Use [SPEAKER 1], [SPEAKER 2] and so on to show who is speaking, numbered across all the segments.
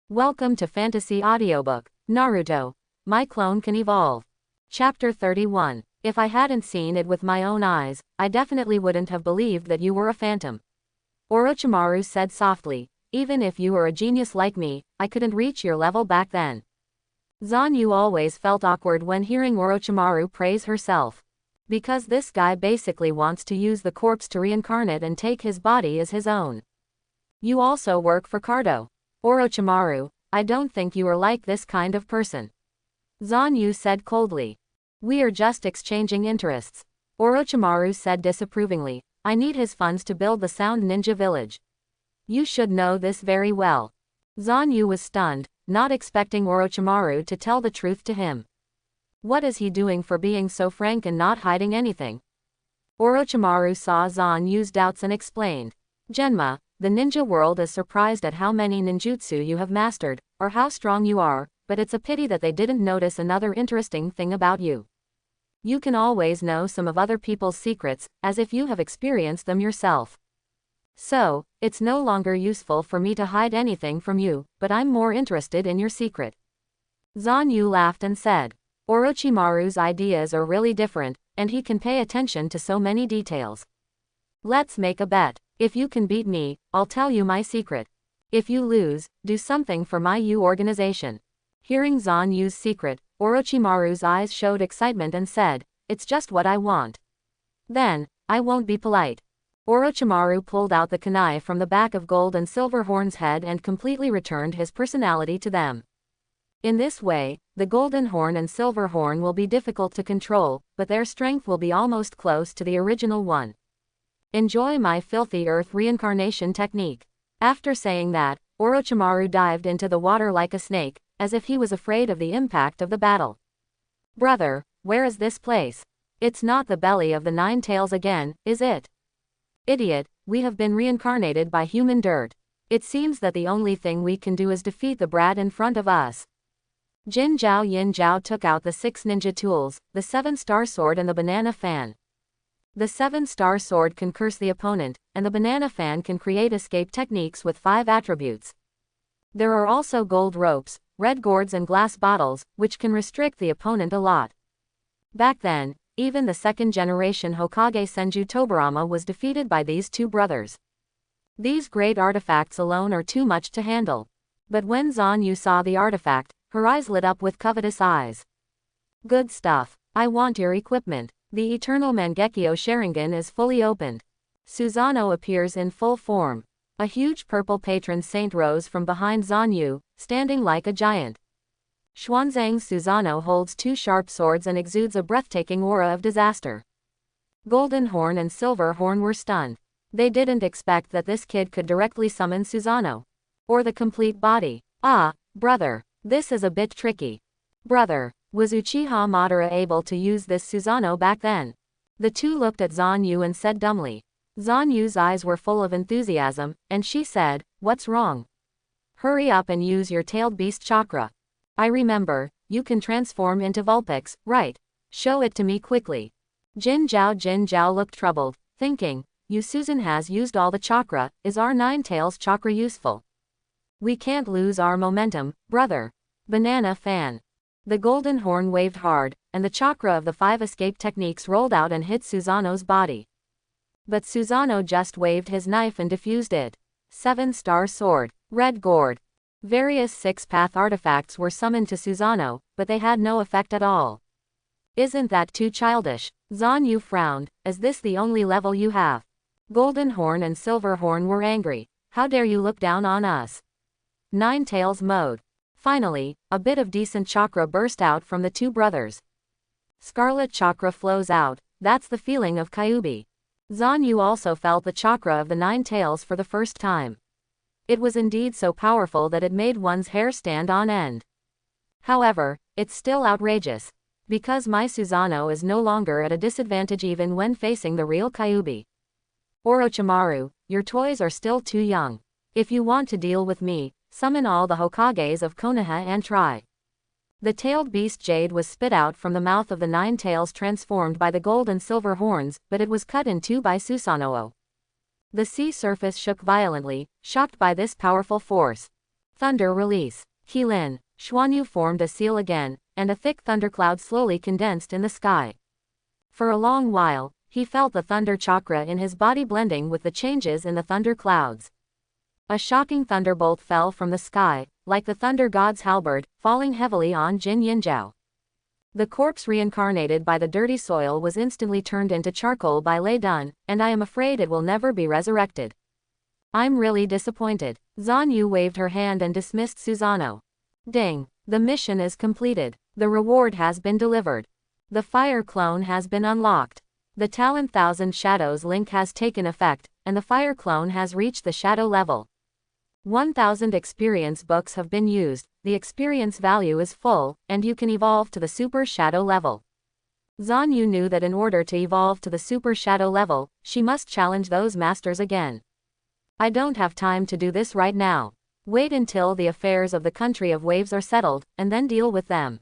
[SPEAKER 1] Welcome to Fantasy Audiobook, Naruto. My Clone Can Evolve. Chapter 31. If I hadn't seen it with my own eyes, I definitely wouldn't have believed that you were a phantom. Orochimaru said softly, even if you were a genius like me, I couldn't reach your level back then. Zanu always felt awkward when hearing Orochimaru praise herself. Because this guy basically wants to use the corpse to reincarnate and take his body as his own. You also work for Cardo. Orochimaru, I don't think you are like this kind of person. Zanu said coldly. We are just exchanging interests. Orochimaru said disapprovingly, I need his funds to build the Sound Ninja Village. You should know this very well. Zanu was stunned, not expecting Orochimaru to tell the truth to him. What is he doing for being so frank and not hiding anything? Orochimaru saw Zanu's doubts and explained. Genma, the ninja world is surprised at how many ninjutsu you have mastered, or how strong you are, but it's a pity that they didn't notice another interesting thing about you. You can always know some of other people's secrets, as if you have experienced them yourself. So, it's no longer useful for me to hide anything from you, but I'm more interested in your secret. Zanu laughed and said. Orochimaru's ideas are really different, and he can pay attention to so many details. Let's make a bet. If you can beat me, I'll tell you my secret. If you lose, do something for my organization. Hearing Zanu's secret, Orochimaru's eyes showed excitement and said, it's just what I want. Then, I won't be polite. Orochimaru pulled out the kunai from the back of Gold and Silverhorn's head and completely returned his personality to them. In this way, the Golden Horn and Silverhorn will be difficult to control, but their strength will be almost close to the original one. Enjoy my filthy earth reincarnation technique. After saying that, Orochimaru dived into the water like a snake, as if he was afraid of the impact of the battle. Brother, where is this place? It's not the belly of the Nine Tails again, is it? Idiot, we have been reincarnated by human dirt. It seems that the only thing we can do is defeat the brat in front of us. Yin Zhao took out the 6 ninja tools, the 7-star sword and the banana fan. The 7-star sword can curse the opponent, and the banana fan can create escape techniques with 5 attributes. There are also gold ropes, red gourds and glass bottles, which can restrict the opponent a lot. Back then, even the second-generation Hokage Senju Tobirama was defeated by these two brothers. These great artifacts alone are too much to handle. But when Zanu saw the artifact, her eyes lit up with covetous eyes. Good stuff. I want your equipment. The Eternal Mangekyo Sharingan is fully opened. Susanoo appears in full form. A huge purple patron saint rose from behind Zanu, standing like a giant. Xuanzang Susanoo holds 2 sharp swords and exudes a breathtaking aura of disaster. Golden Horn and Silver Horn were stunned. They didn't expect that this kid could directly summon Susanoo. Or the complete body. Ah, brother, this is a bit tricky. Brother, was Uchiha Madara able to use this Susanoo back then? The two looked at Zanu and said dumbly. Zanu's eyes were full of enthusiasm, and she said, what's wrong? Hurry up and use your tailed beast chakra. I remember, you can transform into Vulpix, right? Show it to me quickly. Jin Zhao looked troubled, thinking, Susan has used all the chakra, is our 9 tails chakra useful? We can't lose our momentum, brother. Banana fan. The Golden Horn waved hard, and the chakra of the 5 escape techniques rolled out and hit Susanoo's body. But Susanoo just waved his knife and diffused it. 7-star sword, red gourd. Various 6-path artifacts were summoned to Susanoo, but they had no effect at all. Isn't that too childish? Zanu frowned, is this the only level you have? Golden Horn and Silver Horn were angry. How dare you look down on us? 9 tails mode. Finally, a bit of decent chakra burst out from the two brothers. Scarlet chakra flows out, that's the feeling of Kyuubi. Zanu also felt the chakra of the 9 tails for the first time. It was indeed so powerful that it made one's hair stand on end. However, it's still outrageous. Because my Susanoo is no longer at a disadvantage even when facing the real Kyuubi. Orochimaru, your toys are still too young. If you want to deal with me, summon all the Hokages of Konoha and try. The tailed beast jade was spit out from the mouth of the 9 tails transformed by the gold and silver horns, but it was cut in 2 by Susanoo. The sea surface shook violently, shocked by this powerful force. Thunder release. Keelin. Xuanyu formed a seal again, and a thick thundercloud slowly condensed in the sky. For a long while, he felt the thunder chakra in his body blending with the changes in the thunder clouds. A shocking thunderbolt fell from the sky, like the thunder god's halberd, falling heavily on Jin Yinzhao. The corpse reincarnated by the dirty soil was instantly turned into charcoal by Lei Dun, and I am afraid it will never be resurrected. I'm really disappointed. Zanu waved her hand and dismissed Susanoo. Ding! The mission is completed. The reward has been delivered. The fire clone has been unlocked. The Talent Thousand Shadows link has taken effect, and the fire clone has reached the shadow level. 1000 experience books have been used, the experience value is full, and you can evolve to the super shadow level. Zanu knew that in order to evolve to the super shadow level, she must challenge those masters again. I don't have time to do this right now. Wait until the affairs of the country of waves are settled, and then deal with them.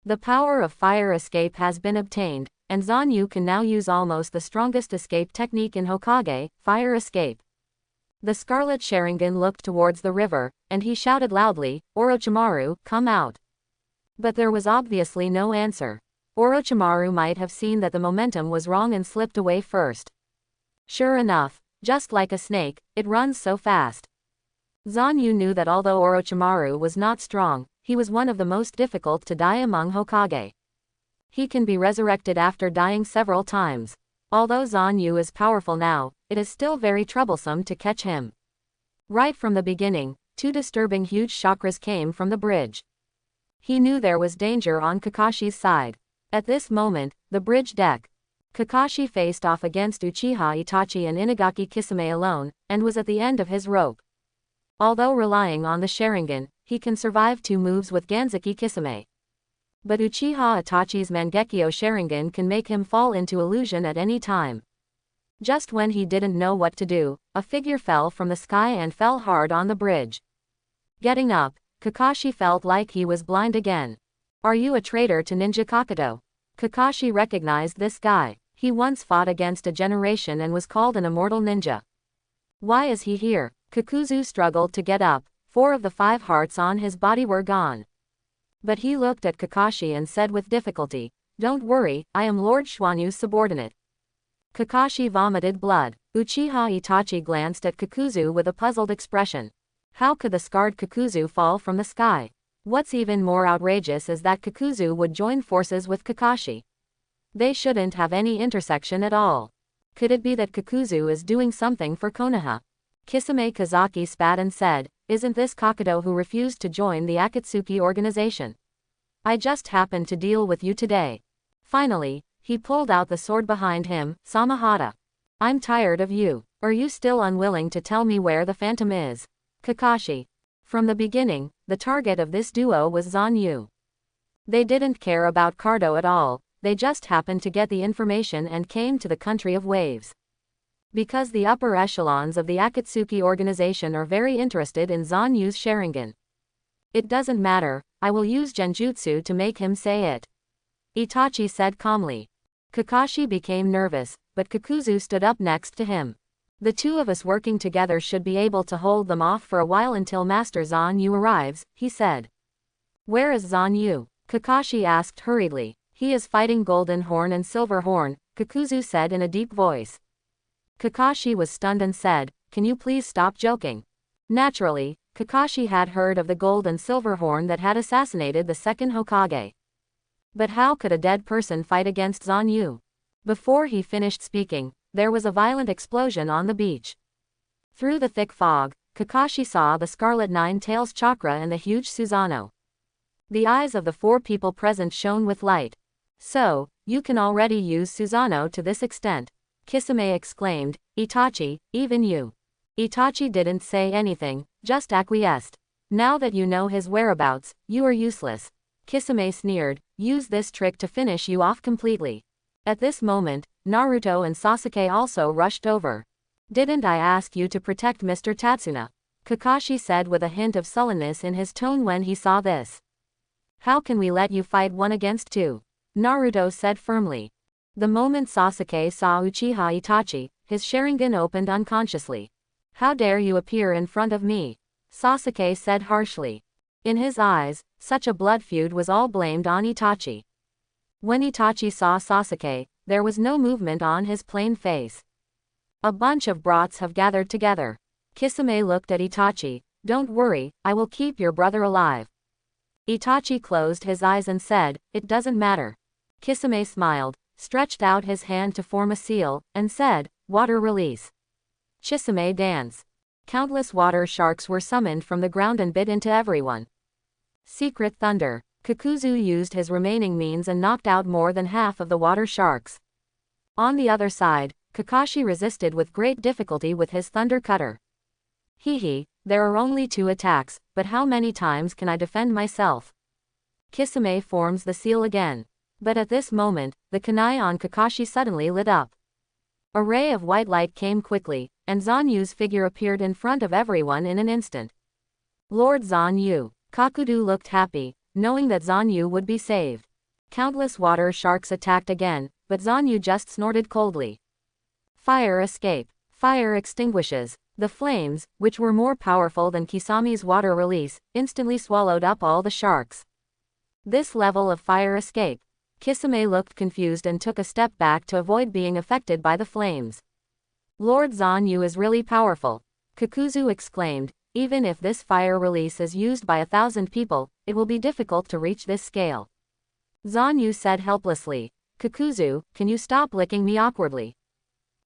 [SPEAKER 1] The power of fire escape has been obtained, and Zanu can now use almost the strongest escape technique in Hokage, fire escape. The Scarlet Sharingan looked towards the river, and he shouted loudly, "Orochimaru, come out." But there was obviously no answer. Orochimaru might have seen that the momentum was wrong and slipped away first. Sure enough, just like a snake, it runs so fast. Zanu knew that although Orochimaru was not strong, he was one of the most difficult to die among Hokage. He can be resurrected after dying several times. Although Zanu is powerful now, it is still very troublesome to catch him. Right from the beginning, two disturbing huge chakras came from the bridge. He knew there was danger on Kakashi's side. At this moment, the bridge deck. Kakashi faced off against Uchiha Itachi and Inagaki Kisame alone, and was at the end of his rope. Although relying on the Sharingan, he can survive 2 moves with Ganzaki Kisame. But Uchiha Itachi's Mangekyo Sharingan can make him fall into illusion at any time. Just when he didn't know what to do, a figure fell from the sky and fell hard on the bridge. Getting up, Kakashi felt like he was blind again. Are you a traitor to Ninja Kakato? Kakashi recognized this guy. He once fought against a generation and was called an immortal ninja. Why is he here? Kakuzu struggled to get up. 4 of the 5 hearts on his body were gone. But he looked at Kakashi and said with difficulty, "Don't worry, I am Lord Xuanyu's subordinate." Kakashi vomited blood. Uchiha Itachi glanced at Kakuzu with a puzzled expression. How could the scarred Kakuzu fall from the sky? What's even more outrageous is that Kakuzu would join forces with Kakashi. They shouldn't have any intersection at all. Could it be that Kakuzu is doing something for Konoha? Kisame Kazaki spat and said, "Isn't this Kakato who refused to join the Akatsuki organization? I just happened to deal with you today." Finally, he pulled out the sword behind him. "Samahata. I'm tired of you. Are you still unwilling to tell me where the phantom is?" Kakashi. From the beginning, the target of this duo was Zanu. They didn't care about Cardo at all, they just happened to get the information and came to the country of waves. Because the upper echelons of the Akatsuki organization are very interested in Zanu's Sharingan. "It doesn't matter, I will use Genjutsu to make him say it," Itachi said calmly. Kakashi became nervous, but Kakuzu stood up next to him. "The 2 of us working together should be able to hold them off for a while until Master Zanu arrives," he said. "Where is Zanu?" Kakashi asked hurriedly. "He is fighting Golden Horn and Silver Horn," Kakuzu said in a deep voice. Kakashi was stunned and said, "Can you please stop joking?" Naturally, Kakashi had heard of the Gold and Silver Horn that had assassinated the second Hokage. But how could a dead person fight against Zanu? Before he finished speaking, there was a violent explosion on the beach. Through the thick fog, Kakashi saw the Scarlet Nine-Tails chakra and the huge Susanoo. The eyes of the 4 people present shone with light. "So, you can already use Susanoo to this extent," Kisame exclaimed. "Itachi, even you." Itachi didn't say anything, just acquiesced. "Now that you know his whereabouts, you are useless." Kisame sneered, "Use this trick to finish you off completely." At this moment, Naruto and Sasuke also rushed over. "Didn't I ask you to protect Mr. Tatsuna?" Kakashi said with a hint of sullenness in his tone when he saw this. "How can we let you fight 1 against 2? Naruto said firmly. The moment Sasuke saw Uchiha Itachi, his Sharingan opened unconsciously. "How dare you appear in front of me?" Sasuke said harshly. In his eyes, such a blood feud was all blamed on Itachi. When Itachi saw Sasuke, there was no movement on his plain face. A bunch of brats have gathered together. Kisame looked at Itachi. Don't worry, I will keep your brother alive. Itachi closed his eyes and said, it doesn't matter. Kisame smiled, stretched out his hand to form a seal, and said, water release. Chisame dance. Countless water sharks were summoned from the ground and bit into everyone. Secret thunder. Kakuzu used his remaining means and knocked out more than half of the water sharks. On the other side, Kakashi resisted with great difficulty with his thunder cutter. Hehe, there are only 2 attacks, but how many times can I defend myself? Kisame forms the seal again. But at this moment, the kunai on Kakashi suddenly lit up. A ray of white light came quickly, and Zanu's figure appeared in front of everyone in an instant. Lord Zanu. Kakudu looked happy, knowing that Zanu would be saved. Countless water sharks attacked again, but Zanu just snorted coldly. Fire escape. Fire extinguishes. The flames, which were more powerful than Kisame's water release, instantly swallowed up all the sharks. This level of fire escape. Kisame looked confused and took a step back to avoid being affected by the flames. Lord Zanu is really powerful. Kakuzu exclaimed, even if this fire release is used by 1,000 people, it will be difficult to reach this scale. Zanu said helplessly, Kakuzu, can you stop licking me awkwardly?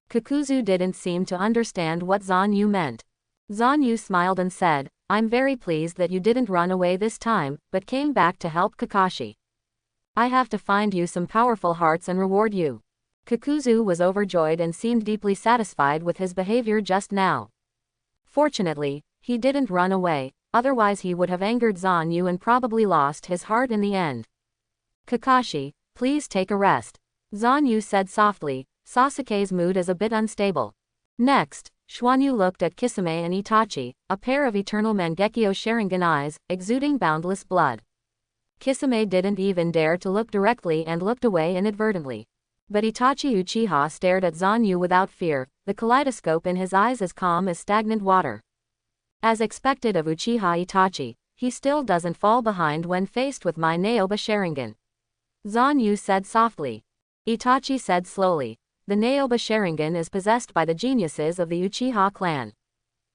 [SPEAKER 1] Kakuzu didn't seem to understand what Zanu meant. Zanu smiled and said, I'm very pleased that you didn't run away this time, but came back to help Kakashi. I have to find you some powerful hearts and reward you. Kakuzu was overjoyed and seemed deeply satisfied with his behavior just now. Fortunately, he didn't run away, otherwise he would have angered Zanu and probably lost his heart in the end. Kakashi, please take a rest. Zanu said softly. Sasuke's mood is a bit unstable. Next, Susanoo looked at Kisame and Itachi, a pair of eternal Mangekyo Sharingan eyes, exuding boundless blood. Kisame didn't even dare to look directly and looked away inadvertently. But Itachi Uchiha stared at Zanu without fear, the kaleidoscope in his eyes as calm as stagnant water. As expected of Uchiha Itachi, he still doesn't fall behind when faced with my Naoba Sharingan. Zanu said softly. Itachi said slowly. The Naoba Sharingan is possessed by the geniuses of the Uchiha clan.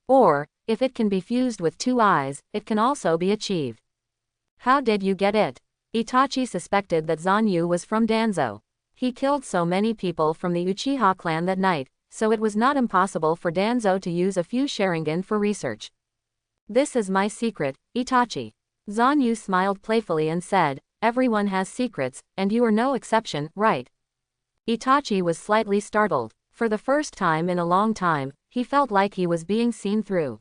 [SPEAKER 1] Or, if it can be fused with 2 eyes, it can also be achieved. How did you get it? Itachi suspected that Zanu was from Danzo. He killed so many people from the Uchiha clan that night, so it was not impossible for Danzo to use a few Sharingan for research. This is my secret, Itachi. Zanu smiled playfully and said, everyone has secrets, and you are no exception, right? Itachi was slightly startled. For the first time in a long time, he felt like he was being seen through.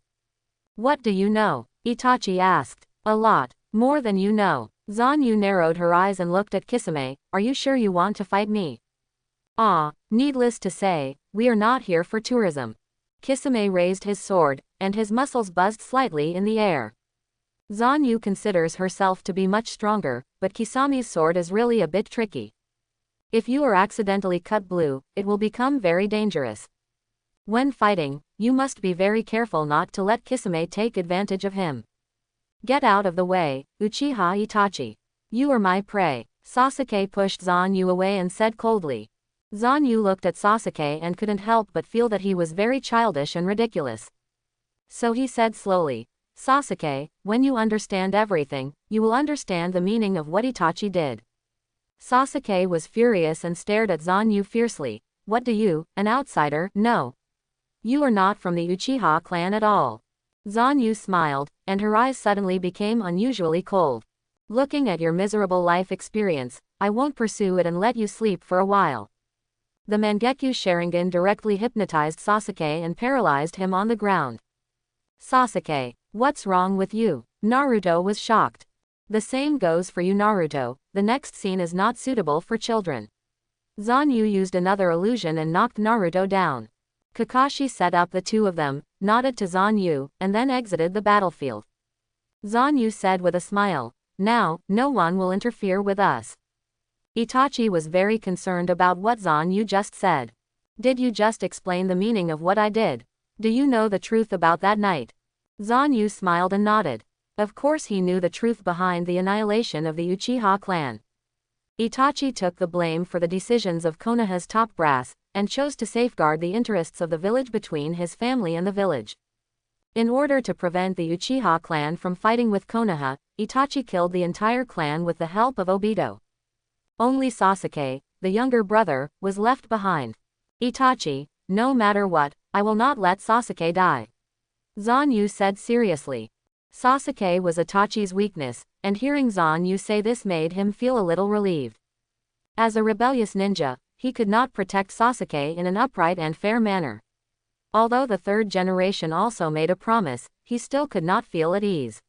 [SPEAKER 1] What do you know? Itachi asked. A lot. More than you know. Zanu narrowed her eyes and looked at Kisame. Are you sure you want to fight me? Needless to say, we are not here for tourism. Kisame raised his sword, and his muscles buzzed slightly in the air. Zanu considers herself to be much stronger, but Kisame's sword is really a bit tricky. If you are accidentally cut blue, it will become very dangerous. When fighting, you must be very careful not to let Kisame take advantage of him. Get out of the way, Uchiha Itachi. You are my prey. Sasuke pushed Zanu away and said coldly. Zanu looked at Sasuke and couldn't help but feel that he was very childish and ridiculous. So he said slowly, Sasuke, when you understand everything, you will understand the meaning of what Itachi did. Sasuke was furious and stared at Zanu fiercely. What do you, an outsider, know? You are not from the Uchiha clan at all. Zanu smiled, and her eyes suddenly became unusually cold. Looking at your miserable life experience, I won't pursue it and let you sleep for a while. The Mangekyo Sharingan directly hypnotized Sasuke and paralyzed him on the ground. Sasuke, what's wrong with you? Naruto was shocked. The same goes for you, Naruto. The next scene is not suitable for children. Zanu used another illusion and knocked Naruto down. Kakashi set up the 2 of them, nodded to Zanu, and then exited the battlefield. Zanu said with a smile, now, no one will interfere with us. Itachi was very concerned about what Zanu just said. Did you just explain the meaning of what I did? Do you know the truth about that night? Zanu smiled and nodded. Of course he knew the truth behind the annihilation of the Uchiha clan. Itachi took the blame for the decisions of Konoha's top brass, and chose to safeguard the interests of the village between his family and the village. In order to prevent the Uchiha clan from fighting with Konoha, Itachi killed the entire clan with the help of Obito. Only Sasuke, the younger brother, was left behind. Itachi, no matter what, I will not let Sasuke die. Zanu said seriously. Sasuke was Itachi's weakness, and hearing Zanu say this made him feel a little relieved. As a rebellious ninja, he could not protect Sasuke in an upright and fair manner. Although the third generation also made a promise, he still could not feel at ease.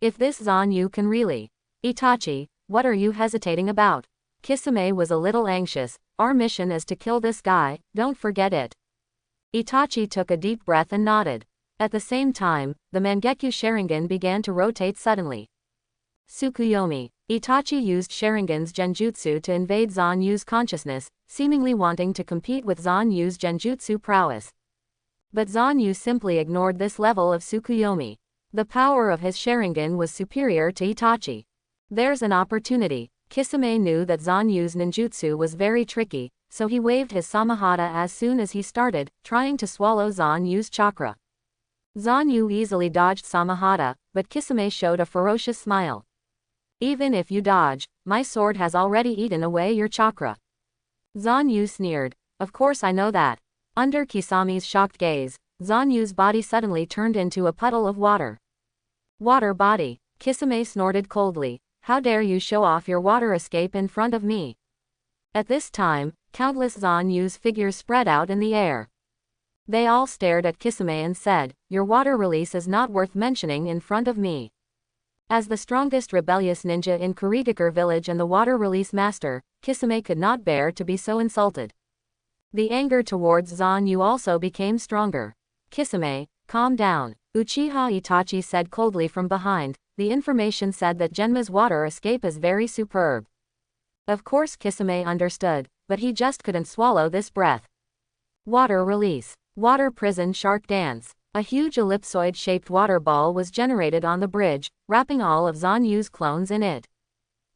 [SPEAKER 1] If this Zanu can really. Itachi, what are you hesitating about? Kisame was a little anxious. Our mission is to kill this guy, don't forget it. Itachi took a deep breath and nodded. At the same time, the Mangekyo Sharingan began to rotate suddenly. Tsukuyomi. Itachi used Sharingan's genjutsu to invade Zanu's consciousness, seemingly wanting to compete with Zanu's genjutsu prowess. But Zanu simply ignored this level of Tsukuyomi. The power of his Sharingan was superior to Itachi. There's an opportunity. Kisame knew that Zanu's ninjutsu was very tricky, so he waved his Samahata as soon as he started, trying to swallow Zanu's chakra. Zanu easily dodged Samahata, but Kisame showed a ferocious smile. Even if you dodge, my sword has already eaten away your chakra. Zanu sneered. Of course I know that. Under Kisame's shocked gaze, Zanu's body suddenly turned into a puddle of water. Water body. Kisame snorted coldly. How dare you show off your water escape in front of me? At this time, countless Zanu's figures spread out in the air. They all stared at Kisame and said, your water release is not worth mentioning in front of me. As the strongest rebellious ninja in Kurotsuchi village and the water release master, Kisame could not bear to be so insulted. The anger towards Zanu also became stronger. Kisame, calm down. Uchiha Itachi said coldly from behind. The information said that Genma's water escape is very superb. Of course Kisame understood, but he just couldn't swallow this breath. Water release. Water prison shark dance. A huge ellipsoid-shaped water ball was generated on the bridge, wrapping all of Zanu's clones in it.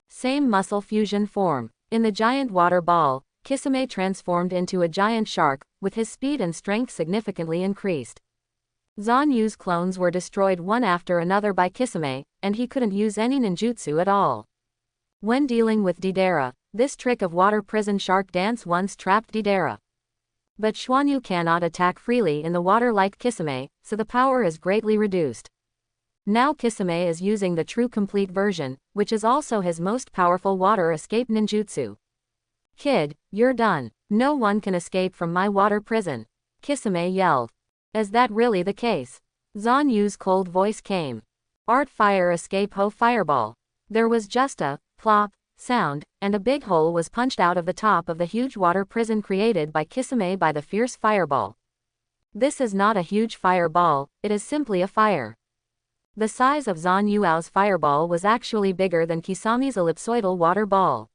[SPEAKER 1] Same muscle fusion form. In the giant water ball, Kisame transformed into a giant shark, with his speed and strength significantly increased. Zanu's clones were destroyed one after another by Kisame, and he couldn't use any ninjutsu at all. When dealing with Deidara, this trick of water prison shark dance once trapped Deidara. But Susanoo cannot attack freely in the water like Kisame, so the power is greatly reduced. Now Kisame is using the true complete version, which is also his most powerful water escape ninjutsu. Kid, you're done. No one can escape from my water prison. Kisame yelled. Is that really the case? Zanu's cold voice came. Art fire escape ho fireball. There was just a plop sound, and a big hole was punched out of the top of the huge water prison created by Kisame by the fierce fireball. This is not a huge fireball, it is simply a fire. The size of Zanu's fireball was actually bigger than Kisame's ellipsoidal water ball.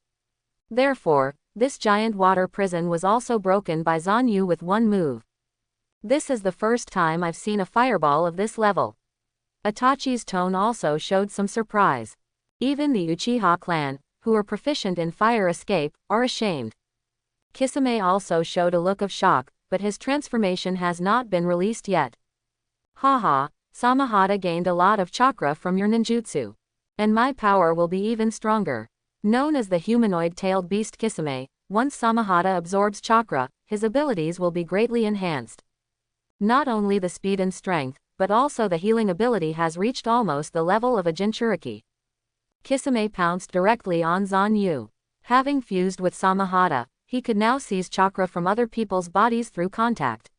[SPEAKER 1] Therefore, this giant water prison was also broken by Zanu with one move. This is the first time I've seen a fireball of this level. Itachi's tone also showed some surprise. Even the Uchiha clan, who are proficient in fire escape, are ashamed. Kisame also showed a look of shock, but his transformation has not been released yet. Haha, Samahata gained a lot of chakra from your ninjutsu. And my power will be even stronger. Known as the humanoid-tailed beast Kisame, once Samahata absorbs chakra, his abilities will be greatly enhanced. Not only the speed and strength, but also the healing ability has reached almost the level of a Jinchuriki. Kisame pounced directly on Zanu. Having fused with Samahata, he could now seize chakra from other people's bodies through contact.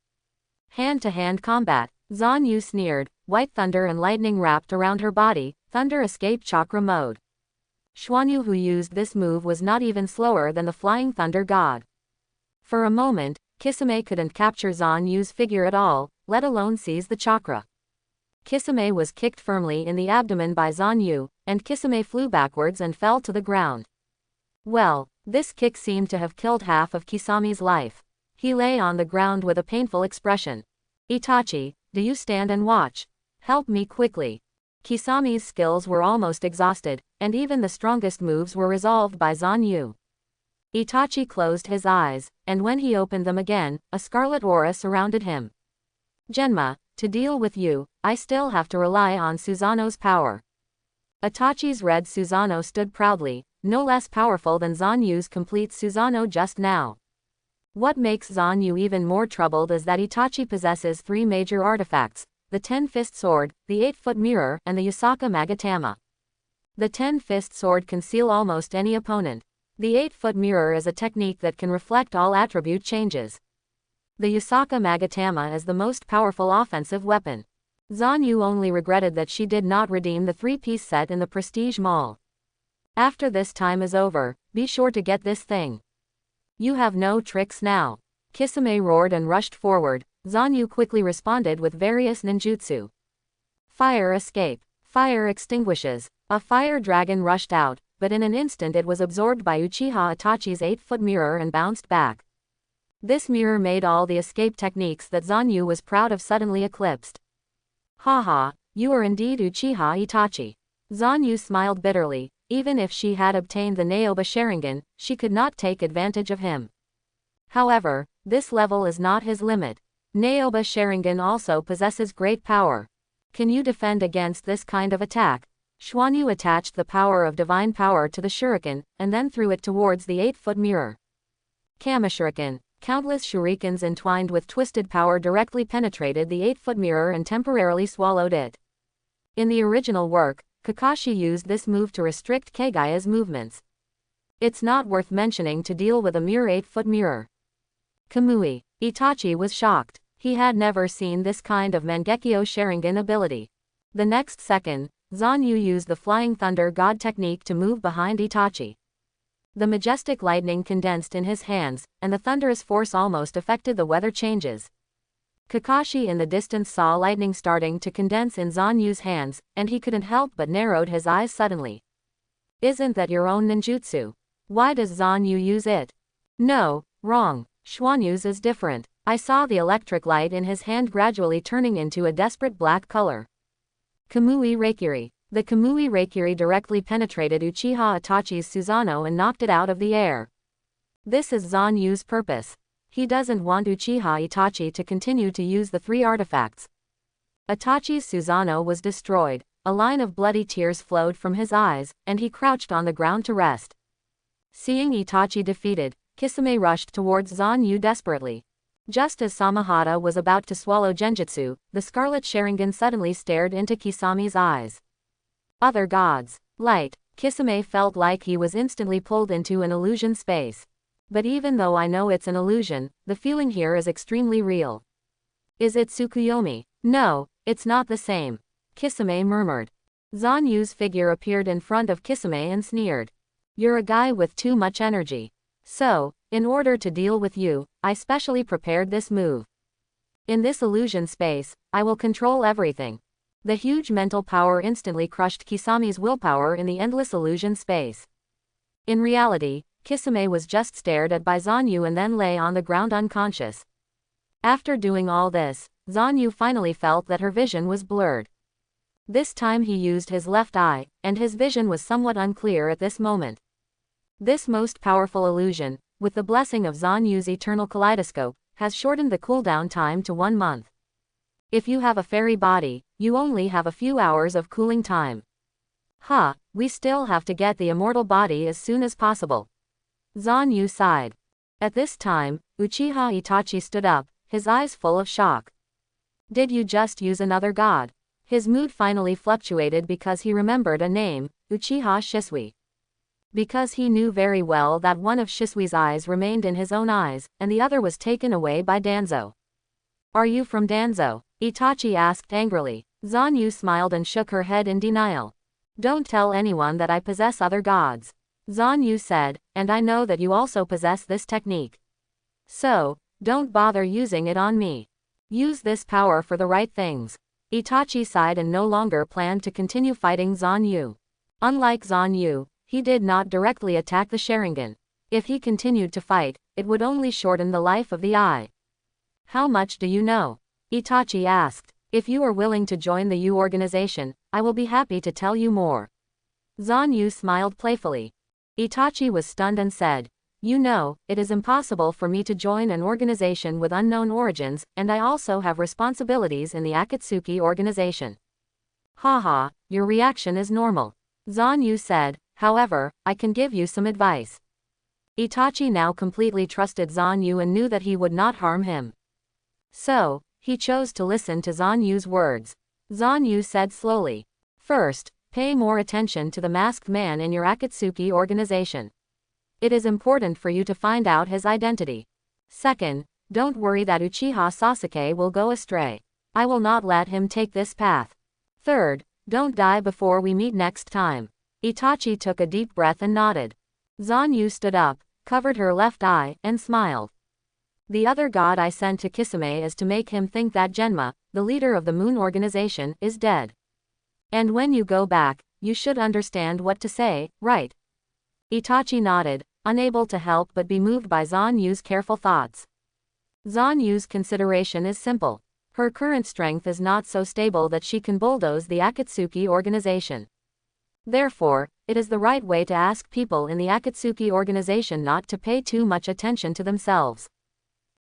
[SPEAKER 1] Hand-to-hand combat, Zanu sneered, white thunder and lightning wrapped around her body, thunder escape chakra mode. Susanoo, who used this move, was not even slower than the flying thunder god. For a moment, Kisame couldn't capture Zanu's figure at all, let alone seize the chakra. Kisame was kicked firmly in the abdomen by Zanu, and Kisame flew backwards and fell to the ground. Well, this kick seemed to have killed half of Kisame's life. He lay on the ground with a painful expression. Itachi, do you stand and watch? Help me quickly. Kisame's skills were almost exhausted, and even the strongest moves were resolved by Zanu. Itachi closed his eyes, and when he opened them again, a scarlet aura surrounded him. Genma, to deal with you, I still have to rely on Susanoo's power. Itachi's red Susanoo stood proudly, no less powerful than Zanu's complete Susanoo just now. What makes Zanu even more troubled is that Itachi possesses 3 major artifacts: the 10-fist sword, the 8-foot mirror, and the Yusaka Magatama. The 10-fist sword can seal almost any opponent. The 8-foot mirror is a technique that can reflect all attribute changes. The Yusaka Magatama is the most powerful offensive weapon. Zanu only regretted that she did not redeem the 3-piece set in the Prestige Mall. After this time is over, be sure to get this thing. You have no tricks now. Kisame roared and rushed forward. Zanu quickly responded with various ninjutsu. Fire escape. Fire extinguishes. A fire dragon rushed out, but in an instant it was absorbed by Uchiha Itachi's 8-foot mirror and bounced back. This mirror made all the escape techniques that Zanu was proud of suddenly eclipsed. Haha, you are indeed Uchiha Itachi. Zanu smiled bitterly. Even if she had obtained the Naoba Sharingan, she could not take advantage of him. However, this level is not his limit. Naoba Sharingan also possesses great power. Can you defend against this kind of attack? Xuanyu attached the power of divine power to the shuriken, and then threw it towards the 8-foot mirror. Kamashuriken. Countless shurikens entwined with twisted power directly penetrated the 8-foot mirror and temporarily swallowed it. In the original work, Kakashi used this move to restrict Kagaya's movements. It's not worth mentioning to deal with a mere 8-foot mirror. Kamui. Itachi was shocked. He had never seen this kind of Mangekyo Sharingan ability. The next second, Zanu used the Flying Thunder God technique to move behind Itachi. The majestic lightning condensed in his hands, and the thunderous force almost affected the weather changes. Kakashi in the distance saw lightning starting to condense in Zanu's hands, and he couldn't help but narrowed his eyes suddenly. Isn't that your own ninjutsu? Why does Zanu use it? No, wrong. Xuanyu's is different. I saw the electric light in his hand gradually turning into a desperate black color. Kamui Reikiri. The Kamui Reikiri directly penetrated Uchiha Itachi's Susanoo and knocked it out of the air. This is Zanu's purpose. He doesn't want Uchiha Itachi to continue to use the 3 artifacts. Itachi's Susanoo was destroyed, a line of bloody tears flowed from his eyes, and he crouched on the ground to rest. Seeing Itachi defeated, Kisame rushed towards Zanu desperately. Just as Samahata was about to swallow Genjutsu, the Scarlet Sharingan suddenly stared into Kisame's eyes. Other gods. Light. Kisame felt like he was instantly pulled into an illusion space. But even though I know it's an illusion, the feeling here is extremely real. Is it Tsukuyomi? No, it's not the same. Kisame murmured. Zanu's figure appeared in front of Kisame and sneered. You're a guy with too much energy. So, in order to deal with you, I specially prepared this move. In this illusion space, I will control everything. The huge mental power instantly crushed Kisame's willpower in the endless illusion space. In reality, Kisame was just stared at by Zanu and then lay on the ground unconscious. After doing all this, Zanu finally felt that her vision was blurred. This time he used his left eye, and his vision was somewhat unclear at this moment. This most powerful illusion, with the blessing of Zanu's eternal kaleidoscope, has shortened the cooldown time to 1 month. If you have a fairy body, you only have a few hours of cooling time. We still have to get the immortal body as soon as possible. Zanu sighed. At this time, Uchiha Itachi stood up, his eyes full of shock. Did you just use another god? His mood finally fluctuated because he remembered a name, Uchiha Shisui. Because he knew very well that one of Shisui's eyes remained in his own eyes, and the other was taken away by Danzo. Are you from Danzo? Itachi asked angrily. Zanu smiled and shook her head in denial. Don't tell anyone that I possess other gods. Zanu said, and I know that you also possess this technique. So, don't bother using it on me. Use this power for the right things. Itachi sighed and no longer planned to continue fighting Zanu. Unlike Zanu, he did not directly attack the Sharingan. If he continued to fight, it would only shorten the life of the eye. How much do you know? Itachi asked. If you are willing to join the U organization, I will be happy to tell you more. Zanu smiled playfully. Itachi was stunned and said, "You know, it is impossible for me to join an organization with unknown origins, and I also have responsibilities in the Akatsuki organization." Haha, your reaction is normal. Zanu said, "However, I can give you some advice." Itachi now completely trusted Zanu and knew that he would not harm him. So, he chose to listen to Zanu's words. Zanu said slowly, "First, pay more attention to the masked man in your Akatsuki organization. It is important for you to find out his identity. Second, don't worry that Uchiha Sasuke will go astray. I will not let him take this path. Third, don't die before we meet next time." Itachi took a deep breath and nodded. Zanu stood up, covered her left eye, and smiled. "The other god I sent to Kisame is to make him think that Genma, the leader of the Moon organization, is dead. And when you go back, you should understand what to say, right?" Itachi nodded, unable to help but be moved by Zanu's careful thoughts. Zanu's consideration is simple. Her current strength is not so stable that she can bulldoze the Akatsuki organization. Therefore, it is the right way to ask people in the Akatsuki organization not to pay too much attention to themselves.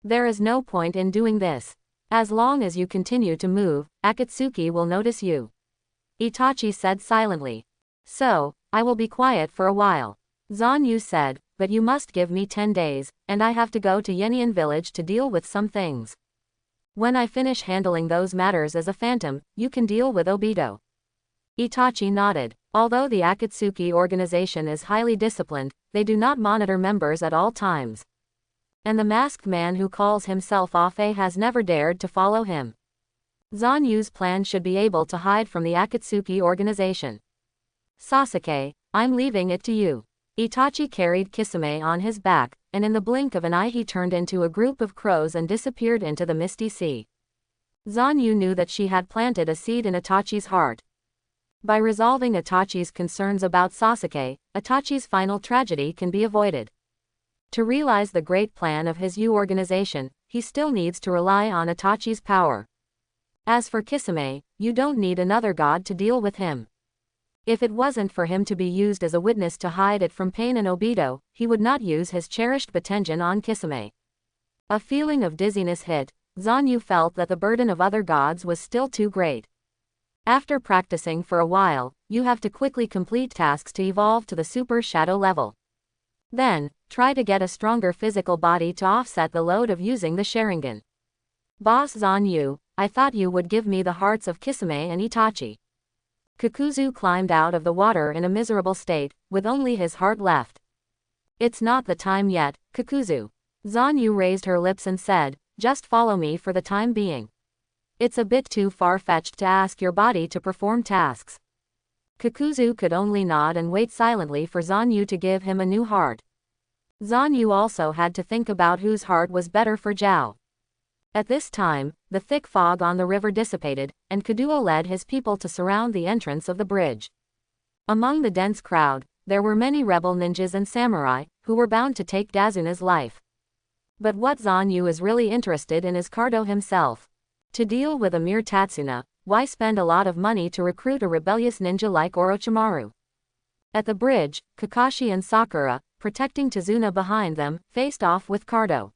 [SPEAKER 1] There is no point in doing this. As long as you continue to move, Akatsuki will notice you. Itachi said silently. "So, I will be quiet for a while." Zanu said, "But you must give me 10 days, and I have to go to Yenian village to deal with some things. When I finish handling those matters as a phantom, you can deal with Obito." Itachi nodded. Although the Akatsuki organization is highly disciplined, they do not monitor members at all times. And the masked man who calls himself Afe has never dared to follow him. Zanu's plan should be able to hide from the Akatsuki organization. "Sasuke, I'm leaving it to you." Itachi carried Kisame on his back, and in the blink of an eye he turned into a group of crows and disappeared into the misty sea. Zanu knew that she had planted a seed in Itachi's heart. By resolving Itachi's concerns about Sasuke, Itachi's final tragedy can be avoided. To realize the great plan of his U organization, he still needs to rely on Itachi's power. As for Kisame, you don't need another god to deal with him. If it wasn't for him to be used as a witness to hide it from Pain and Obito, he would not use his cherished Batenjin on Kisame. A feeling of dizziness hit. Zanu felt that the burden of other gods was still too great. After practicing for a while, you have to quickly complete tasks to evolve to the Super Shadow level. Then, try to get a stronger physical body to offset the load of using the Sharingan. "Boss Zanu, I thought you would give me the hearts of Kisame and Itachi." Kakuzu climbed out of the water in a miserable state, with only his heart left. "It's not the time yet, Kakuzu." Zanu raised her lips and said, "Just follow me for the time being. It's a bit too far-fetched to ask your body to perform tasks." Kakuzu could only nod and wait silently for Zanu to give him a new heart. Zanu also had to think about whose heart was better for Zhao. At this time, the thick fog on the river dissipated, and Kaduo led his people to surround the entrance of the bridge. Among the dense crowd, there were many rebel ninjas and samurai, who were bound to take Dazuna's life. But what Zanu is really interested in is Kado himself. To deal with a mere Tatsuna, why spend a lot of money to recruit a rebellious ninja like Orochimaru? At the bridge, Kakashi and Sakura, protecting Tazuna behind them, faced off with Kado.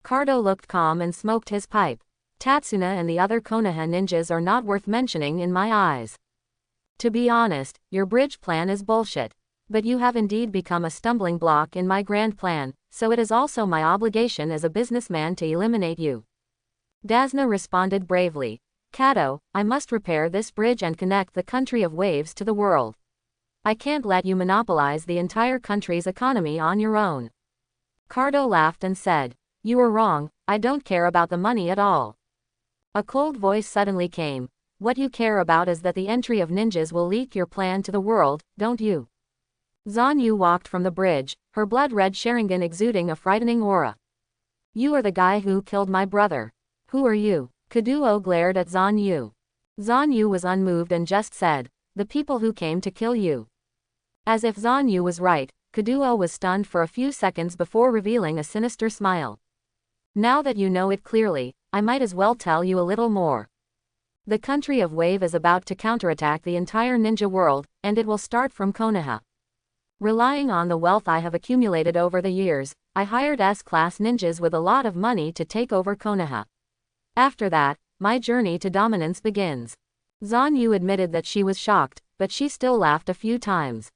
[SPEAKER 1] Kado looked calm and smoked his pipe. "Tatsuna and the other Konoha ninjas are not worth mentioning in my eyes. To be honest, your bridge plan is bullshit. But you have indeed become a stumbling block in my grand plan, so it is also my obligation as a businessman to eliminate you." Dazuna responded bravely. "Kado, I must repair this bridge and connect the country of waves to the world. I can't let you monopolize the entire country's economy on your own." Kado laughed and said, "You are wrong, I don't care about the money at all." A cold voice suddenly came. "What you care about is that the entry of ninjas will leak your plan to the world, don't you?" Zanu walked from the bridge, her blood-red Sharingan exuding a frightening aura. "You are the guy who killed my brother. Who are you?" Kaduo glared at Zanu. Zanu was unmoved and just said, "The people who came to kill you." As if Zanu was right, Kaduo was stunned for a few seconds before revealing a sinister smile. "Now that you know it clearly, I might as well tell you a little more. The country of Wave is about to counterattack the entire ninja world, and it will start from Konoha. Relying on the wealth I have accumulated over the years, I hired S-class ninjas with a lot of money to take over Konoha. After that, my journey to dominance begins. Zanu admitted that she was shocked, but she still laughed a few times.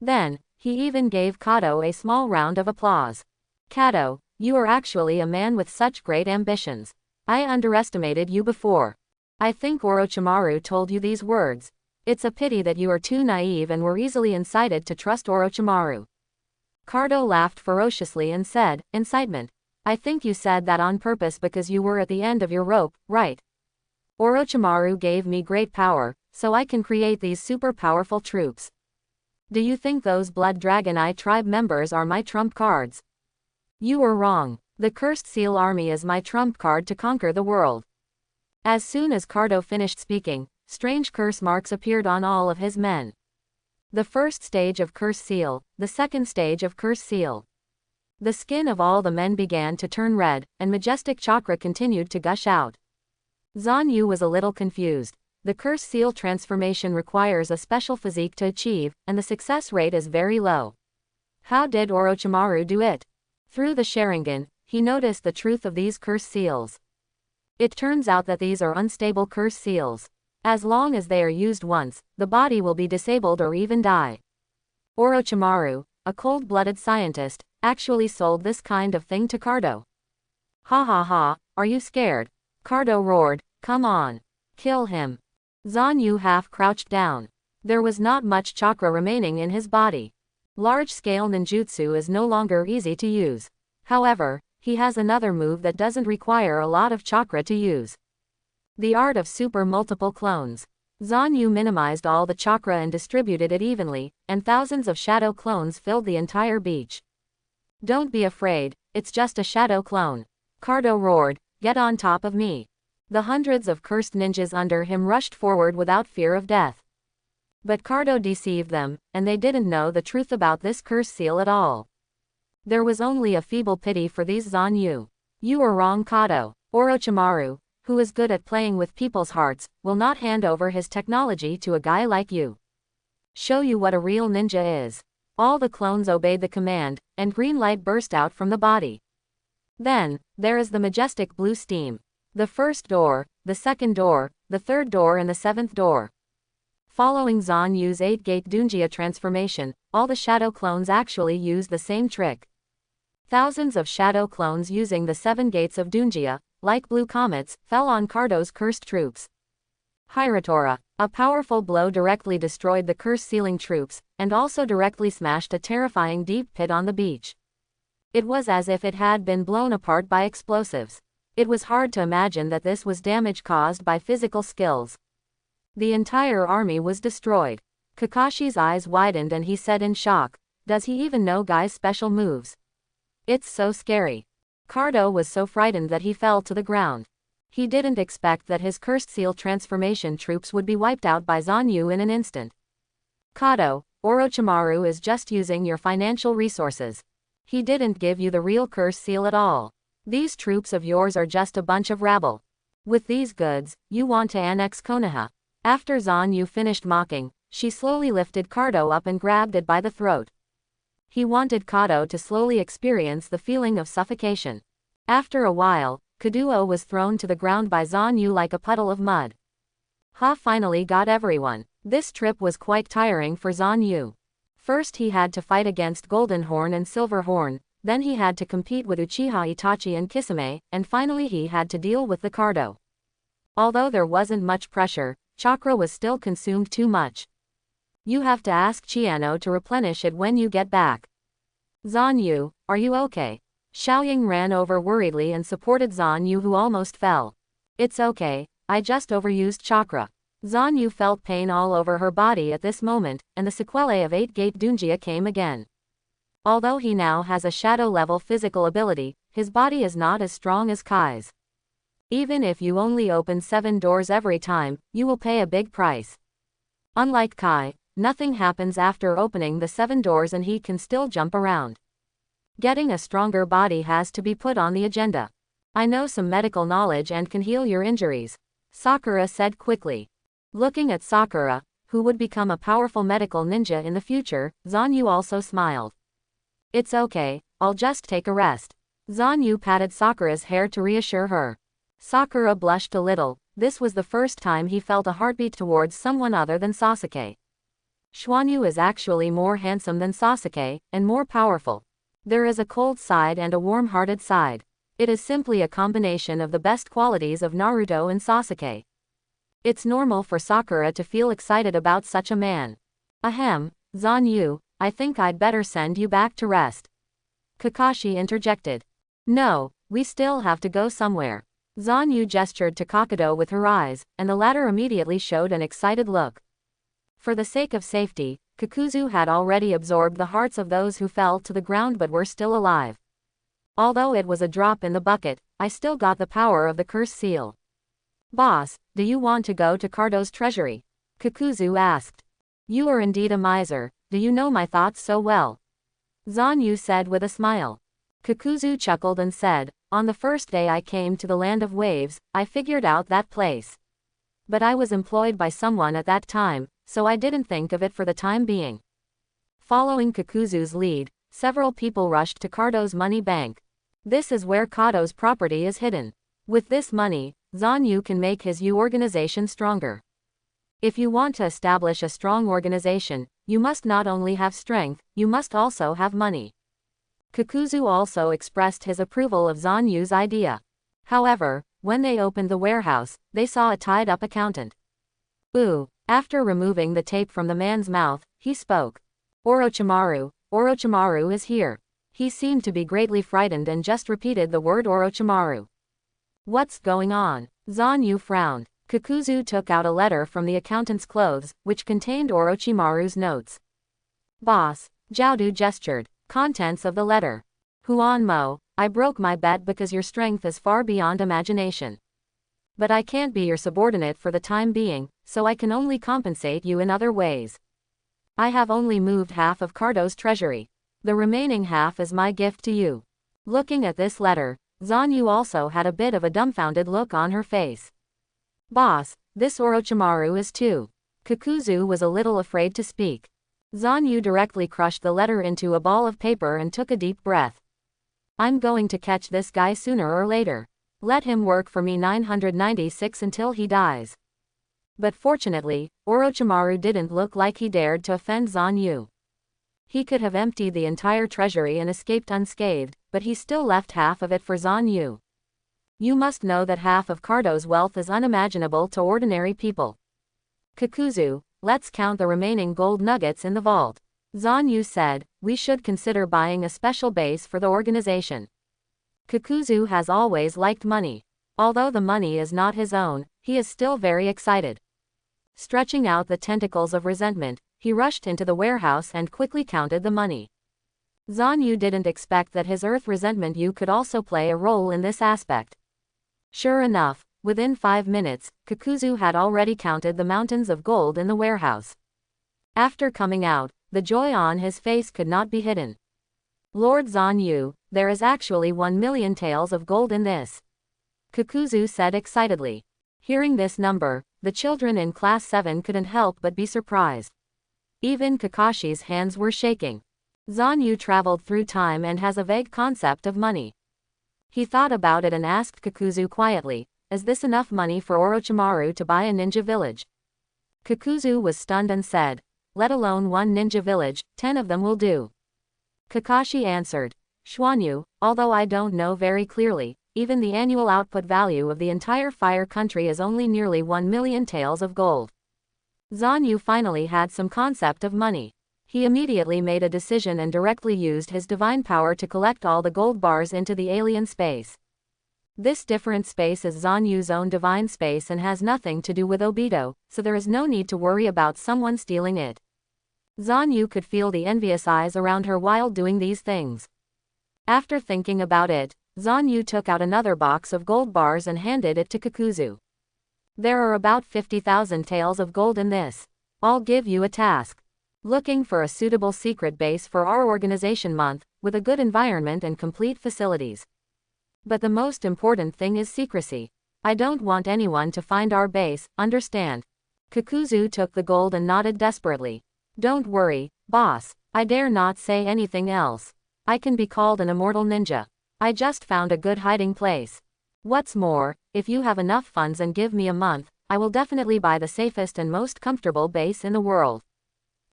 [SPEAKER 1] Then, he even gave Kato a small round of applause. Kato, you are actually a man with such great ambitions. I underestimated you before. I think Orochimaru told you these words. It's a pity that you are too naive and were easily incited to trust Orochimaru. Kato laughed ferociously and said, incitement. I think you said that on purpose because you were at the end of your rope, right? Orochimaru gave me great power, so I can create these super powerful troops. Do you think those Blood Dragon Eye tribe members are my trump cards? You were wrong. The Cursed Seal Army is my trump card to conquer the world. As soon as Kato finished speaking, strange curse marks appeared on all of his men. The first stage of Curse Seal, the second stage of Curse Seal. The skin of all the men began to turn red, and majestic chakra continued to gush out. Zanu was a little confused. The Curse Seal transformation requires a special physique to achieve, and the success rate is very low. How did Orochimaru do it? Through the Sharingan, he noticed the truth of these Curse Seals. It turns out that these are unstable Curse Seals. As long as they are used once, the body will be disabled or even die. Orochimaru, a cold-blooded scientist, actually sold this kind of thing to Kato. Ha ha ha, are you scared? Kato roared, come on. Kill him. Zanu half crouched down. There was not much chakra remaining in his body. Large-scale ninjutsu is no longer easy to use. However, he has another move that doesn't require a lot of chakra to use. The art of super multiple clones. Zanu minimized all the chakra and distributed it evenly, and thousands of shadow clones filled the entire beach. Don't be afraid, it's just a shadow clone. Kato roared, get on top of me. The hundreds of cursed ninjas under him rushed forward without fear of death. But Kato deceived them, and they didn't know the truth about this curse seal at all. There was only a feeble pity for these Zanu. You were wrong, Kato. Orochimaru, who is good at playing with people's hearts, will not hand over his technology to a guy like you. Show you what a real ninja is. All the clones obeyed the command, and green light burst out from the body. Then, there is the majestic blue steam. The first door, the second door, the third door and the seventh door. Following Zanu's 8-gate Dunjia transformation, all the shadow clones actually use the same trick. Thousands of shadow clones using the 7 gates of Dunjia, like blue comets, fell on Kato's cursed troops. Hiratora, a powerful blow directly destroyed the curse-sealing troops, and also directly smashed a terrifying deep pit on the beach. It was as if it had been blown apart by explosives. It was hard to imagine that this was damage caused by physical skills. The entire army was destroyed. Kakashi's eyes widened and he said in shock, does he even know Guy's special moves? It's so scary. Kato was so frightened that he fell to the ground. He didn't expect that his cursed seal transformation troops would be wiped out by Zanu in an instant. Kato, Orochimaru is just using your financial resources. He didn't give you the real curse seal at all. These troops of yours are just a bunch of rabble. With these goods, you want to annex Konoha. After Zanu finished mocking, she slowly lifted Kato up and grabbed it by the throat. He wanted Kato to slowly experience the feeling of suffocation. After a while, Kaduo was thrown to the ground by Zanu like a puddle of mud. Ha finally got everyone. This trip was quite tiring for Zanu. First he had to fight against Golden Horn and Silver Horn, then he had to compete with Uchiha Itachi and Kisame, and finally he had to deal with the Kato. Although there wasn't much pressure, chakra was still consumed too much. You have to ask Chiano to replenish it when you get back. Zanu, are you okay? Xiaoying ran over worriedly and supported Zanu who almost fell. It's okay, I just overused chakra. Zanu felt pain all over her body at this moment, and the sequelae of 8-gate Dunjia came again. Although he now has a shadow-level physical ability, his body is not as strong as Kai's. Even if you only open 7 doors every time, you will pay a big price. Unlike Kai, nothing happens after opening the 7 doors and he can still jump around. Getting a stronger body has to be put on the agenda. I know some medical knowledge and can heal your injuries. Sakura said quickly. Looking at Sakura, who would become a powerful medical ninja in the future, Zanu also smiled. It's okay, I'll just take a rest. Zanu patted Sakura's hair to reassure her. Sakura blushed a little. This was the first time he felt a heartbeat towards someone other than Sasuke. Susanoo is actually more handsome than Sasuke, and more powerful. There is a cold side and a warm-hearted side. It is simply a combination of the best qualities of Naruto and Sasuke. It's normal for Sakura to feel excited about such a man. Ahem, Zanu, I think I'd better send you back to rest. Kakashi interjected. No, we still have to go somewhere. Zanu gestured to Kakado with her eyes, and the latter immediately showed an excited look. For the sake of safety, Kakuzu had already absorbed the hearts of those who fell to the ground but were still alive. Although it was a drop in the bucket, I still got the power of the curse seal. Boss, do you want to go to Cardo's treasury? Kakuzu asked. You are indeed a miser, do you know my thoughts so well? Zanu said with a smile. Kakuzu chuckled and said, on the first day I came to the land of waves, I figured out that place. But I was employed by someone at that time, so I didn't think of it for the time being. Following Kakuzu's lead, several people rushed to Cardo's money bank. This is where Cardo's property is hidden. With this money, Zanu can make his U organization stronger. If you want to establish a strong organization, you must not only have strength, you must also have money. Kakuzu also expressed his approval of Zanu's idea. However, when they opened the warehouse, they saw a tied-up accountant. Ooh, after removing the tape from the man's mouth, he spoke. Orochimaru is here. He seemed to be greatly frightened and just repeated the word Orochimaru. What's going on? Zanu frowned. Kakuzu took out a letter from the accountant's clothes, which contained Orochimaru's notes. Boss, Jiaodu gestured. Contents of the letter. Huanmo, I broke my bet because your strength is far beyond imagination. But I can't be your subordinate for the time being, so I can only compensate you in other ways. I have only moved half of Cardo's treasury. The remaining half is my gift to you. Looking at this letter, Zanu also had a bit of a dumbfounded look on her face. Boss, this Orochimaru is too. Kakuzu was a little afraid to speak. Zanu directly crushed the letter into a ball of paper and took a deep breath. I'm going to catch this guy sooner or later. Let him work for me 996 until he dies. But fortunately, Orochimaru didn't look like he dared to offend Zanu. He could have emptied the entire treasury and escaped unscathed, but he still left half of it for Zanu. You must know that half of Cardo's wealth is unimaginable to ordinary people. Kakuzu, let's count the remaining gold nuggets in the vault. Zanu said, we should consider buying a special base for the organization. Kakuzu has always liked money. Although the money is not his own, he is still very excited. Stretching out the tentacles of resentment, he rushed into the warehouse and quickly counted the money. Zanu didn't expect that his earth resentment you could also play a role in this aspect. Sure enough, within 5 minutes, Kakuzu had already counted the mountains of gold in the warehouse. After coming out, the joy on his face could not be hidden. Lord Zanu, there is actually 1 million taels of gold in this. Kakuzu said excitedly. Hearing this number, the children in Class 7 couldn't help but be surprised. Even Kakashi's hands were shaking. Zanu traveled through time and has a vague concept of money. He thought about it and asked Kakuzu quietly, is this enough money for Orochimaru to buy a ninja village? Kakuzu was stunned and said, let alone 1 ninja village, 10 of them will do. Kakashi answered, Susanoo, although I don't know very clearly, even the annual output value of the entire fire country is only nearly 1 million taels of gold. Zanu finally had some concept of money. He immediately made a decision and directly used his divine power to collect all the gold bars into the alien space. This different space is Zanu's own divine space and has nothing to do with Obito, so there is no need to worry about someone stealing it. Zanu could feel the envious eyes around her while doing these things. After thinking about it, Zanu took out another box of gold bars and handed it to Kakuzu. There are about 50,000 taels of gold in this. I'll give you a task. Looking for a suitable secret base for our organization month, with a good environment and complete facilities. But the most important thing is secrecy. I don't want anyone to find our base, understand? Kakuzu took the gold and nodded desperately. Don't worry, boss. I dare not say anything else. I can be called an immortal ninja. I just found a good hiding place. What's more, if you have enough funds and give me a month, I will definitely buy the safest and most comfortable base in the world.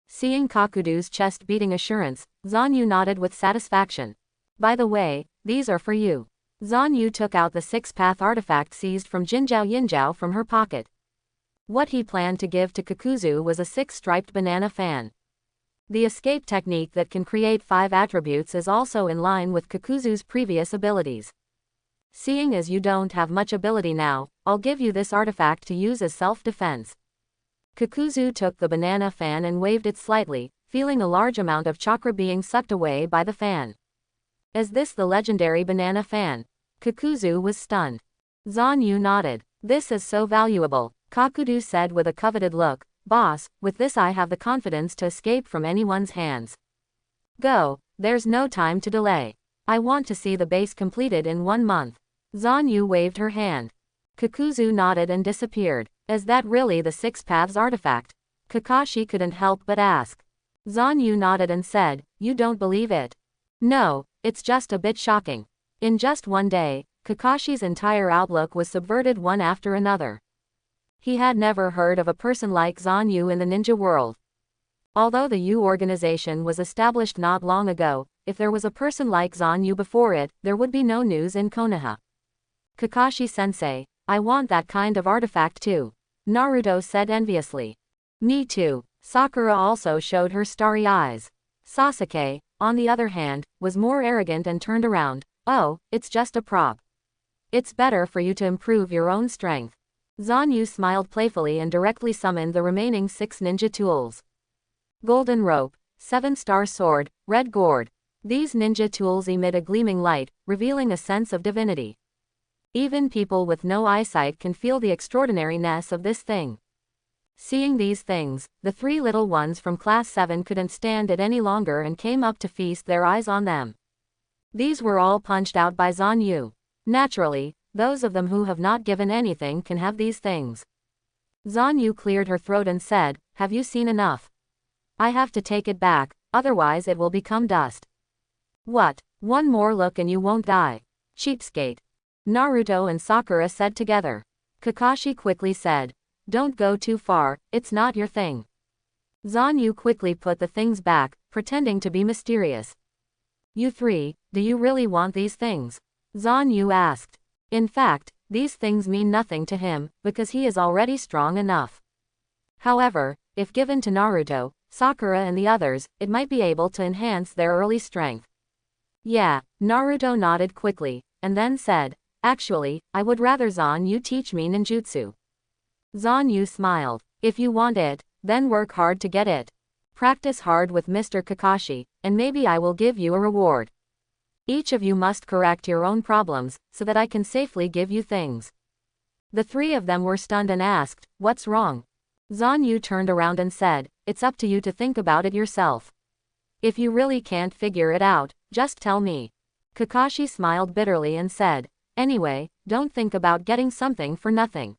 [SPEAKER 1] Seeing Kakudu's chest-beating assurance, Zanu nodded with satisfaction. By the way, these are for you. Zanu took out the six-path artifact seized from Jinzhao Yinzhao from her pocket. What he planned to give to Kakuzu was a six-striped banana fan. The escape technique that can create 5 attributes is also in line with Kakuzu's previous abilities. Seeing as you don't have much ability now, I'll give you this artifact to use as self-defense. Kakuzu took the banana fan and waved it slightly, feeling a large amount of chakra being sucked away by the fan. Is this the legendary banana fan? Kakuzu was stunned. Zanu nodded. This is so valuable, Kakudu said with a coveted look. Boss, with this I have the confidence to escape from anyone's hands. Go, there's no time to delay. I want to see the base completed in 1 month. Zanu waved her hand. Kakuzu nodded and disappeared. Is that really the Six Paths artifact? Kakashi couldn't help but ask. Zanu nodded and said, you don't believe it? No, it's just a bit shocking. In just 1 day, Kakashi's entire outlook was subverted one after another. He had never heard of a person like Zanu in the ninja world. Although the U organization was established not long ago, if there was a person like Zanu before it, there would be no news in Konoha. Kakashi-sensei, I want that kind of artifact too. Naruto said enviously. Me too. Sakura also showed her starry eyes. Sasuke, on the other hand, was more arrogant and turned around. Oh, it's just a prop. It's better for you to improve your own strength. Zanu smiled playfully and directly summoned the remaining 6 ninja tools. Golden rope, 7-star sword, red gourd. These ninja tools emit a gleaming light, revealing a sense of divinity. Even people with no eyesight can feel the extraordinariness of this thing. Seeing these things, the 3 little ones from class 7 couldn't stand it any longer and came up to feast their eyes on them. These were all punched out by Zanu. Naturally, those of them who have not given anything can have these things. Zanu cleared her throat and said, have you seen enough? I have to take it back, otherwise it will become dust. What? One more look and you won't die. Cheapskate. Naruto and Sakura said together. Kakashi quickly said, don't go too far, it's not your thing. Zanu quickly put the things back, pretending to be mysterious. You 3, do you really want these things? Zanu asked. In fact, these things mean nothing to him, because he is already strong enough. However, if given to Naruto, Sakura and the others, it might be able to enhance their early strength. Yeah, Naruto nodded quickly, and then said, actually, I would rather Zanu teach me ninjutsu. Zanu smiled. If you want it, then work hard to get it. Practice hard with Mr. Kakashi, and maybe I will give you a reward. Each of you must correct your own problems, so that I can safely give you things. The 3 of them were stunned and asked, what's wrong? Zanu turned around and said, it's up to you to think about it yourself. If you really can't figure it out, just tell me. Kakashi smiled bitterly and said, anyway, don't think about getting something for nothing.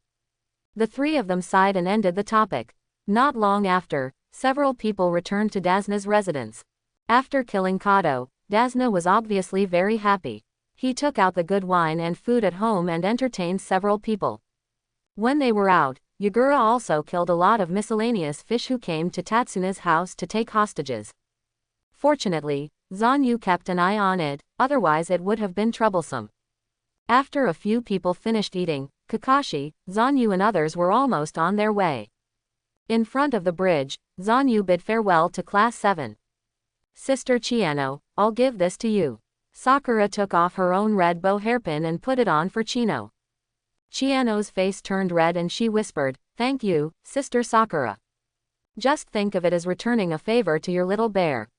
[SPEAKER 1] The 3 of them sighed and ended the topic. Not long after, several people returned to Dazna's residence. After killing Kato, Dazna was obviously very happy. He took out the good wine and food at home and entertained several people. When they were out, Yagura also killed a lot of miscellaneous fish who came to Tatsuna's house to take hostages. Fortunately, Zanu kept an eye on it, otherwise it would have been troublesome. After a few people finished eating, Kakashi, Zanu and others were almost on their way. In front of the bridge, Zanu bid farewell to Class 7. Sister Chiano, I'll give this to you. Sakura took off her own red bow hairpin and put it on for Chino. Chiano's face turned red and she whispered, thank you, Sister Sakura. Just think of it as returning a favor to your little bear.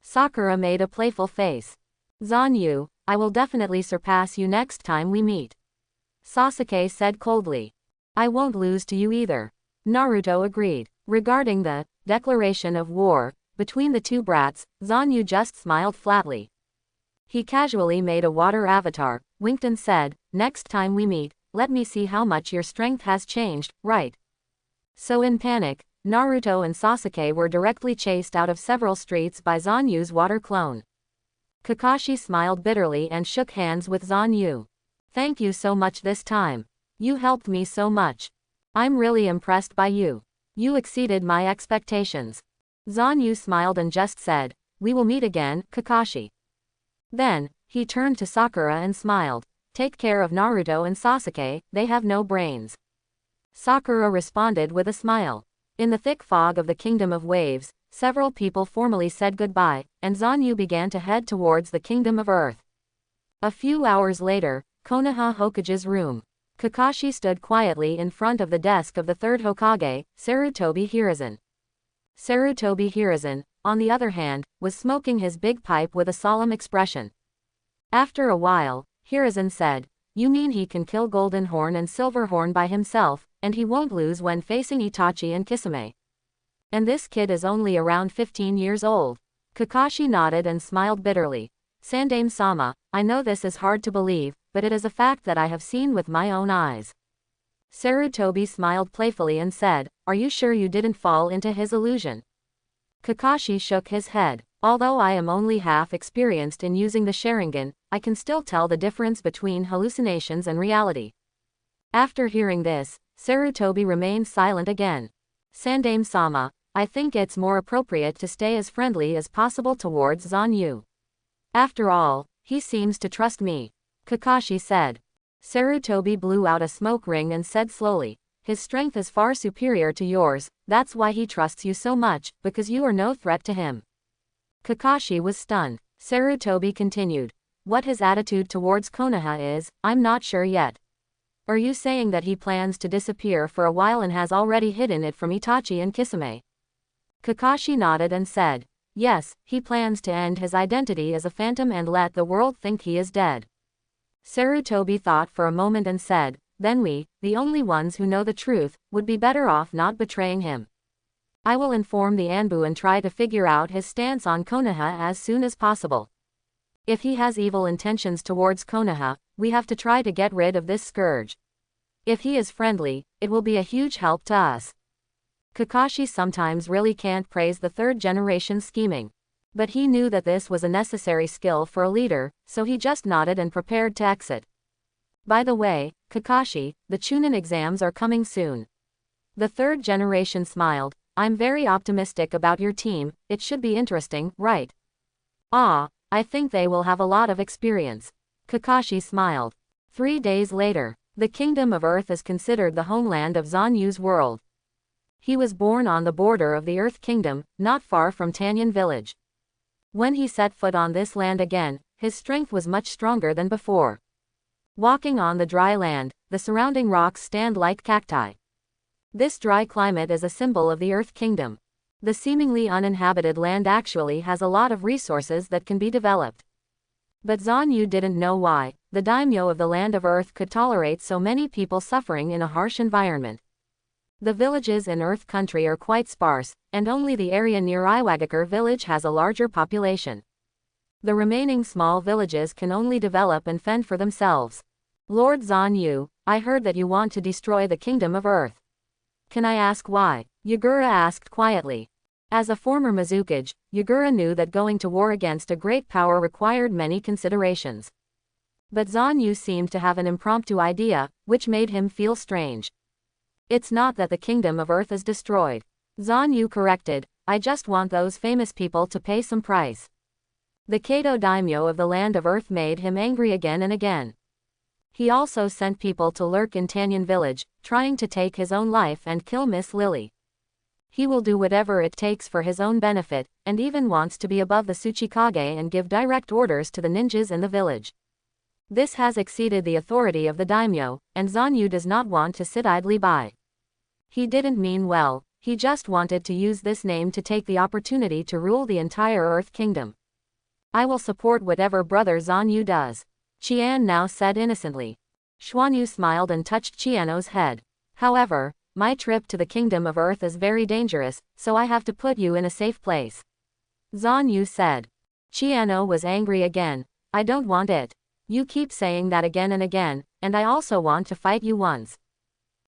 [SPEAKER 1] Sakura made a playful face. Zanu, I will definitely surpass you next time we meet. Sasuke said coldly. I won't lose to you either. Naruto agreed. Regarding the declaration of war between the 2 brats, Zanu just smiled flatly. He casually made a water avatar, winked and said, next time we meet, let me see how much your strength has changed, right? So in panic, Naruto and Sasuke were directly chased out of several streets by Zanu's water clone. Kakashi smiled bitterly and shook hands with Zanu. Thank you so much this time. You helped me so much. I'm really impressed by you. You exceeded my expectations. Zanu smiled and just said, we will meet again, Kakashi. Then, he turned to Sakura and smiled. Take care of Naruto and Sasuke, they have no brains. Sakura responded with a smile. In the thick fog of the Kingdom of Waves, several people formally said goodbye, and Zanu began to head towards the Kingdom of Earth. A few hours later, Konoha Hokage's room. Kakashi stood quietly in front of the desk of the third Hokage, Sarutobi Hiruzen. Sarutobi Hiruzen, on the other hand, was smoking his big pipe with a solemn expression. After a while, Hiruzen said, you mean he can kill Golden Horn and Silver Horn by himself, and he won't lose when facing Itachi and Kisame. And this kid is only around 15 years old. Kakashi nodded and smiled bitterly. Sandaime-sama, I know this is hard to believe, but it is a fact that I have seen with my own eyes. Sarutobi smiled playfully and said, are you sure you didn't fall into his illusion? Kakashi shook his head. Although I am only half experienced in using the Sharingan, I can still tell the difference between hallucinations and reality. After hearing this, Sarutobi remained silent again. Sandaime-sama, I think it's more appropriate to stay as friendly as possible towards Zanu. After all, he seems to trust me. Kakashi said. Sarutobi blew out a smoke ring and said slowly, his strength is far superior to yours, that's why he trusts you so much, because you are no threat to him. Kakashi was stunned. Sarutobi continued. What his attitude towards Konoha is, I'm not sure yet. Are you saying that he plans to disappear for a while and has already hidden it from Itachi and Kisame? Kakashi nodded and said, yes, he plans to end his identity as a phantom and let the world think he is dead. Sarutobi thought for a moment and said, then we, the only ones who know the truth, would be better off not betraying him. I will inform the Anbu and try to figure out his stance on Konoha as soon as possible. If he has evil intentions towards Konoha, we have to try to get rid of this scourge. If he is friendly, it will be a huge help to us. Kakashi sometimes really can't praise the third generation scheming. But he knew that this was a necessary skill for a leader, so he just nodded and prepared to exit. By the way, Kakashi, the Chunin exams are coming soon. The third generation smiled. I'm very optimistic about your team, it should be interesting, right? Ah, I think they will have a lot of experience. Kakashi smiled. 3 days later, the Kingdom of Earth is considered the homeland of Zanu's world. He was born on the border of the Earth Kingdom, not far from Tanyan village. When he set foot on this land again, his strength was much stronger than before. Walking on the dry land, the surrounding rocks stand like cacti. This dry climate is a symbol of the Earth Kingdom. The seemingly uninhabited land actually has a lot of resources that can be developed. But Zanu didn't know why the daimyo of the land of Earth could tolerate so many people suffering in a harsh environment. The villages in Earth Country are quite sparse, and only the area near Iwagakure village has a larger population. The remaining small villages can only develop and fend for themselves. Lord Zanu, I heard that you want to destroy the Kingdom of Earth. Can I ask why? Yagura asked quietly. As a former Mizukage, Yagura knew that going to war against a great power required many considerations. But Zanu seemed to have an impromptu idea, which made him feel strange. It's not that the Kingdom of Earth is destroyed. Zanu corrected, I just want those famous people to pay some price. The Kato daimyo of the land of Earth made him angry again and again. He also sent people to lurk in Tanyan village, trying to take his own life and kill Miss Lily. He will do whatever it takes for his own benefit, and even wants to be above the Tsuchikage and give direct orders to the ninjas in the village. This has exceeded the authority of the daimyo, and Zanu does not want to sit idly by. He didn't mean well, he just wanted to use this name to take the opportunity to rule the entire Earth Kingdom. I will support whatever brother Zanu does. Qian now said innocently. Xuanyu smiled and touched Qiano's head. However, my trip to the Kingdom of Earth is very dangerous, so I have to put you in a safe place. Zanu said. Qiano was angry again. I don't want it. You keep saying that again and again, and I also want to fight you once.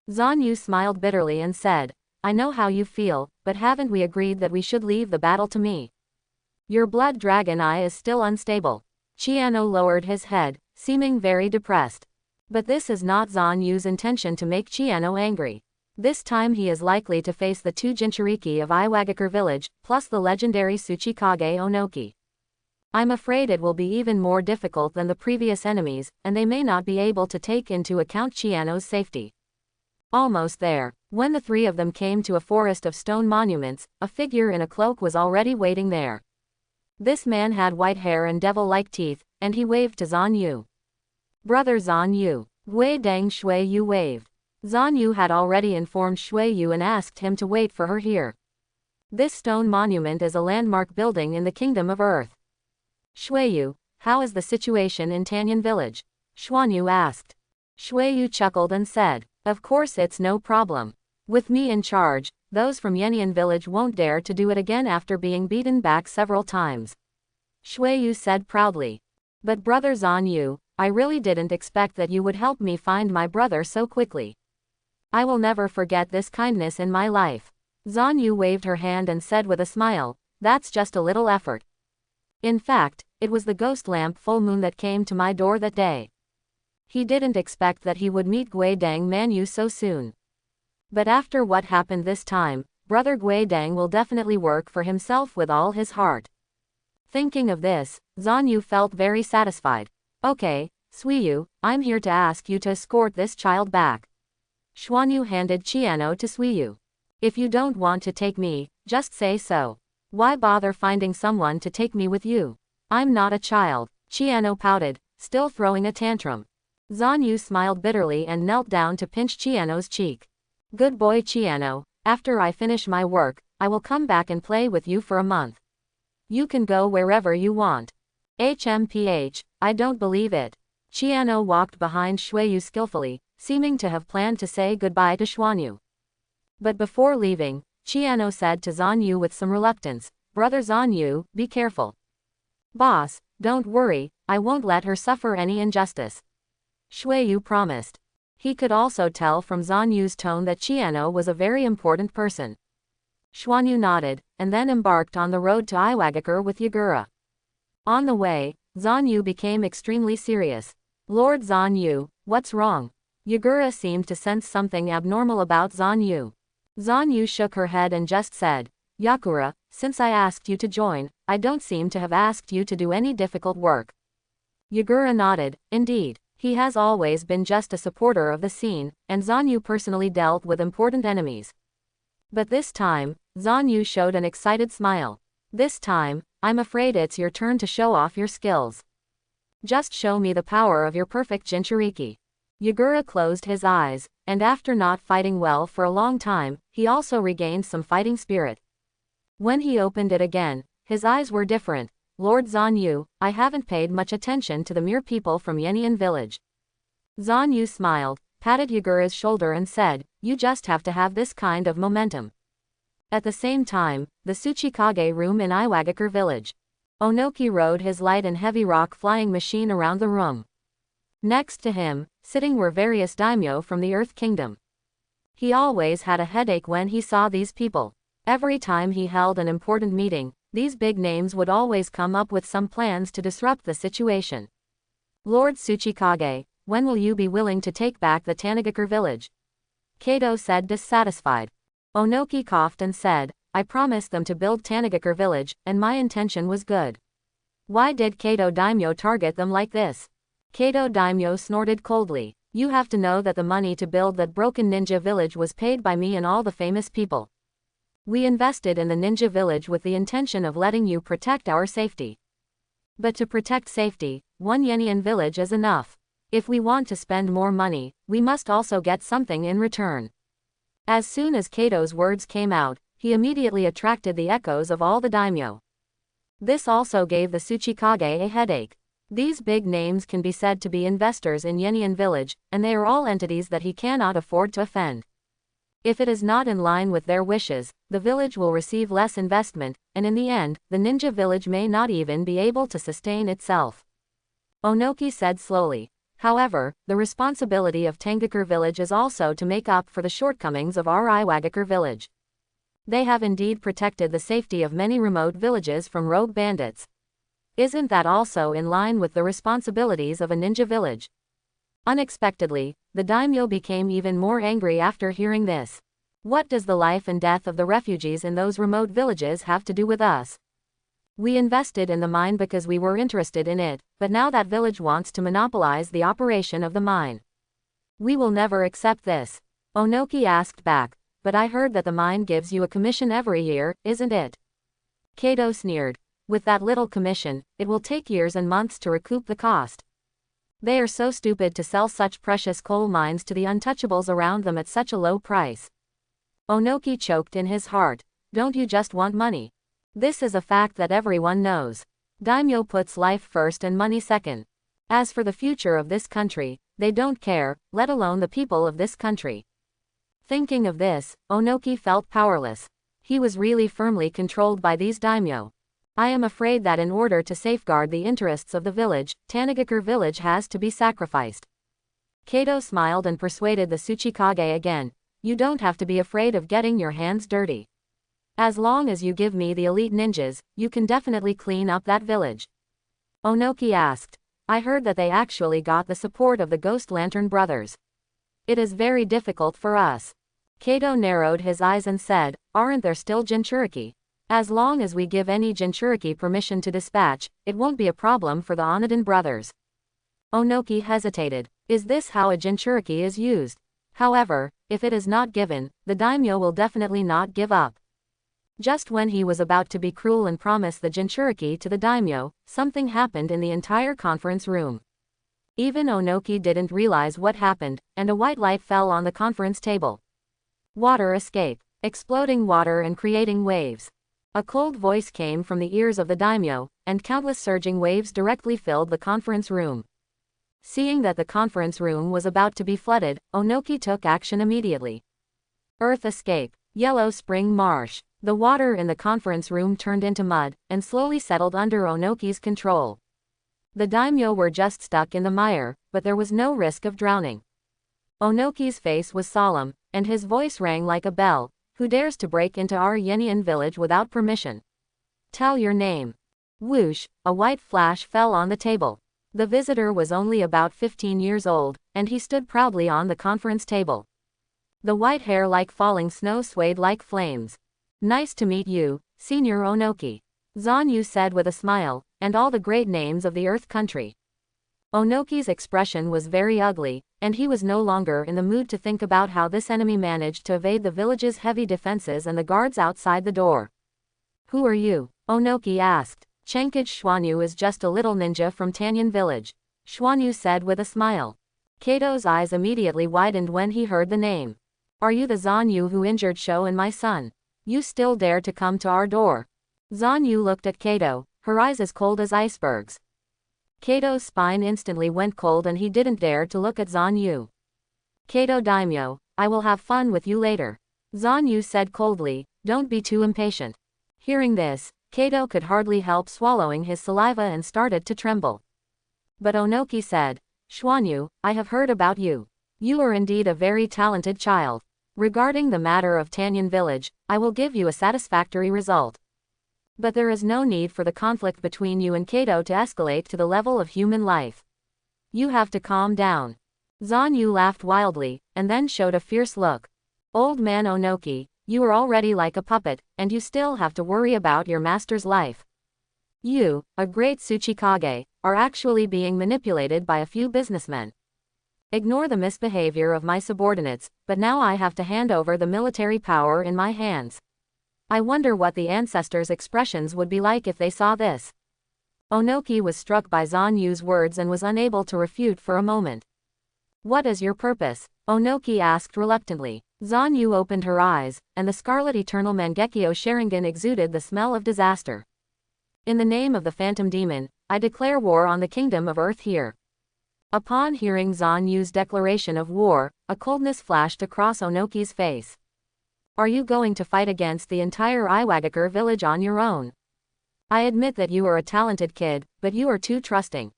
[SPEAKER 1] Zanu smiled bitterly and said, I know how you feel, but haven't we agreed that we should leave the battle to me? Your blood dragon eye is still unstable. Chiano lowered his head, seeming very depressed. But this is not Zanu's intention to make Chiano angry. This time he is likely to face the two Jinchuriki of Iwagakure village, plus the legendary Tsuchikage Ohnoki. I'm afraid it will be even more difficult than the previous enemies, and they may not be able to take into account Chiano's safety. Almost there. When the three of them came to a forest of stone monuments, a figure in a cloak was already waiting there. This man had white hair and devil-like teeth, and he waved to Zanu. Brother Zanu. Gui Dang Shui Yu waved. Zanu had already informed Shui Yu and asked him to wait for her here. This stone monument is a landmark building in the Kingdom of Earth. Shui Yu, how is the situation in Tanyan village? Xuanyu asked. Shui Yu chuckled and said, of course it's no problem. With me in charge, those from Yanyan village won't dare to do it again after being beaten back several times. Shui Yu said proudly. But brother Zanu, I really didn't expect that you would help me find my brother so quickly. I will never forget this kindness in my life. Zanu waved her hand and said with a smile, that's just a little effort. In fact, it was the ghost lamp full moon that came to my door that day. He didn't expect that he would meet Gui Dang Manu so soon. But after what happened this time, brother Gui Dang will definitely work for himself with all his heart. Thinking of this, Zanu felt very satisfied. Okay, Suiyu, I'm here to ask you to escort this child back. Xuanyu handed Chiano to Suiyu. If you don't want to take me, just say so. Why bother finding someone to take me with you? I'm not a child. Chiano pouted, still throwing a tantrum. Zanu smiled bitterly and knelt down to pinch Chiano's cheek. Good boy Chiano, after I finish my work, I will come back and play with you for a month. You can go wherever you want. HMPH, I don't believe it. Chiano walked behind Xueyu skillfully, seeming to have planned to say goodbye to Xuanyu. But before leaving, Chiano said to Zanu with some reluctance, Brother Zanu, be careful. Boss, don't worry, I won't let her suffer any injustice. Xueyu promised. He could also tell from Zanu's tone that Chiano was a very important person. Xuanyu nodded, and then embarked on the road to Iwagakure with Yagura. On the way, Zanu became extremely serious. Lord Zanu, what's wrong? Yagura seemed to sense something abnormal about Zanu. Zanu shook her head and just said, Yakura, since I asked you to join, I don't seem to have asked you to do any difficult work. Yagura nodded, indeed, he has always been just a supporter of the scene, and Zanu personally dealt with important enemies. But this time, Zanu showed an excited smile. This time, I'm afraid it's your turn to show off your skills. Just show me the power of your perfect Jinchuriki. Yagura closed his eyes, and after not fighting well for a long time, he also regained some fighting spirit. When he opened it again, his eyes were different. Lord Zanu, I haven't paid much attention to the mere people from Yanyan village. Zanu smiled, patted Yagura's shoulder and said, you just have to have this kind of momentum. At the same time, the Tsuchikage room in Iwagakure village. Ohnoki rode his light and heavy rock flying machine around the room. Next to him, sitting were various daimyo from the Earth Kingdom. He always had a headache when he saw these people. Every time he held an important meeting, these big names would always come up with some plans to disrupt the situation. Lord Tsuchikage, when will you be willing to take back the Tanagakure village? Kato said dissatisfied. Ohnoki coughed and said, I promised them to build Tanagakure village, and my intention was good. Why did Kato Daimyo target them like this? Kato Daimyo snorted coldly. You have to know that the money to build that broken ninja village was paid by me and all the famous people. We invested in the ninja village with the intention of letting you protect our safety. But to protect safety, one Yanyan village is enough. If we want to spend more money, we must also get something in return. As soon as Kato's words came out, he immediately attracted the echoes of all the daimyo. This also gave the Tsuchikage a headache. These big names can be said to be investors in Yanyan village, and they are all entities that he cannot afford to offend. If it is not in line with their wishes, the village will receive less investment, and in the end, the ninja village may not even be able to sustain itself. Ohnoki said slowly. However, the responsibility of Tangakure village is also to make up for the shortcomings of our Iwagakure village. They have indeed protected the safety of many remote villages from rogue bandits. Isn't that also in line with the responsibilities of a ninja village? Unexpectedly, the daimyo became even more angry after hearing this. What does the life and death of the refugees in those remote villages have to do with us? We invested in the mine because we were interested in it, but now that village wants to monopolize the operation of the mine. We will never accept this. Ohnoki asked back, but I heard that the mine gives you a commission every year, isn't it? Kato sneered. With that little commission, it will take years and months to recoup the cost. They are so stupid to sell such precious coal mines to the untouchables around them at such a low price. Ohnoki choked in his heart. Don't you just want money? This is a fact that everyone knows. Daimyo puts life first and money second. As for the future of this country, they don't care, let alone the people of this country. Thinking of this, Ohnoki felt powerless. He was really firmly controlled by these daimyo. I am afraid that in order to safeguard the interests of the village, Tanagakure village has to be sacrificed. Kato smiled and persuaded the Tsuchikage again. You don't have to be afraid of getting your hands dirty. As long as you give me the elite ninjas, you can definitely clean up that village. Ohnoki asked. I heard that they actually got the support of the Ghost Lantern brothers. It is very difficult for us. Kato narrowed his eyes and said, aren't there still Jinchuriki? As long as we give any Jinchuriki permission to dispatch, it won't be a problem for the Onodin brothers. Ohnoki hesitated. Is this how a Jinchuriki is used? However, if it is not given, the daimyo will definitely not give up. Just when he was about to be cruel and promise the Jinchuriki to the daimyo, something happened in the entire conference room. Even Ohnoki didn't realize what happened, and a white light fell on the conference table. Water escape. Exploding water and creating waves. A cold voice came from the ears of the daimyo, and countless surging waves directly filled the conference room. Seeing that the conference room was about to be flooded, Ohnoki took action immediately. Earth escape. Yellow spring marsh. The water in the conference room turned into mud, and slowly settled under Ohnoki's control. The daimyo were just stuck in the mire, but there was no risk of drowning. Ohnoki's face was solemn, and his voice rang like a bell. Who dares to break into our Yenian village without permission? Tell your name. Whoosh, a white flash fell on the table. The visitor was only about 15 years old, and he stood proudly on the conference table. The white hair like falling snow swayed like flames. Nice to meet you, Senior Ohnoki. Zanu said with a smile, and all the great names of the Earth country. Ohnoki's expression was very ugly, and he was no longer in the mood to think about how this enemy managed to evade the village's heavy defenses and the guards outside the door. Who are you? Ohnoki asked. Chenkage Schwanyu is just a little ninja from Tanyan village. Schwanyu said with a smile. Kato's eyes immediately widened when he heard the name. Are you the Zanu who injured Sho and my son? You still dare to come to our door? Zanu looked at Kato, her eyes as cold as icebergs. Kato's spine instantly went cold and he didn't dare to look at Zanu. Kato daimyo, I will have fun with you later. Zanu said coldly, don't be too impatient. Hearing this, Kato could hardly help swallowing his saliva and started to tremble. But Ohnoki said, Schwanyu, I have heard about you. You are indeed a very talented child. Regarding the matter of Tanyan village, I will give you a satisfactory result. But there is no need for the conflict between you and Kato to escalate to the level of human life. You have to calm down. Zanu laughed wildly, and then showed a fierce look. Old man Ohnoki, you are already like a puppet, and you still have to worry about your master's life. You, a great Tsuchikage, are actually being manipulated by a few businessmen. Ignore the misbehavior of my subordinates, but now I have to hand over the military power in my hands. I wonder what the ancestors' expressions would be like if they saw this. Ohnoki was struck by Zanu's words and was unable to refute for a moment. What is your purpose? Ohnoki asked reluctantly. Zanu opened her eyes, and the Scarlet Eternal Mangekyo Sharingan exuded the smell of disaster. In the name of the Phantom Demon, I declare war on the Kingdom of Earth here. Upon hearing Zanu's declaration of war, a coldness flashed across Ohnoki's face. Are you going to fight against the entire Iwagakure village on your own? I admit that you are a talented kid, but you are too trusting.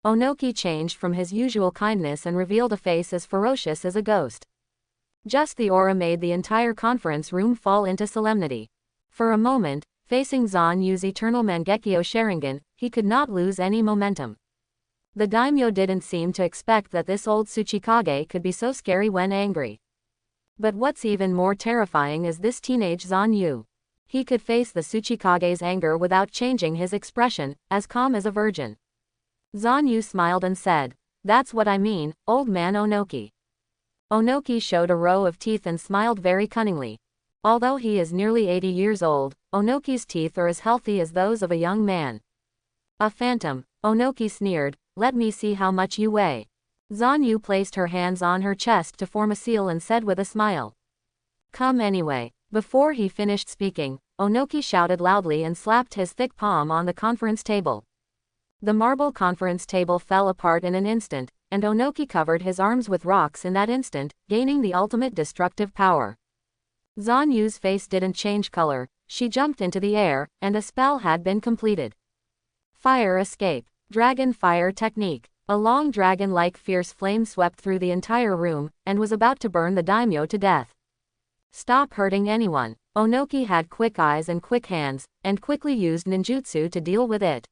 [SPEAKER 1] Ohnoki changed from his usual kindness and revealed a face as ferocious as a ghost. Just the aura made the entire conference room fall into solemnity. For a moment, facing Zanyu's eternal Mangekyo Sharingan, he could not lose any momentum. The daimyo didn't seem to expect that this old Tsuchikage could be so scary when angry. But what's even more terrifying is this teenage Zanyu. He could face the Tsuchikage's anger without changing his expression, as calm as a virgin. Zanyu smiled and said, "That's what I mean, old man Ohnoki." Ohnoki showed a row of teeth and smiled very cunningly. Although he is nearly 80 years old, Ohnoki's teeth are as healthy as those of a young man. "A phantom," Ohnoki sneered, "let me see how much you weigh." Zanyu placed her hands on her chest to form a seal and said with a smile, "Come anyway." Before he finished speaking, Ohnoki shouted loudly and slapped his thick palm on the conference table. The marble conference table fell apart in an instant, and Ohnoki covered his arms with rocks in that instant, gaining the ultimate destructive power. Zanyu's face didn't change color, she jumped into the air, and a spell had been completed. Fire escape. Dragon fire technique. A long dragon-like fierce flame swept through the entire room, and was about to burn the daimyo to death. Stop hurting anyone. Ohnoki had quick eyes and quick hands, and quickly used ninjutsu to deal with it.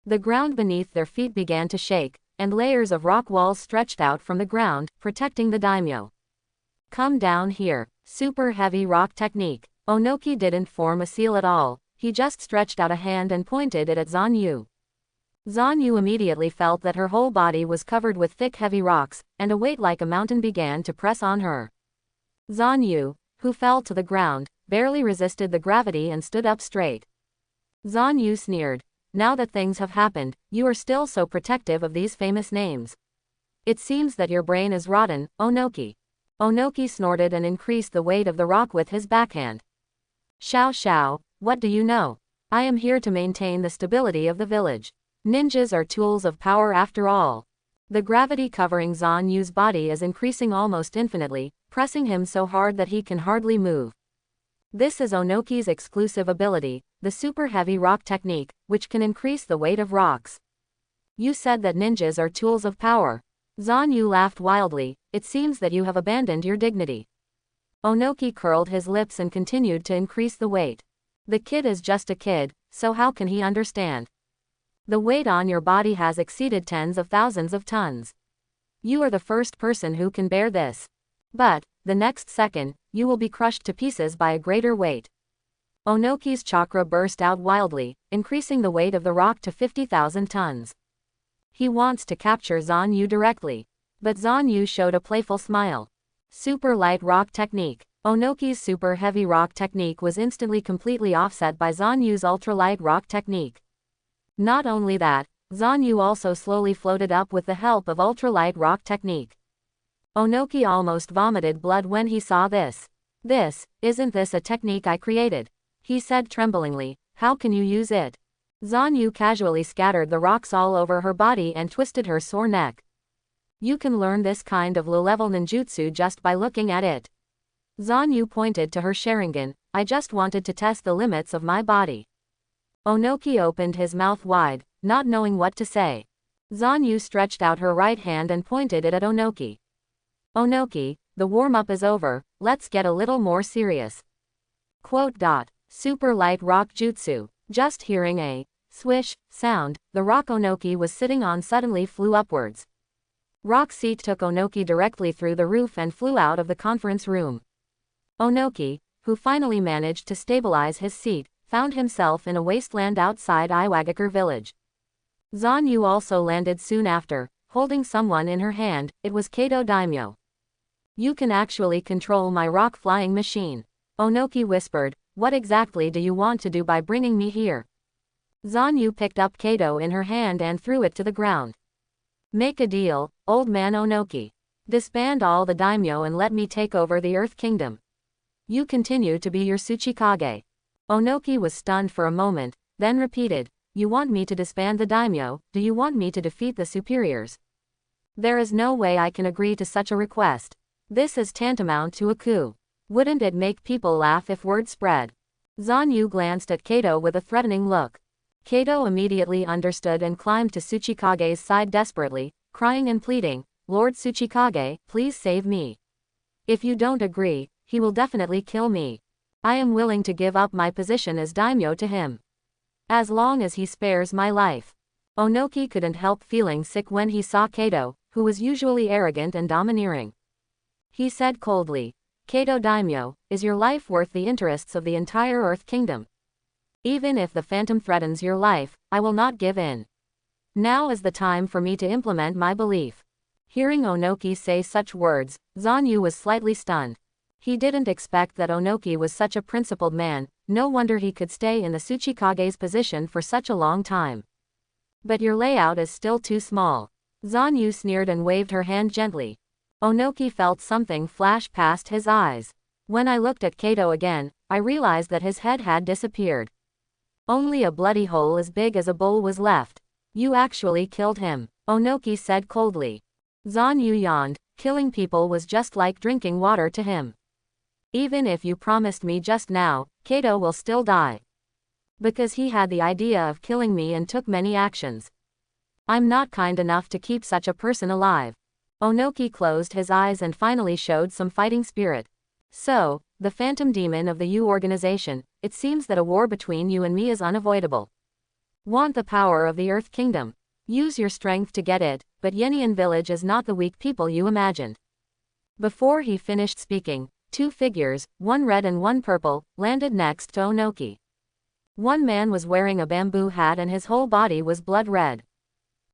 [SPEAKER 1] The ground beneath their feet began to shake, and layers of rock walls stretched out from the ground, protecting the daimyo. Come down here. Super heavy rock technique. Ohnoki didn't form a seal at all, he just stretched out a hand and pointed it at Zanyu. Zanyu immediately felt that her whole body was covered with thick heavy rocks, and a weight like a mountain began to press on her. Zanyu, who fell to the ground, barely resisted the gravity and stood up straight. Zanyu sneered, "Now that things have happened, you are still so protective of these famous names. It seems that your brain is rotten, Ohnoki." Ohnoki snorted and increased the weight of the rock with his backhand. "Xiao Xiao, what do you know? I am here to maintain the stability of the village. Ninjas are tools of power after all." The gravity covering Zanyu's body is increasing almost infinitely, pressing him so hard that he can hardly move. This is Ohnoki's exclusive ability, the super heavy rock technique, which can increase the weight of rocks. "You said that ninjas are tools of power." Zanyu laughed wildly, "It seems that you have abandoned your dignity." Ohnoki curled his lips and continued to increase the weight. "The kid is just a kid, so how can he understand? The weight on your body has exceeded tens of thousands of tons. You are the first person who can bear this. But, the next second, you will be crushed to pieces by a greater weight." Ohnoki's chakra burst out wildly, increasing the weight of the rock to 50,000 tons. He wants to capture Zanyu directly. But Zanyu showed a playful smile. Super light rock technique. Ohnoki's super heavy rock technique was instantly completely offset by Zanyu's ultra-light rock technique. Not only that, Zanyu also slowly floated up with the help of ultra-light rock technique. Ohnoki almost vomited blood when he saw this. Isn't this a technique I created?" he said tremblingly. "How can you use it?" Zanyu casually scattered the rocks all over her body and twisted her sore neck. "You can learn this kind of low-level ninjutsu just by looking at it." Zanyu pointed to her Sharingan. "I just wanted to test the limits of my body." Ohnoki opened his mouth wide, not knowing what to say. Zanyu stretched out her right hand and pointed it at Ohnoki. "Ohnoki, the warm-up is over, let's get a little more serious." Super light rock jutsu. Just hearing a swish sound, the rock Ohnoki was sitting on suddenly flew upwards. Rock seat took Ohnoki directly through the roof and flew out of the conference room. Ohnoki, who finally managed to stabilize his seat, found himself in a wasteland outside Iwagakure village. Zanyu also landed soon after, holding someone in her hand. It was Kato Daimyo. "You can actually control my rock flying machine," Ohnoki whispered. "What exactly do you want to do by bringing me here?" Zanyu picked up Kato in her hand and threw it to the ground. "Make a deal, old man Ohnoki. Disband all the daimyo and let me take over the Earth Kingdom. You continue to be your Tsuchikage." Ohnoki was stunned for a moment, then repeated, "You want me to disband the daimyo? Do you want me to defeat the superiors?" "There is no way I can agree to such a request. This is tantamount to a coup. Wouldn't it make people laugh if word spread?" Zanyu glanced at Kato with a threatening look. Kato immediately understood and climbed to Tsuchikage's side desperately, crying and pleading, "Lord Tsuchikage, please save me. If you don't agree, he will definitely kill me. I am willing to give up my position as daimyo to him, as long as he spares my life." Ohnoki couldn't help feeling sick when he saw Kato, who was usually arrogant and domineering. He said coldly, "Kato daimyo, is your life worth the interests of the entire Earth Kingdom? Even if the phantom threatens your life, I will not give in. Now is the time for me to implement my belief." Hearing Ohnoki say such words, Zanu was slightly stunned. He didn't expect that Ohnoki was such a principled man, no wonder he could stay in the Tsuchikage's position for such a long time. "But your layout is still too small." Zanu sneered and waved her hand gently. Ohnoki felt something flash past his eyes. When I looked at Kato again, I realized that his head had disappeared. Only a bloody hole as big as a bowl was left. "You actually killed him," Ohnoki said coldly. Zanu yawned. Killing people was just like drinking water to him. "Even if you promised me just now, Kato will still die. Because he had the idea of killing me and took many actions. I'm not kind enough to keep such a person alive." Ohnoki closed his eyes and finally showed some fighting spirit. "So, the phantom demon of the U organization, it seems that a war between you and me is unavoidable. Want the power of the Earth Kingdom? Use your strength to get it, but Yenian village is not the weak people you imagined." Before he finished speaking, two figures, one red and one purple, landed next to Ohnoki. One man was wearing a bamboo hat and his whole body was blood red.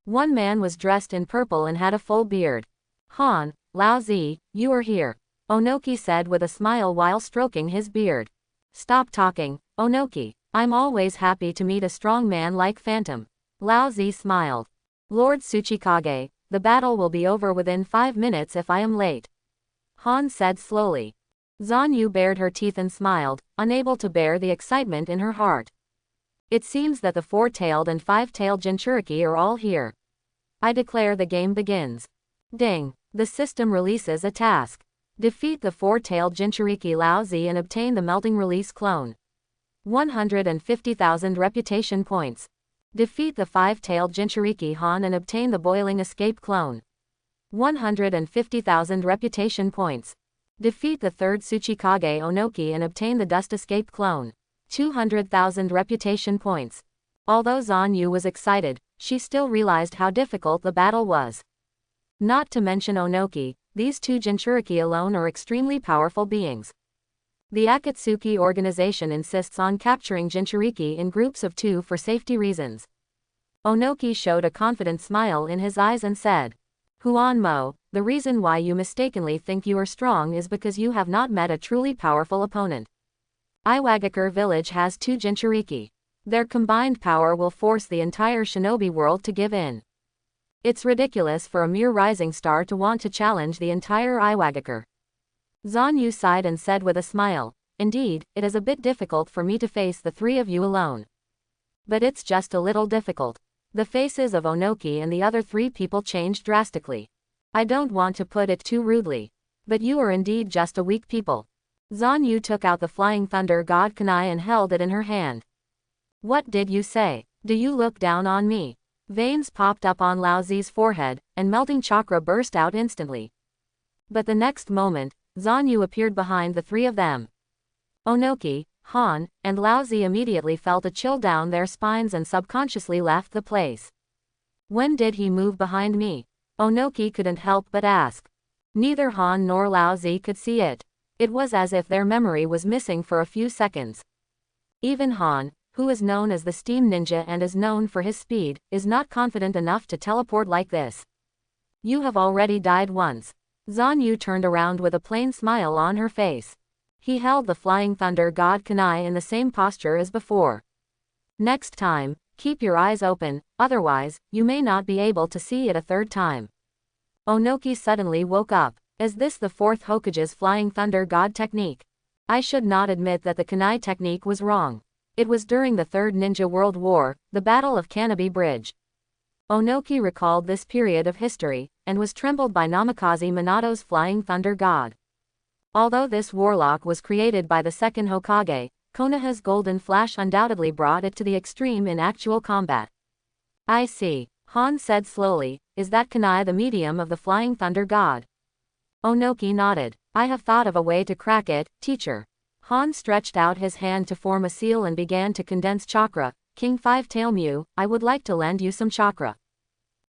[SPEAKER 1] One man was dressed in purple and had a full beard. "Han, Lao Zi, you are here," Ohnoki said with a smile while stroking his beard. "Stop talking, Ohnoki. I'm always happy to meet a strong man like Phantom." Lao Zi smiled. "Lord Tsuchikage, the battle will be over within 5 minutes if I am late," Han said slowly. Zanu bared her teeth and smiled, unable to bear the excitement in her heart. "It seems that the 4-tailed and 5-tailed Jinchuriki are all here. I declare the game begins." Ding! The system releases a task. Defeat the 4-tailed Jinchuriki Lao Zi and obtain the melting release clone. 150,000 reputation points. Defeat the 5-tailed Jinchuriki Han and obtain the boiling escape clone. 150,000 reputation points. Defeat the 3rd Tsuchikage Ohnoki and obtain the dust escape clone. 200,000 reputation points. Although Zanu was excited, she still realized how difficult the battle was. Not to mention Ohnoki, these two Jinchuriki alone are extremely powerful beings. The Akatsuki organization insists on capturing Jinchuriki in groups of 2 for safety reasons. Ohnoki showed a confident smile in his eyes and said, "Huanmo, the reason why you mistakenly think you are strong is because you have not met a truly powerful opponent. Iwagakure village has 2 Jinchuriki. Their combined power will force the entire shinobi world to give in. It's ridiculous for a mere rising star to want to challenge the entire Iwagakure." Zanu sighed and said with a smile, "Indeed, it is a bit difficult for me to face the 3 of you alone. But it's just a little difficult." The faces of Ohnoki and the other 3 people changed drastically. "I don't want to put it too rudely, but you are indeed just a weak people." Zanu took out the Flying Thunder God kunai and held it in her hand. "What did you say? Do you look down on me?" Veins popped up on Lao Zi's forehead, and melting chakra burst out instantly. But the next moment, Zanu appeared behind the 3 of them. Ohnoki, Han, and Lao Zi immediately felt a chill down their spines and subconsciously left the place. "When did he move behind me?" Ohnoki couldn't help but ask. Neither Han nor Lao Zi could see it. It was as if their memory was missing for a few seconds. Even Han, who is known as the Steam Ninja and is known for his speed, is not confident enough to teleport like this. "You have already died once." Zanu turned around with a plain smile on her face. He held the Flying Thunder God kunai in the same posture as before. "Next time, keep your eyes open, otherwise, you may not be able to see it a 3rd time." Ohnoki suddenly woke up. "Is this the 4th Hokage's Flying Thunder God technique? I should not admit that the kunai technique was wrong. It was during the 3rd Ninja World War, the Battle of Kanabi Bridge." Ohnoki recalled this period of history, and was trembled by Namikaze Minato's Flying Thunder God. Although this warlock was created by the 2nd Hokage, Konoha's golden flash undoubtedly brought it to the extreme in actual combat. I see, Han said slowly, is that kunai the medium of the Flying Thunder God? Ohnoki nodded. I have thought of a way to crack it, teacher. Han stretched out his hand to form a seal and began to condense chakra. King Five-Tail Mew, I would like to lend you some chakra.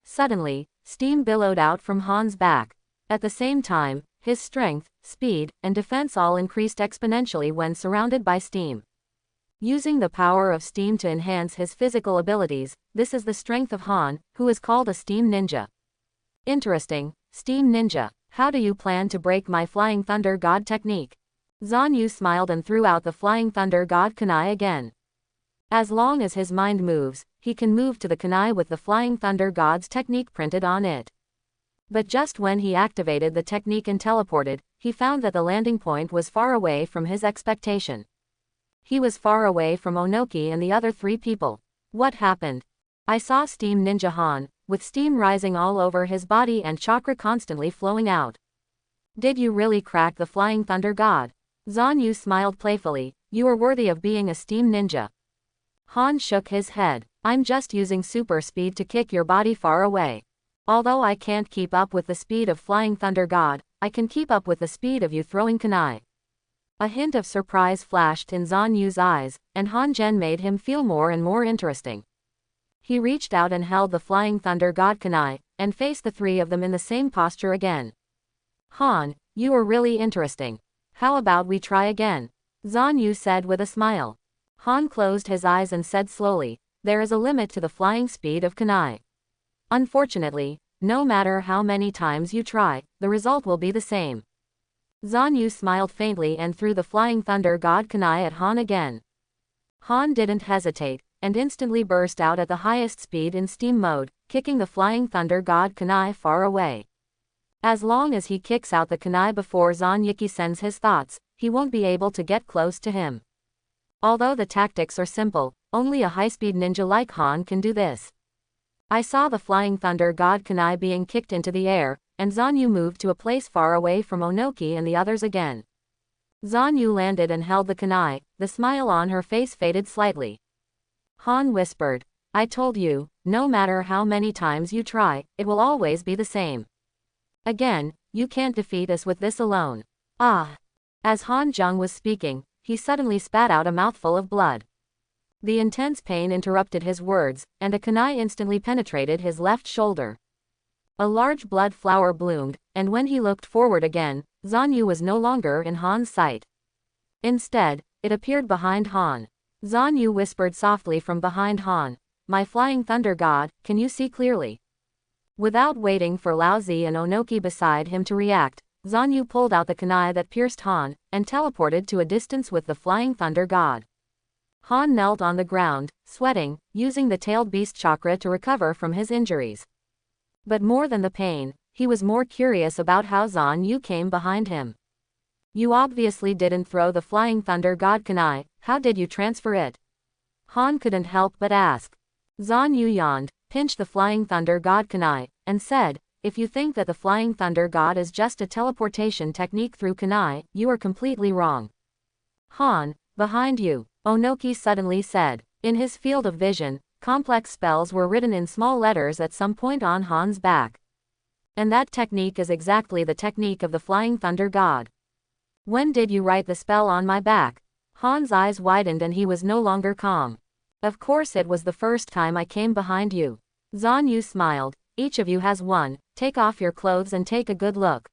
[SPEAKER 1] Suddenly, steam billowed out from Han's back. At the same time, his strength, speed, and defense all increased exponentially when surrounded by steam. Using the power of steam to enhance his physical abilities, this is the strength of Han, who is called a steam ninja. Interesting, steam ninja. How do you plan to break my Flying Thunder God technique? Zanu smiled and threw out the Flying Thunder God kunai again. As long as his mind moves, he can move to the kunai with the Flying Thunder God's technique printed on it. But just when he activated the technique and teleported, he found that the landing point was far away from his expectation. He was far away from Ohnoki and the other 3 people. What happened? I saw Steam Ninja Han, with steam rising all over his body and chakra constantly flowing out. Did you really crack the Flying Thunder God? Zanu smiled playfully, you are worthy of being a steam ninja. Han shook his head. I'm just using super speed to kick your body far away. Although I can't keep up with the speed of Flying Thunder God, I can keep up with the speed of you throwing kunai. A hint of surprise flashed in Zanu's eyes, and Han-gen made him feel more and more interesting. He reached out and held the Flying Thunder God kunai, and faced the 3 of them in the same posture again. Han, you are really interesting. How about we try again? Zanu said with a smile. Han closed his eyes and said slowly, there is a limit to the flying speed of kunai. Unfortunately, no matter how many times you try, the result will be the same. Zanu smiled faintly and threw the Flying Thunder God kunai at Han again. Han didn't hesitate, and instantly burst out at the highest speed in steam mode, kicking the Flying Thunder God kunai far away. As long as he kicks out the kunai before Zanyuki sends his thoughts, he won't be able to get close to him. Although the tactics are simple, only a high-speed ninja like Han can do this. I saw the Flying Thunder God kunai being kicked into the air, and Zanu moved to a place far away from Ohnoki and the others again. Zanu landed and held the kunai, the smile on her face faded slightly. Han whispered, I told you, no matter how many times you try, it will always be the same. Again, you can't defeat us with this alone. Ah! As Han Jung was speaking, he suddenly spat out a mouthful of blood. The intense pain interrupted his words, and a kunai instantly penetrated his left shoulder. A large blood flower bloomed, and when he looked forward again, Zanu was no longer in Han's sight. Instead, it appeared behind Han. Zanu whispered softly from behind Han, my Flying Thunder God, can you see clearly? Without waiting for Laozi and Ohnoki beside him to react, Zanu pulled out the kunai that pierced Han, and teleported to a distance with the Flying Thunder God. Han knelt on the ground, sweating, using the tailed beast chakra to recover from his injuries. But more than the pain, he was more curious about how Zanu came behind him. You obviously didn't throw the Flying Thunder God kunai, how did you transfer it? Han couldn't help but ask. Zanu yawned, pinched the Flying Thunder God kunai, and said, if you think that the Flying Thunder God is just a teleportation technique through kunai, you are completely wrong. Han, behind you, Ohnoki suddenly said. In his field of vision, complex spells were written in small letters at some point on Han's back. And that technique is exactly the technique of the Flying Thunder God. When did you write the spell on my back? Han's eyes widened and he was no longer calm. Of course it was the first time I came behind you. Zanu smiled, each of you has one, take off your clothes and take a good look.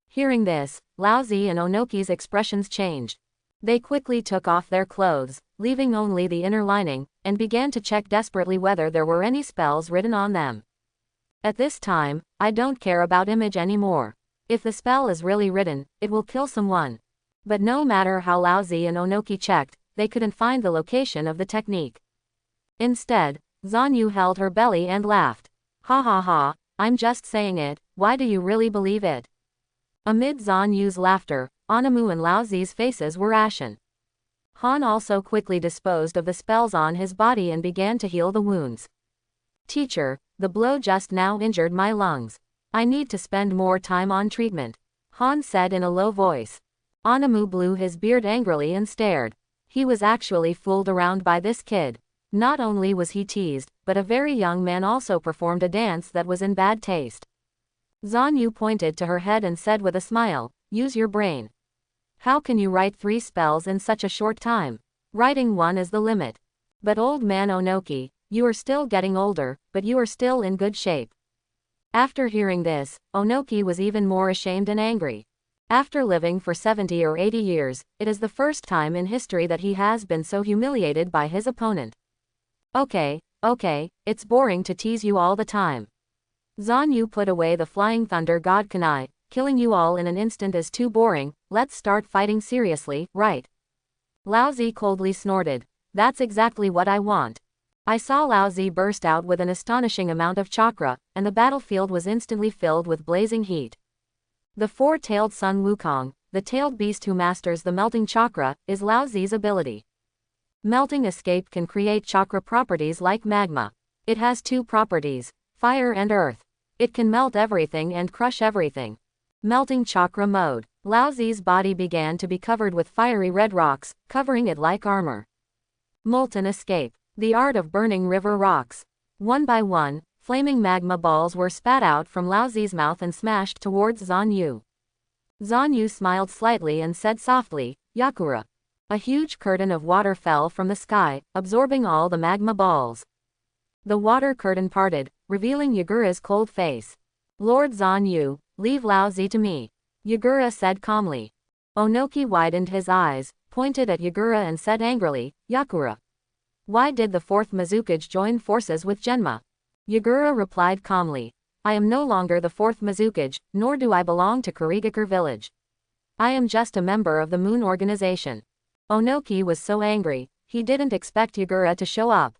[SPEAKER 1] Hearing this, Laozi and Ohnoki's expressions changed. They quickly took off their clothes, leaving only the inner lining, and began to check desperately whether there were any spells written on them. At this time, I don't care about image anymore. If the spell is really written, it will kill someone. But no matter how Laozi and Ohnoki checked, they couldn't find the location of the technique. Instead, Zanu held her belly and laughed. Ha ha ha, I'm just saying it, why do you really believe it? Amid Zanu's laughter, Anamu and Laozi's faces were ashen. Han also quickly disposed of the spells on his body and began to heal the wounds. Teacher, the blow just now injured my lungs. I need to spend more time on treatment, Han said in a low voice. Anamu blew his beard angrily and stared. He was actually fooled around by this kid. Not only was he teased, but a very young man also performed a dance that was in bad taste. Zanu pointed to her head and said with a smile, "Use your brain. How can you write 3 spells in such a short time? Writing 1 is the limit. But old man Ohnoki, you are still getting older, but you are still in good shape." After hearing this, Ohnoki was even more ashamed and angry. After living for 70 or 80 years, it is the first time in history that he has been so humiliated by his opponent. Okay, it's boring to tease you all the time. Zanu put away the flying thunder god kunai. Killing you all in an instant is too boring, let's start fighting seriously, right? Laozi coldly snorted. That's exactly what I want. I saw Laozi burst out with an astonishing amount of chakra, and the battlefield was instantly filled with blazing heat. The 4-tailed Sun Wukong, the tailed beast who masters the melting chakra, is Laozi's ability. Melting escape can create chakra properties like magma. It has 2 properties, fire and earth. It can melt everything and crush everything. Melting chakra mode. Laozi's body began to be covered with fiery red rocks, covering it like armor. Molten escape. The art of burning river rocks. One by one, flaming magma balls were spat out from Laozi's mouth and smashed towards Zanu. Zanu smiled slightly and said softly, "Yakura." A huge curtain of water fell from the sky, absorbing all the magma balls. The water curtain parted, revealing Yagura's cold face. "Lord Zanu, leave Laozi to me," Yagura said calmly. Ohnoki widened his eyes, pointed at Yagura and said angrily, "Yakura. Why did the 4th Mizukage join forces with Genma?" Yagura replied calmly, "I am no longer the 4th Mizukage, nor do I belong to Kurigakure village. I am just a member of the Moon organization." Ohnoki was so angry, he didn't expect Yagura to show up.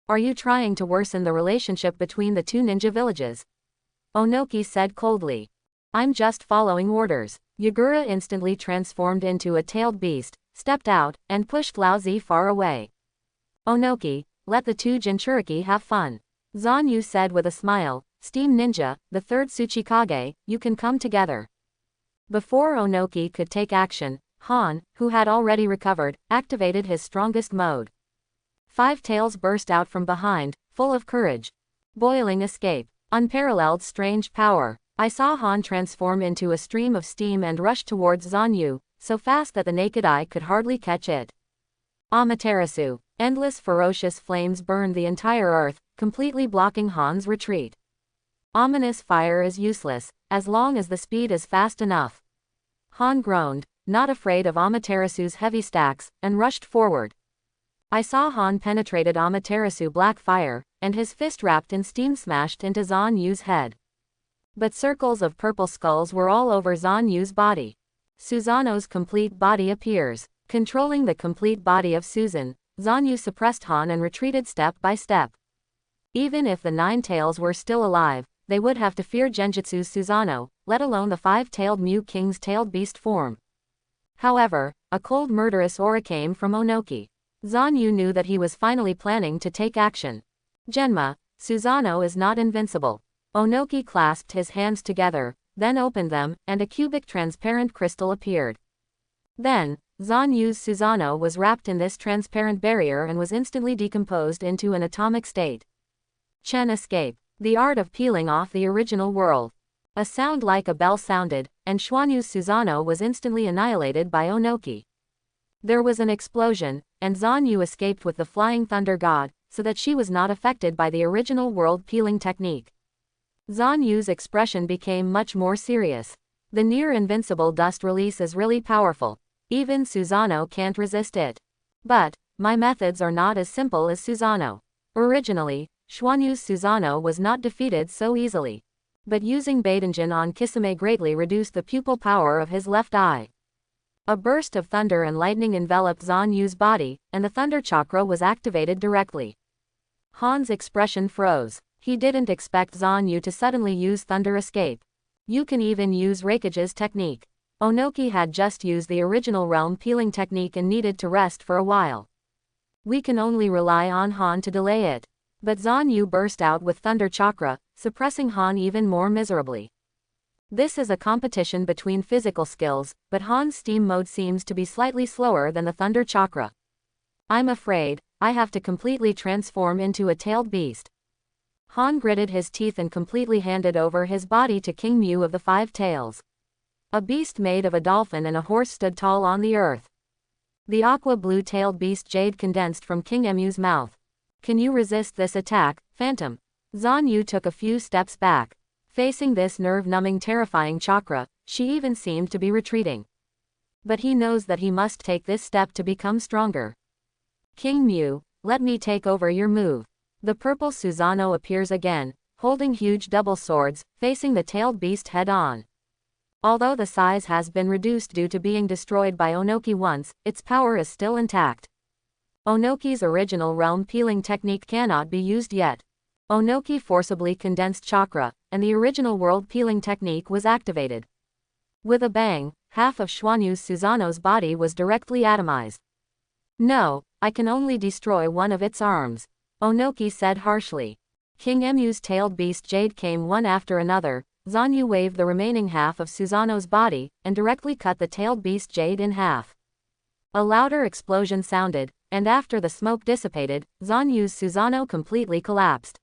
[SPEAKER 1] "Are you trying to worsen the relationship between the 2 ninja villages?" Ohnoki said coldly. "I'm just following orders." Yagura instantly transformed into a tailed beast, stepped out, and pushed Laozi far away. "Ohnoki, let the 2 Jinchuriki have fun." Zanu said with a smile, "Steam Ninja, the 3rd Tsuchikage, you can come together." Before Ohnoki could take action, Han, who had already recovered, activated his strongest mode. 5 tails burst out from behind, full of courage. Boiling escape. Unparalleled strange power. I saw Han transform into a stream of steam and rush towards Zanu, so fast that the naked eye could hardly catch it. Amaterasu. Endless ferocious flames burned the entire earth, completely blocking Han's retreat. Ominous fire is useless, as long as the speed is fast enough. Han groaned, not afraid of Amaterasu's heavy stacks, and rushed forward. I saw Han penetrated Amaterasu black fire, and his fist wrapped in steam smashed into Zanu's head. But circles of purple skulls were all over Zanu's body. Susanoo's complete body appears. Controlling the complete body of Susan, Zanu suppressed Han and retreated step by step. Even if the 9 tails were still alive, they would have to fear Genjutsu's Susanoo, let alone the 5-tailed Mu King's tailed beast form. However, a cold murderous aura came from Ohnoki. Zanu knew that he was finally planning to take action. Genma, Susanoo is not invincible. Ohnoki clasped his hands together, then opened them, and a cubic transparent crystal appeared. Then, Zanu's Susanoo was wrapped in this transparent barrier and was instantly decomposed into an atomic state. Chen escape. The art of peeling off the original world. A sound like a bell sounded, and Xuanyu's Susanoo was instantly annihilated by Ohnoki. There was an explosion, and Zanu escaped with the flying thunder god, so that she was not affected by the original world peeling technique. Zanu's expression became much more serious. The near-invincible dust release is really powerful. Even Susanoo can't resist it. But, my methods are not as simple as Susanoo. Originally, Xuanyu's Susanoo was not defeated so easily. But using Baidenjin on Kisame greatly reduced the pupil power of his left eye. A burst of thunder and lightning enveloped Zanu's body, and the thunder chakra was activated directly. Han's expression froze. He didn't expect Zanu to suddenly use thunder escape. You can even use Raikage's technique. Ohnoki had just used the original realm peeling technique and needed to rest for a while. We can only rely on Han to delay it. But Zanu burst out with thunder chakra, suppressing Han even more miserably. This is a competition between physical skills, but Han's steam mode seems to be slightly slower than the thunder chakra. I'm afraid, I have to completely transform into a tailed beast. Han gritted his teeth and completely handed over his body to King Mu of the Five Tails. A beast made of a dolphin and a horse stood tall on the earth. The aqua blue-tailed beast jade condensed from King Mu's mouth. Can you resist this attack, Phantom? Zanu took a few steps back. Facing this nerve-numbing terrifying chakra, she even seemed to be retreating. But he knows that he must take this step to become stronger. King Mu, let me take over your move. The purple Susanoo appears again, holding huge double swords, facing the tailed beast head-on. Although the size has been reduced due to being destroyed by Ohnoki once, its power is still intact. Ohnoki's original realm peeling technique cannot be used yet. Ohnoki forcibly condensed chakra, and the original world peeling technique was activated. With a bang, half of Xuanyu's Susanoo's body was directly atomized. No, I can only destroy one of its arms, Ohnoki said harshly. King Mu's tailed beast jade came one after another. Zanu waved the remaining half of Susanoo's body, and directly cut the tailed beast jade in half. A louder explosion sounded, and after the smoke dissipated, Zanu's Susanoo completely collapsed.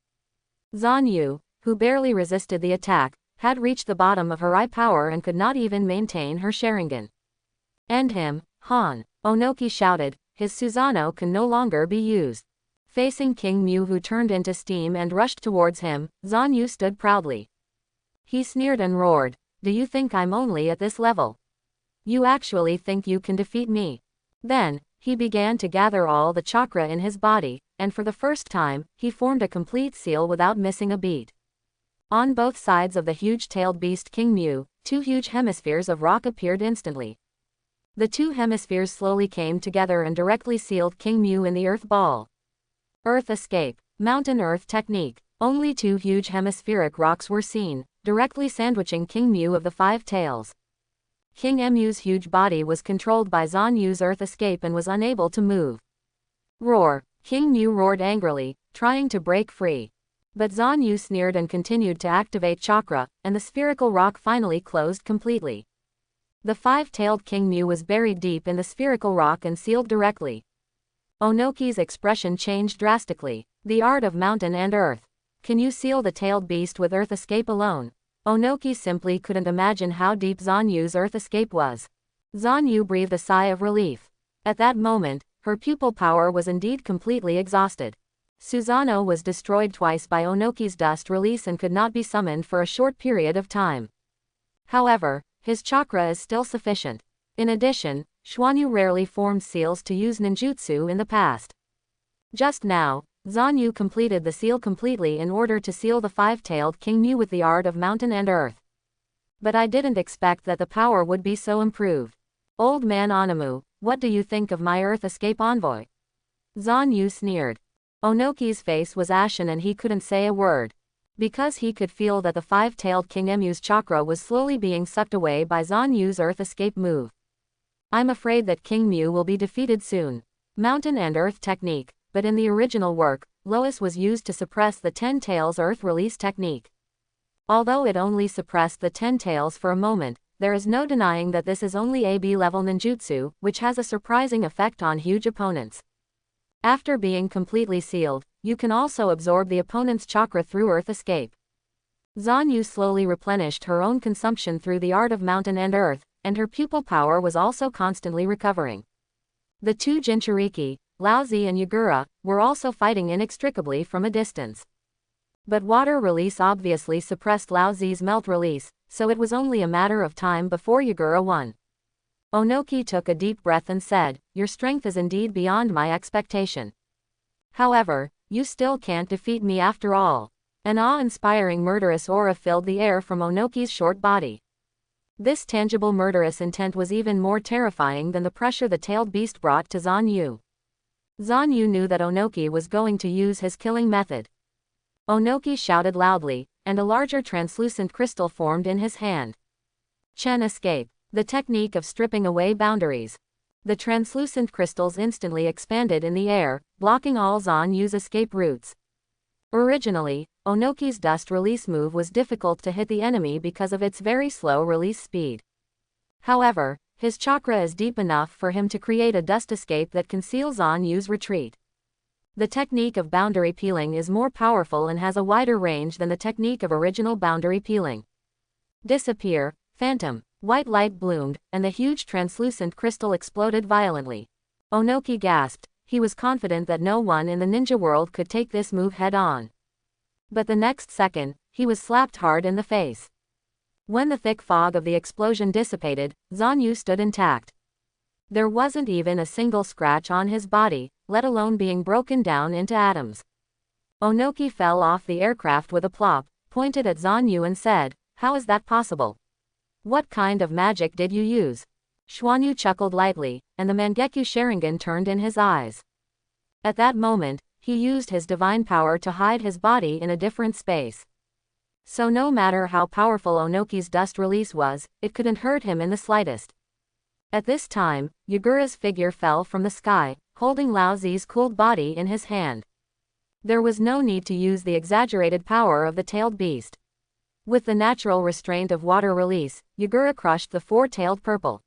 [SPEAKER 1] Zanu, who barely resisted the attack, had reached the bottom of her eye power and could not even maintain her Sharingan. End him, Han, Ohnoki shouted, his Susanoo can no longer be used. Facing King Mu who turned into steam and rushed towards him, Zanu stood proudly. He sneered and roared, do you think I'm only at this level? You actually think you can defeat me? Then, he began to gather all the chakra in his body, and for the first time, he formed a complete seal without missing a beat. On both sides of the huge-tailed beast King Mu, two huge hemispheres of rock appeared instantly. The two hemispheres slowly came together and directly sealed King Mu in the earth ball. Earth escape, mountain earth technique. Only two huge hemispheric rocks were seen, directly sandwiching King Mu of the Five Tails. King Mu's huge body was controlled by Zanu's earth escape and was unable to move. Roar! King Mu roared angrily, trying to break free. But Zanu sneered and continued to activate chakra, and the spherical rock finally closed completely. The five-tailed King Mu was buried deep in the spherical rock and sealed directly. Ohnoki's expression changed drastically. The art of mountain and earth. Can you seal the tailed beast with earth escape alone? Ohnoki simply couldn't imagine how deep Zanu's earth escape was. Zanu breathed a sigh of relief. At that moment, her pupil power was indeed completely exhausted. Susanoo was destroyed twice by Ohnoki's dust release and could not be summoned for a short period of time. However, his chakra is still sufficient. In addition, Xuanyu rarely formed seals to use ninjutsu in the past. Just now, Zanu completed the seal completely in order to seal the five-tailed King Mu with the art of mountain and earth. But I didn't expect that the power would be so improved. Old man Anamu, what do you think of my earth escape envoy? Zanu sneered. Ohnoki's face was ashen and he couldn't say a word. Because he could feel that the five-tailed King Mu's chakra was slowly being sucked away by Zanu's earth escape move. I'm afraid that King Mu will be defeated soon. Mountain and earth technique. But in the original work, Lois was used to suppress the Ten Tails Earth Release technique. Although it only suppressed the Ten Tails for a moment, there is no denying that this is only AB level ninjutsu, which has a surprising effect on huge opponents. After being completely sealed, you can also absorb the opponent's chakra through earth escape. Zanu slowly replenished her own consumption through the art of mountain and earth, and her pupil power was also constantly recovering. The two Jinchuriki, Laozi and Yagura, were also fighting inextricably from a distance. But water release obviously suppressed Laozi's melt release, so it was only a matter of time before Yagura won. Ohnoki took a deep breath and said, your strength is indeed beyond my expectation. However, you still can't defeat me after all. An awe-inspiring murderous aura filled the air from Ohnoki's short body. This tangible murderous intent was even more terrifying than the pressure the tailed beast brought to Zanu. Zanu knew that Ohnoki was going to use his killing method. Ohnoki shouted loudly, and a larger translucent crystal formed in his hand. Chen escape. The technique of stripping away boundaries. The translucent crystals instantly expanded in the air, blocking all Zanu's escape routes. Originally, Ohnoki's dust release move was difficult to hit the enemy because of its very slow release speed. However, his chakra is deep enough for him to create a dust escape that conceals Zanu's retreat. The technique of boundary peeling is more powerful and has a wider range than the technique of original boundary peeling. Disappear, phantom. White light bloomed, and the huge translucent crystal exploded violently. Ohnoki gasped. He was confident that no one in the ninja world could take this move head-on. But the next second, he was slapped hard in the face. When the thick fog of the explosion dissipated, Zanu stood intact. There wasn't even a single scratch on his body, let alone being broken down into atoms. Ohnoki fell off the aircraft with a plop, pointed at Zanu and said, "How is that possible? What kind of magic did you use?" Schwanyu chuckled lightly, and the Mangekyo Sharingan turned in his eyes. At that moment, he used his divine power to hide his body in a different space. So no matter how powerful Ohnoki's dust release was, it couldn't hurt him in the slightest. At this time, Yagura's figure fell from the sky, holding Lao Zi's cooled body in his hand. There was no need to use the exaggerated power of the tailed beast. With the natural restraint of water release, Yagura crushed the four-tailed purple.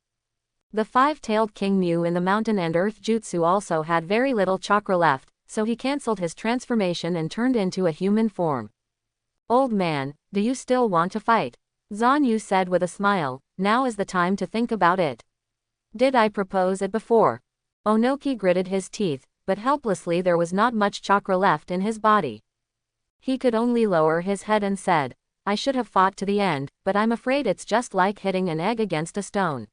[SPEAKER 1] The five-tailed King Mu in the Mountain and Earth Jutsu also had very little chakra left, so he cancelled his transformation and turned into a human form. "Old man, do you still want to fight?" Zanu said with a smile. "Now is the time to think about it." "Did I propose it before?" Ohnoki gritted his teeth, but helplessly there was not much chakra left in his body. He could only lower his head and said, "I should have fought to the end, but I'm afraid it's just like hitting an egg against a stone.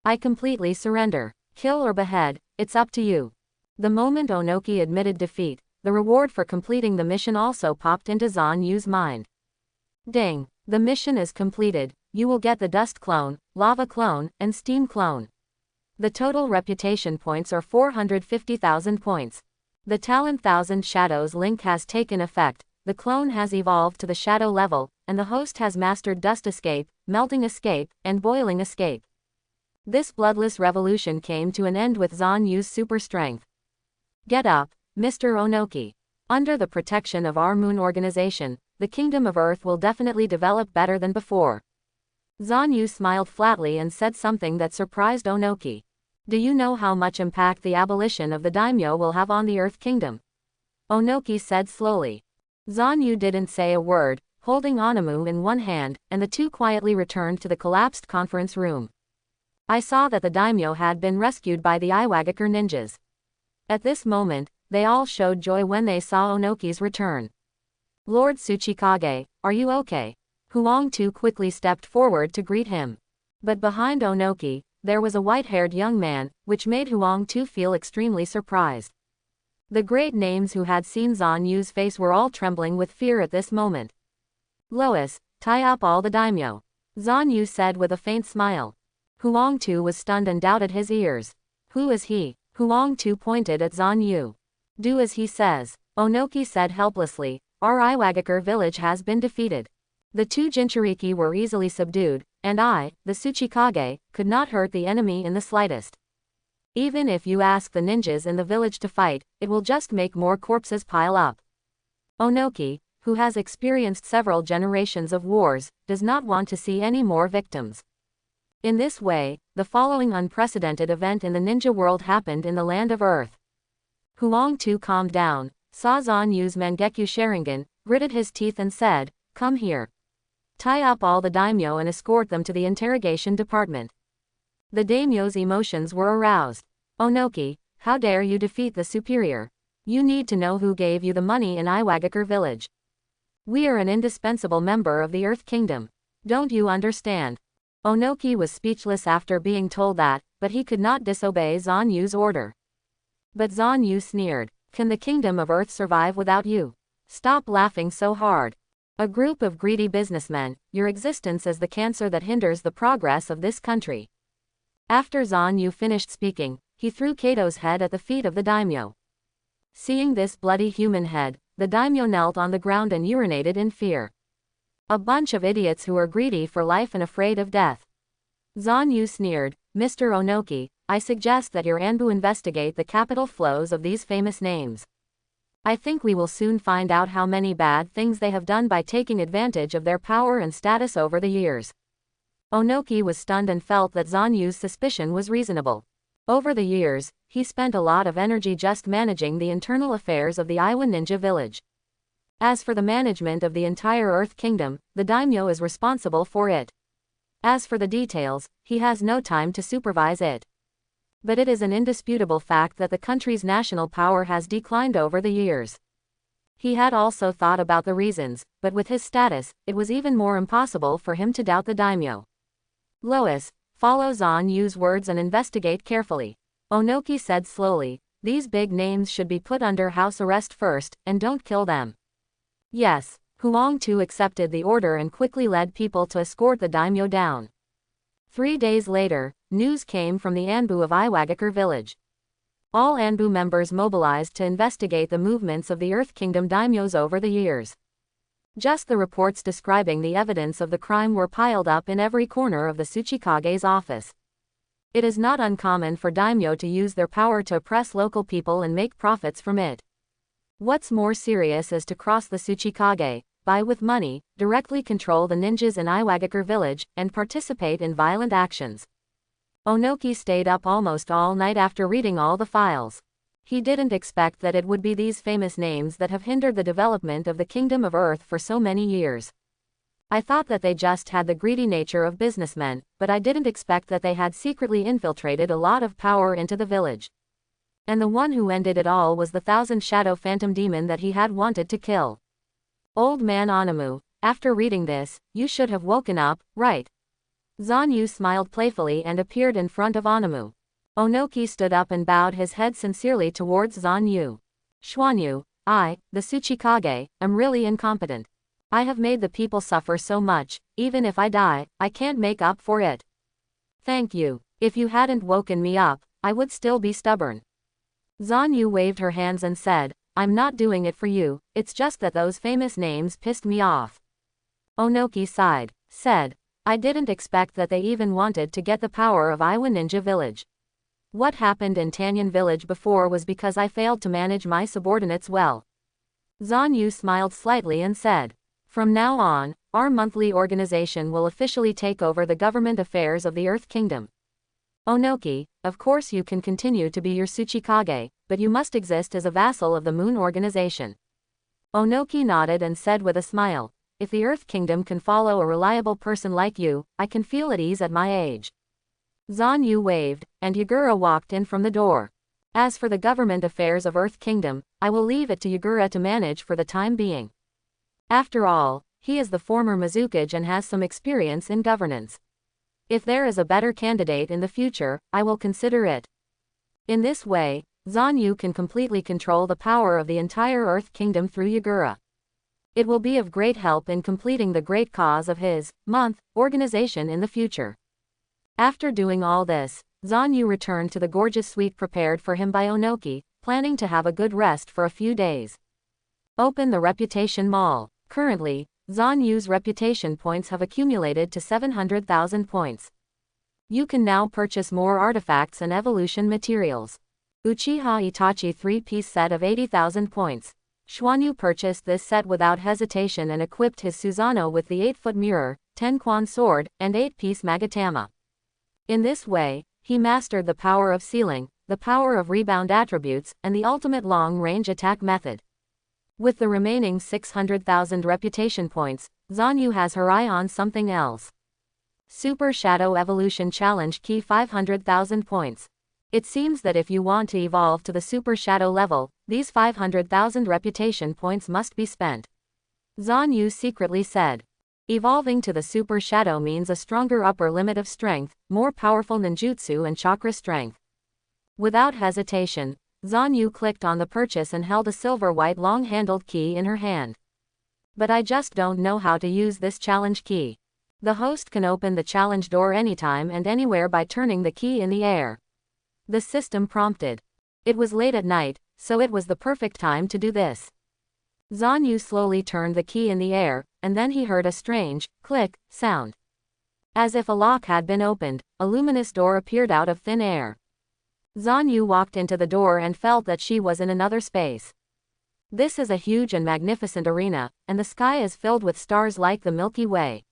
[SPEAKER 1] I completely surrender. Kill or behead, it's up to you." The moment Ohnoki admitted defeat, the reward for completing the mission also popped into Zanu's mind. "Ding! The mission is completed. You will get the dust clone, lava clone, and steam clone. The total reputation points are 450,000 points. The talent 1000 Shadows link has taken effect, the clone has evolved to the shadow level, and the host has mastered dust escape, melting escape, and boiling escape." This bloodless revolution came to an end with Zanu's super strength. "Get up, Mr. Ohnoki. Under the protection of our moon organization, the Kingdom of Earth will definitely develop better than before." Zanu smiled flatly and said something that surprised Ohnoki. "Do you know how much impact the abolition of the daimyo will have on the Earth Kingdom?" Ohnoki said slowly. Zanu didn't say a word, holding Onamu in one hand, and the two quietly returned to the collapsed conference room. "I saw that the daimyo had been rescued by the Iwagakure ninjas." At this moment, they all showed joy when they saw Ohnoki's return. "Lord Tsuchikage, are you okay?" Huangtu quickly stepped forward to greet him. But behind Ohnoki, there was a white-haired young man, which made Huangtu feel extremely surprised. The great names who had seen Zanu's face were all trembling with fear at this moment. "Lois, tie up all the daimyo," Zanu said with a faint smile. Huangtu was stunned and doubted his ears. "Who is he?" Huangtu pointed at Zanu. "Do as he says," Ohnoki said helplessly. "Our Iwagakure village has been defeated. The two Jinchuriki were easily subdued, and I, the Tsuchikage, could not hurt the enemy in the slightest. Even if you ask the ninjas in the village to fight, it will just make more corpses pile up." Ohnoki, who has experienced several generations of wars, does not want to see any more victims. In this way, the following unprecedented event in the ninja world happened in the land of Earth. Huangtu calmed down, saw Zanu's Mangekyo Sharingan, gritted his teeth and said, "Come here. Tie up all the daimyo and escort them to the interrogation department." The daimyo's emotions were aroused. "Ohnoki, how dare you defeat the superior? You need to know who gave you the money in Iwagakure village. We are an indispensable member of the Earth Kingdom. Don't you understand?" Ohnoki was speechless after being told that, but he could not disobey Zanu's order. But Zanu sneered, "Can the Kingdom of Earth survive without you? Stop laughing so hard. A group of greedy businessmen, your existence is the cancer that hinders the progress of this country." After Zanu finished speaking, he threw Kato's head at the feet of the daimyo. Seeing this bloody human head, the daimyo knelt on the ground and urinated in fear. "A bunch of idiots who are greedy for life and afraid of death." Zanu sneered, "Mr. Ohnoki, I suggest that your Anbu investigate the capital flows of these famous names. I think we will soon find out how many bad things they have done by taking advantage of their power and status over the years." Ohnoki was stunned and felt that Zanu's suspicion was reasonable. Over the years, he spent a lot of energy just managing the internal affairs of the Iwa ninja village. As for the management of the entire Earth Kingdom, the daimyo is responsible for it. As for the details, he has no time to supervise it. But it is an indisputable fact that the country's national power has declined over the years. He had also thought about the reasons, but with his status, it was even more impossible for him to doubt the daimyo. Lois, follow Zanu's words and investigate carefully. Ohnoki said slowly, these big names should be put under house arrest first, and don't kill them. Yes, Huang Tu accepted the order and quickly led people to escort the daimyo down. 3 days later, news came from the Anbu of Iwagakure village. All Anbu members mobilized to investigate the movements of the Earth Kingdom daimyos over the years. Just the reports describing the evidence of the crime were piled up in every corner of the Tsuchikage's office. It is not uncommon for daimyo to use their power to oppress local people and make profits from it. What's more serious is to cross the Tsuchikage, buy with money, directly control the ninjas in Iwagakure village, and participate in violent actions. Ohnoki stayed up almost all night after reading all the files. He didn't expect that it would be these famous names that have hindered the development of the Kingdom of Earth for so many years. I thought that they just had the greedy nature of businessmen, but I didn't expect that they had secretly infiltrated a lot of power into the village. And the one who ended it all was the 1,000-shadow phantom demon that he had wanted to kill. Old man Anamu, after reading this, you should have woken up, right? Zanu smiled playfully and appeared in front of Anamu. Ohnoki stood up and bowed his head sincerely towards Zanu. Xuanyu, I, the Tsuchikage, am really incompetent. I have made the people suffer so much, even if I die, I can't make up for it. Thank you. If you hadn't woken me up, I would still be stubborn. Zanu waved her hands and said, I'm not doing it for you, it's just that those famous names pissed me off. Ohnoki sighed, said, I didn't expect that they even wanted to get the power of Iwa Ninja Village. What happened in Tanyan Village before was because I failed to manage my subordinates well. Zanu smiled slightly and said, from now on, our monthly organization will officially take over the government affairs of the Earth Kingdom. Ohnoki, of course you can continue to be your Tsuchikage, but you must exist as a vassal of the Moon Organization. Ohnoki nodded and said with a smile, if the Earth Kingdom can follow a reliable person like you, I can feel at ease at my age. Zanu waved, and Yagura walked in from the door. As for the government affairs of Earth Kingdom, I will leave it to Yagura to manage for the time being. After all, he is the former Mizukage and has some experience in governance. If there is a better candidate in the future, I will consider it. In this way, Zanu can completely control the power of the entire Earth Kingdom through Yagura. It will be of great help in completing the great cause of his organization in the future. After doing all this, Zanu returned to the gorgeous suite prepared for him by Ohnoki, planning to have a good rest for a few days. Open the Reputation Mall. Currently, Zanu's reputation points have accumulated to 700,000 points. You can now purchase more artifacts and evolution materials. Uchiha Itachi 3-piece set of 80,000 points. Xuanyu purchased this set without hesitation and equipped his Susanoo with the 8-foot mirror, 10-quan sword, and 8-piece magatama. In this way, he mastered the power of sealing, the power of rebound attributes, and the ultimate long-range attack method. With the remaining 600,000 reputation points, Zanu has her eye on something else. Super Shadow Evolution Challenge Key 500,000 points. It seems that if you want to evolve to the Super Shadow level, these 500,000 reputation points must be spent. Zanu secretly said. Evolving to the Super Shadow means a stronger upper limit of strength, more powerful ninjutsu and chakra strength. Without hesitation, Zanu clicked on the purchase and held a silver-white long-handled key in her hand. But I just don't know how to use this challenge key. The host can open the challenge door anytime and anywhere by turning the key in the air. The system prompted. It was late at night, so it was the perfect time to do this. Zanu slowly turned the key in the air, and then he heard a strange, click, sound. As if a lock had been opened, a luminous door appeared out of thin air. Zanu walked into the door and felt that she was in another space. This is a huge and magnificent arena, and the sky is filled with stars like the Milky Way.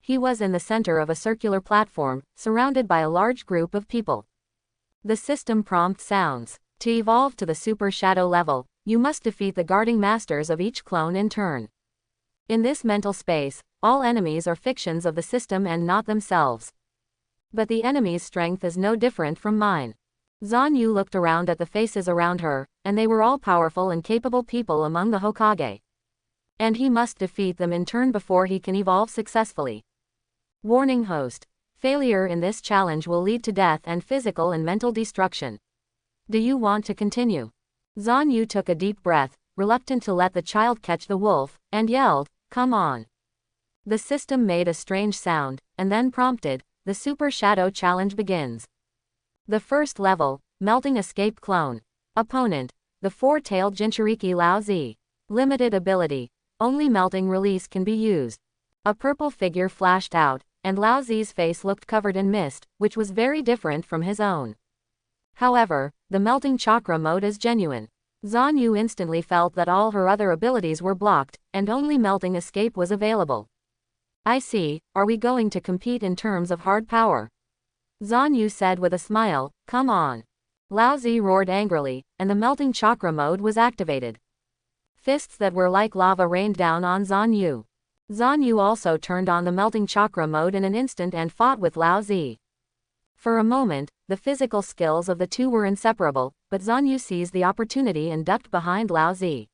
[SPEAKER 1] He was in the center of a circular platform, surrounded by a large group of people. The system prompt sounds. To evolve to the Super Shadow level, you must defeat the guarding masters of each clone in turn. In this mental space, all enemies are fictions of the system and not themselves. But the enemy's strength is no different from mine. Zanu looked around at the faces around her, and they were all powerful and capable people among the Hokage. And he must defeat them in turn before he can evolve successfully. Warning host. Failure in this challenge will lead to death and physical and mental destruction. Do you want to continue? Zanu took a deep breath, reluctant to let the child catch the wolf, and yelled, "Come on." The system made a strange sound, and then prompted, "The Super Shadow Challenge begins." The first level, Melting Escape Clone. Opponent, the four-tailed Jinchuriki Lao Zi. Limited ability. Only melting release can be used. A purple figure flashed out, and Lao Zi's face looked covered in mist, which was very different from his own. However, the melting chakra mode is genuine. Zanu instantly felt that all her other abilities were blocked, and only melting escape was available. I see, are we going to compete in terms of hard power? Zanu said with a smile, "Come on." Lao Zi roared angrily, and the melting chakra mode was activated. Fists that were like lava rained down on Zanu. Zanu also turned on the melting chakra mode in an instant and fought with Lao Zi. For a moment, the physical skills of the two were inseparable, but Zanu seized the opportunity and ducked behind Lao Zi.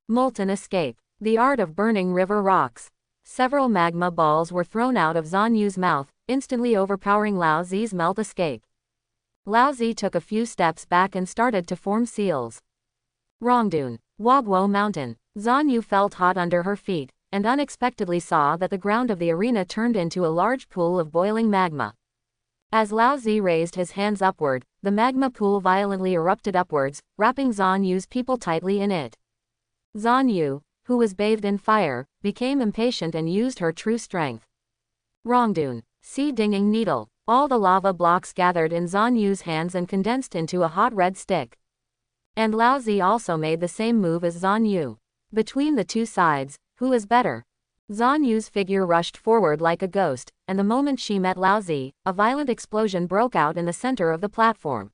[SPEAKER 1] Molten Escape. The art of burning river rocks. Several magma balls were thrown out of Zanu's mouth, instantly overpowering Lao Zi's melt escape. Lao Zi took a few steps back and started to form seals. Rongdun. Wagwo Mountain. Zanu felt hot under her feet, and unexpectedly saw that the ground of the arena turned into a large pool of boiling magma. As Lao Zi raised his hands upward, the magma pool violently erupted upwards, wrapping Zanu's people tightly in it. Zanu, who was bathed in fire, became impatient and used her true strength. Rongdun. Sea Dinging Needle. All the lava blocks gathered in Zanu's hands and condensed into a hot red stick. And Lao Zi also made the same move as Zanu. Between the two sides, who is better? Zanu's figure rushed forward like a ghost, and the moment she met Lao Zi, a violent explosion broke out in the center of the platform.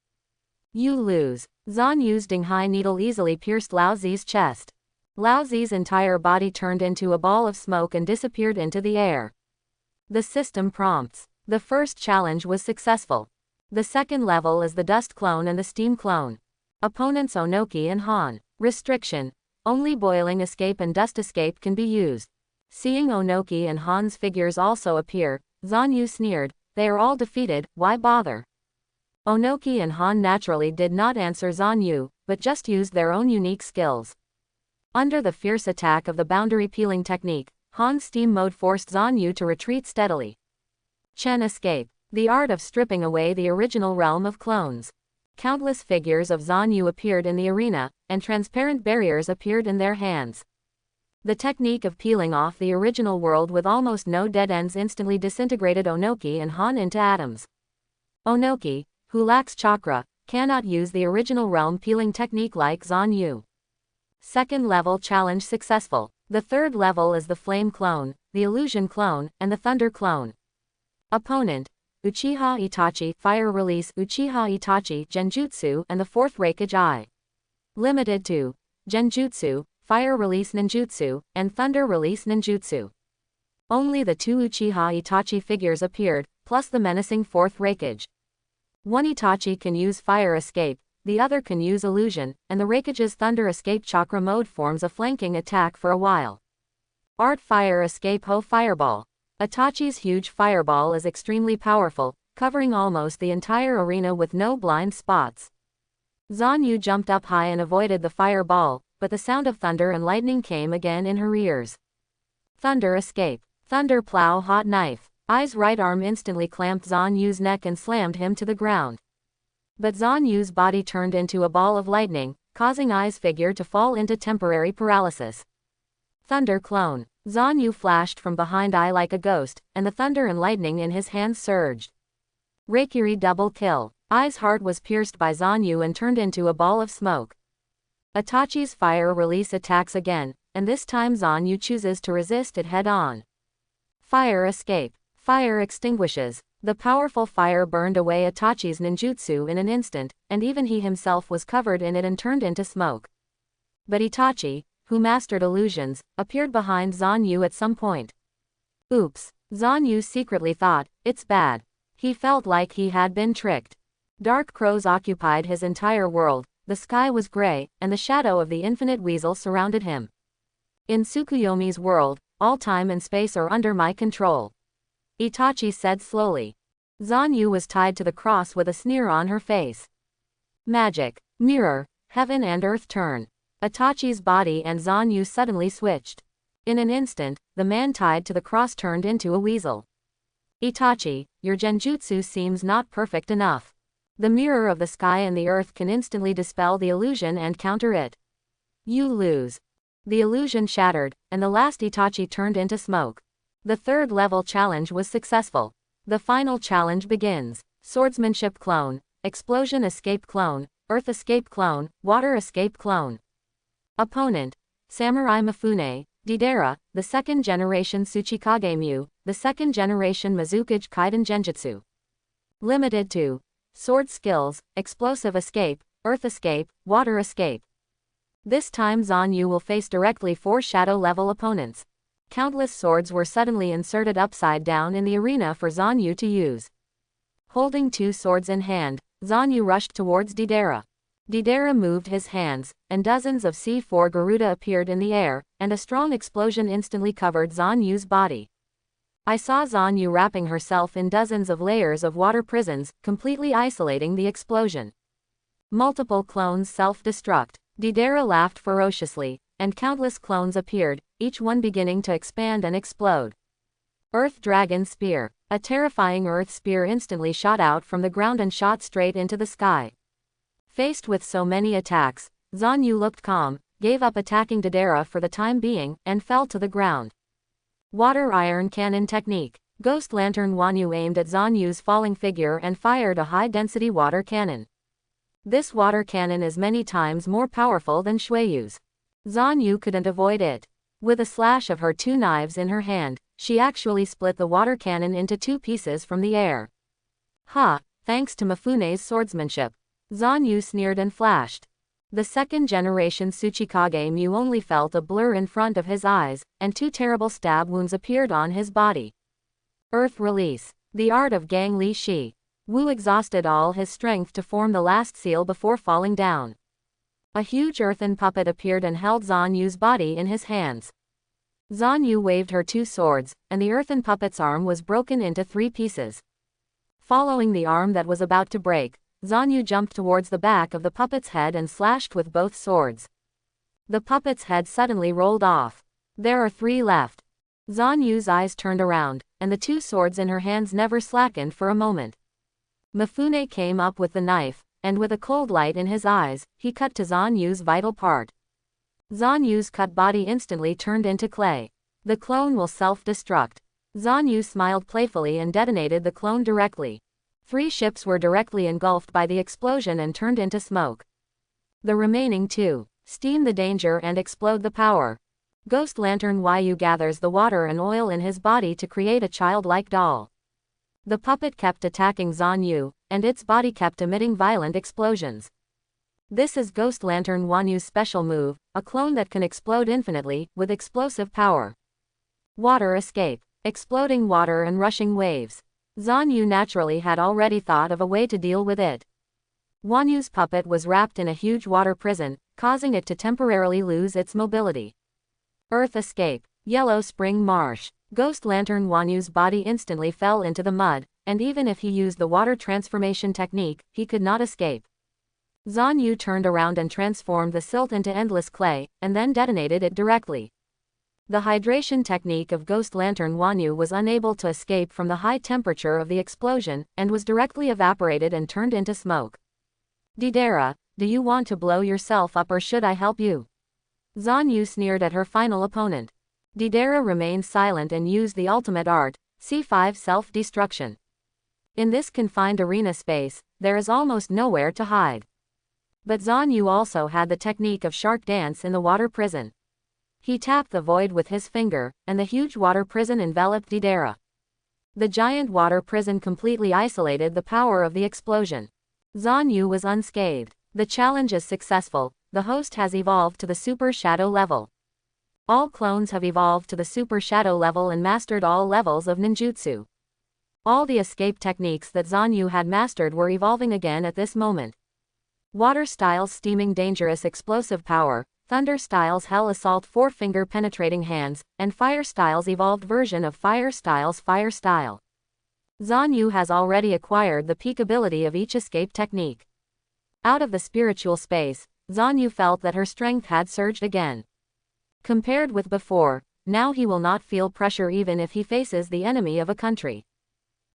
[SPEAKER 1] You lose. Zanu's Dinghai needle easily pierced Lao Zi's chest. Lao Zi's entire body turned into a ball of smoke and disappeared into the air. The system prompts. The first challenge was successful. The second level is the Dust Clone and the Steam Clone. Opponents Ohnoki and Han. Restriction. Only Boiling Escape and Dust Escape can be used. Seeing Ohnoki and Han's figures also appear, Zanu sneered, "They are all defeated, why bother?" Ohnoki and Han naturally did not answer Zanu, but just used their own unique skills. Under the fierce attack of the boundary peeling technique, Han's steam mode forced Zanu to retreat steadily. Chen Escape. The art of stripping away the original realm of clones. Countless figures of Zanu appeared in the arena, and transparent barriers appeared in their hands. The technique of peeling off the original world with almost no dead ends instantly disintegrated Ohnoki and Han into atoms. Ohnoki, who lacks chakra, cannot use the original realm peeling technique like Zanu. Second level challenge successful. The third level is the Flame Clone, the Illusion Clone, and the Thunder Clone. Opponent. Uchiha Itachi, Fire Release Uchiha Itachi, Genjutsu, and the fourth Raikage Eye. Limited to Genjutsu, Fire Release Ninjutsu, and Thunder Release Ninjutsu. Only the two Uchiha Itachi figures appeared, plus the menacing fourth Raikage. One Itachi can use Fire Escape, the other can use Illusion, and the Raikage's Thunder Escape Chakra mode forms a flanking attack for a while. Art Fire Escape Ho Fireball. Itachi's huge fireball is extremely powerful, covering almost the entire arena with no blind spots. Zanu jumped up high and avoided the fireball, but the sound of thunder and lightning came again in her ears. Thunder Escape. Thunder Plow Hot Knife. Ai's right arm instantly clamped Zanu's neck and slammed him to the ground. But Zanu's body turned into a ball of lightning, causing Ai's figure to fall into temporary paralysis. Thunder Clone. Zanu flashed from behind Ai like a ghost, and the thunder and lightning in his hands surged. Reikiri double kill. Ai's heart was pierced by Zanu and turned into a ball of smoke. Itachi's fire release attacks again, and this time Zanu chooses to resist it head-on. Fire escape. Fire extinguishes. The powerful fire burned away Itachi's ninjutsu in an instant, and even he himself was covered in it and turned into smoke. But Itachi, who mastered illusions, appeared behind Zanu at some point. Oops. Zanu secretly thought, it's bad. He felt like he had been tricked. Dark crows occupied his entire world, the sky was gray, and the shadow of the infinite weasel surrounded him. In Tsukuyomi's world, all time and space are under my control. Itachi said slowly. Zanu was tied to the cross with a sneer on her face. Magic. Mirror. Heaven and earth turn. Itachi's body and Zanu suddenly switched. In an instant, the man tied to the cross turned into a weasel. Itachi, your genjutsu seems not perfect enough. The mirror of the sky and the earth can instantly dispel the illusion and counter it. You lose. The illusion shattered, and the last Itachi turned into smoke. The third level challenge was successful. The final challenge begins. Swordsmanship clone, explosion escape clone, earth escape clone, water escape clone. Opponent. Samurai Mifune, Deidara, the second generation Tsuchikage Mu, the second generation Mizukage Kaiden Genjutsu. Limited to sword skills, explosive escape, earth escape, water escape. This time Zanu will face directly 4 shadow level opponents. Countless swords were suddenly inserted upside down in the arena for Zanu to use. Holding 2 swords in hand, Zanu rushed towards Deidara. Deidara moved his hands, and dozens of C4 Garuda appeared in the air, and a strong explosion instantly covered Zanu's body. I saw Zanu wrapping herself in dozens of layers of water prisons, completely isolating the explosion. Multiple clones self-destruct. Deidara laughed ferociously, and countless clones appeared, each one beginning to expand and explode. Earth Dragon Spear. A terrifying earth spear instantly shot out from the ground and shot straight into the sky. Faced with so many attacks, Zanu looked calm, gave up attacking Deidara for the time being, and fell to the ground. Water Iron Cannon Technique. Ghost Lantern Wanyu aimed at Zanu's falling figure and fired a high-density water cannon. This water cannon is many times more powerful than Shueyu's. Zanu couldn't avoid it. With a slash of her 2 knives in her hand, she actually split the water cannon into 2 pieces from the air. Ha, thanks to Mifune's swordsmanship. Zanu sneered and flashed. The second generation Tsuchikage Mu only felt a blur in front of his eyes, and 2 terrible stab wounds appeared on his body. Earth Release. The art of Gang Li Shi. Wu exhausted all his strength to form the last seal before falling down. A huge earthen puppet appeared and held Zanu's body in his hands. Zanu waved her 2 swords, and the earthen puppet's arm was broken into 3 pieces. Following the arm that was about to break, Zanu jumped towards the back of the puppet's head and slashed with both swords. The puppet's head suddenly rolled off. There are 3 left. Zanu's eyes turned around, and the 2 swords in her hands never slackened for a moment. Mifune came up with the knife, and with a cold light in his eyes, he cut to Zanu's vital part. Zanu's cut body instantly turned into clay. The clone will self-destruct. Zanu smiled playfully and detonated the clone directly. 3 ships were directly engulfed by the explosion and turned into smoke. The remaining 2, steam the danger and explode the power. Ghost Lantern Yu gathers the water and oil in his body to create a childlike doll. The puppet kept attacking Zanu, and its body kept emitting violent explosions. This is Ghost Lantern Wanyu's special move, a clone that can explode infinitely, with explosive power. Water Escape. Exploding water and rushing waves. Zanu naturally had already thought of a way to deal with it. Wanyu's puppet was wrapped in a huge water prison, causing it to temporarily lose its mobility. Earth Escape. Yellow Spring Marsh. Ghost Lantern Wanyu's body instantly fell into the mud, and even if he used the water transformation technique, he could not escape. Zanu turned around and transformed the silt into endless clay, and then detonated it directly. The hydration technique of Ghost Lantern Wanyu was unable to escape from the high temperature of the explosion, and was directly evaporated and turned into smoke. Deidara, do you want to blow yourself up or should I help you? Zanu sneered at her final opponent. Deidara remained silent and used the ultimate art, C5 self-destruction. In this confined arena space, there is almost nowhere to hide. But Zanu also had the technique of shark dance in the water prison. He tapped the void with his finger, and the huge water prison enveloped Deidara. The giant water prison completely isolated the power of the explosion. Zanu was unscathed. The challenge is successful. The host has evolved to the Super Shadow level. All clones have evolved to the Super Shadow level and mastered all levels of ninjutsu. All the escape techniques that Zanu had mastered were evolving again at this moment. Water styles steaming dangerous explosive power, thunder styles hell assault 4-finger penetrating hands, and fire styles evolved version of fire styles fire style. Zanu has already acquired the peak ability of each escape technique. Out of the spiritual space, Zanu felt that her strength had surged again. Compared with before, now he will not feel pressure even if he faces the enemy of a country.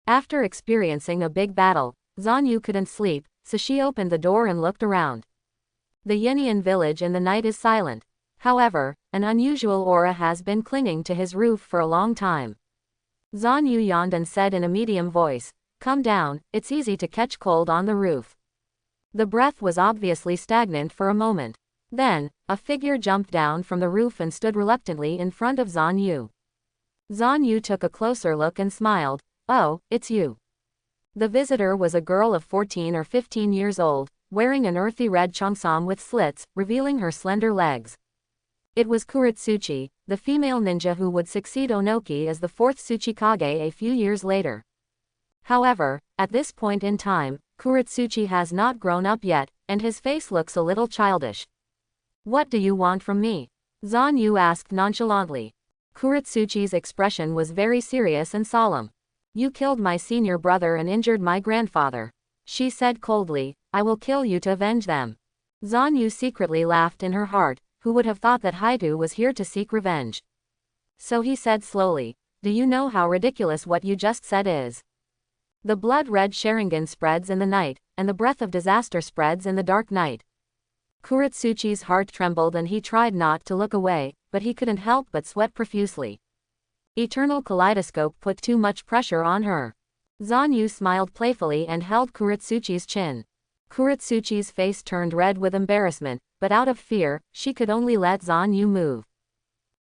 [SPEAKER 1] After experiencing a big battle, Zanu couldn't sleep, so she opened the door and looked around. The Yenian village in the night is silent. However, an unusual aura has been clinging to his roof for a long time. Zanu yawned and said in a medium voice, "Come down, it's easy to catch cold on the roof." The breath was obviously stagnant for a moment. Then, a figure jumped down from the roof and stood reluctantly in front of Zanu. Zanu took a closer look and smiled. "Oh, it's you." The visitor was a girl of 14 or 15 years old, wearing an earthy red cheongsam with slits, revealing her slender legs. It was Kurotsuchi, the female ninja who would succeed Ohnoki as the 4th Tsuchikage a few years later. However, at this point in time, Kurotsuchi has not grown up yet, and his face looks a little childish. "What do you want from me?" Zanu asked nonchalantly. Kurotsuchi's expression was very serious and solemn. "You killed my senior brother and injured my grandfather," she said coldly. "I will kill you to avenge them." Zanu secretly laughed in her heart. Who would have thought that Haidu was here to seek revenge? So he said slowly, "Do you know how ridiculous what you just said is?" The blood-red Sharingan spreads in the night, and the breath of disaster spreads in the dark night. Kurotsuchi's heart trembled and he tried not to look away, but he couldn't help but sweat profusely. Eternal kaleidoscope put too much pressure on her. Zanu smiled playfully and held Kurotsuchi's chin. Kurotsuchi's face turned red with embarrassment, but out of fear, she could only let Zanu move.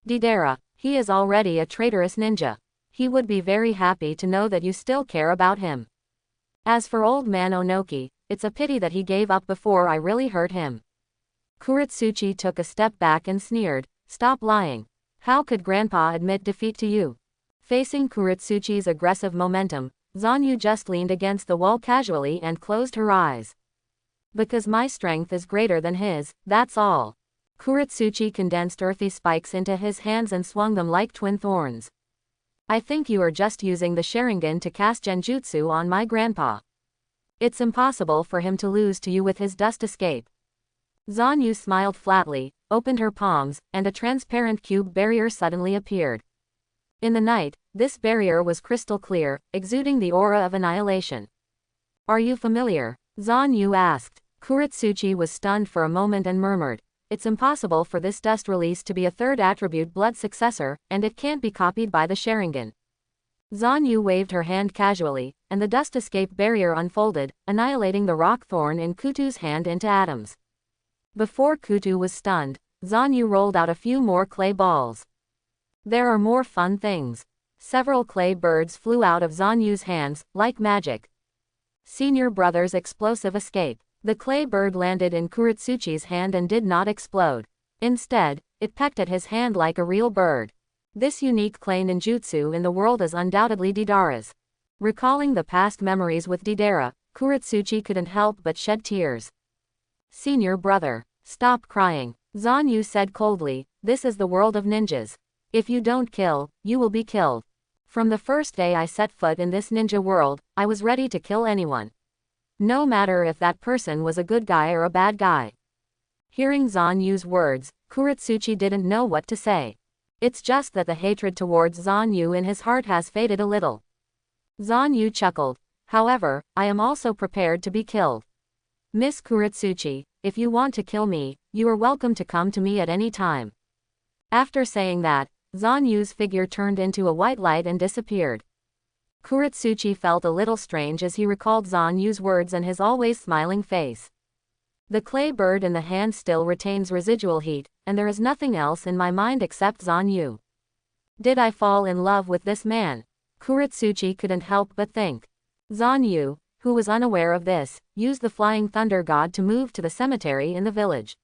[SPEAKER 1] "Deidara, he is already a traitorous ninja. He would be very happy to know that you still care about him. As for old man Ohnoki, it's a pity that he gave up before I really hurt him." Kurotsuchi took a step back and sneered, "Stop lying. How could Grandpa admit defeat to you?" Facing Kurotsuchi's aggressive momentum, Zanu just leaned against the wall casually and closed her eyes. "Because my strength is greater than his, that's all." Kurotsuchi condensed earthy spikes into his hands and swung them like twin thorns. "I think you are just using the Sharingan to cast genjutsu on my grandpa. It's impossible for him to lose to you with his dust escape." Zanu smiled flatly, opened her palms, and a transparent cube barrier suddenly appeared. In the night, this barrier was crystal clear, exuding the aura of annihilation. "Are you familiar?" Zanu asked. Kurotsuchi was stunned for a moment and murmured, "It's impossible for this dust release to be a third attribute blood successor, and it can't be copied by the Sharingan." Zanu waved her hand casually, and the dust escape barrier unfolded, annihilating the rock thorn in Kutu's hand into atoms. Before Kutu was stunned, Zanu rolled out a few more clay balls. There are more fun things. Several clay birds flew out of Zanu's hands, like magic. Senior brother's explosive escape. The clay bird landed in Kurotsuchi's hand and did not explode. Instead, it pecked at his hand like a real bird. This unique clay ninjutsu in the world is undoubtedly Deidara's. Recalling the past memories with Deidara, Kurotsuchi couldn't help but shed tears. "Senior brother, stop crying," Zanu said coldly. "This is the world of ninjas. If you don't kill, you will be killed. From the first day I set foot in this ninja world, I was ready to kill anyone. No matter if that person was a good guy or a bad guy." Hearing Zanu's words, Kurotsuchi didn't know what to say. It's just that the hatred towards Zanu in his heart has faded a little. Zanu chuckled. "However, I am also prepared to be killed. Miss Kurotsuchi, if you want to kill me, you are welcome to come to me at any time." After saying that, Zanu's figure turned into a white light and disappeared. Kurotsuchi felt a little strange as he recalled Zanu's words and his always smiling face. The clay bird in the hand still retains residual heat, and there is nothing else in my mind except Zanu. Did I fall in love with this man? Kurotsuchi couldn't help but think. Zanu, who was unaware of this, used the flying thunder god to move to the cemetery in the village.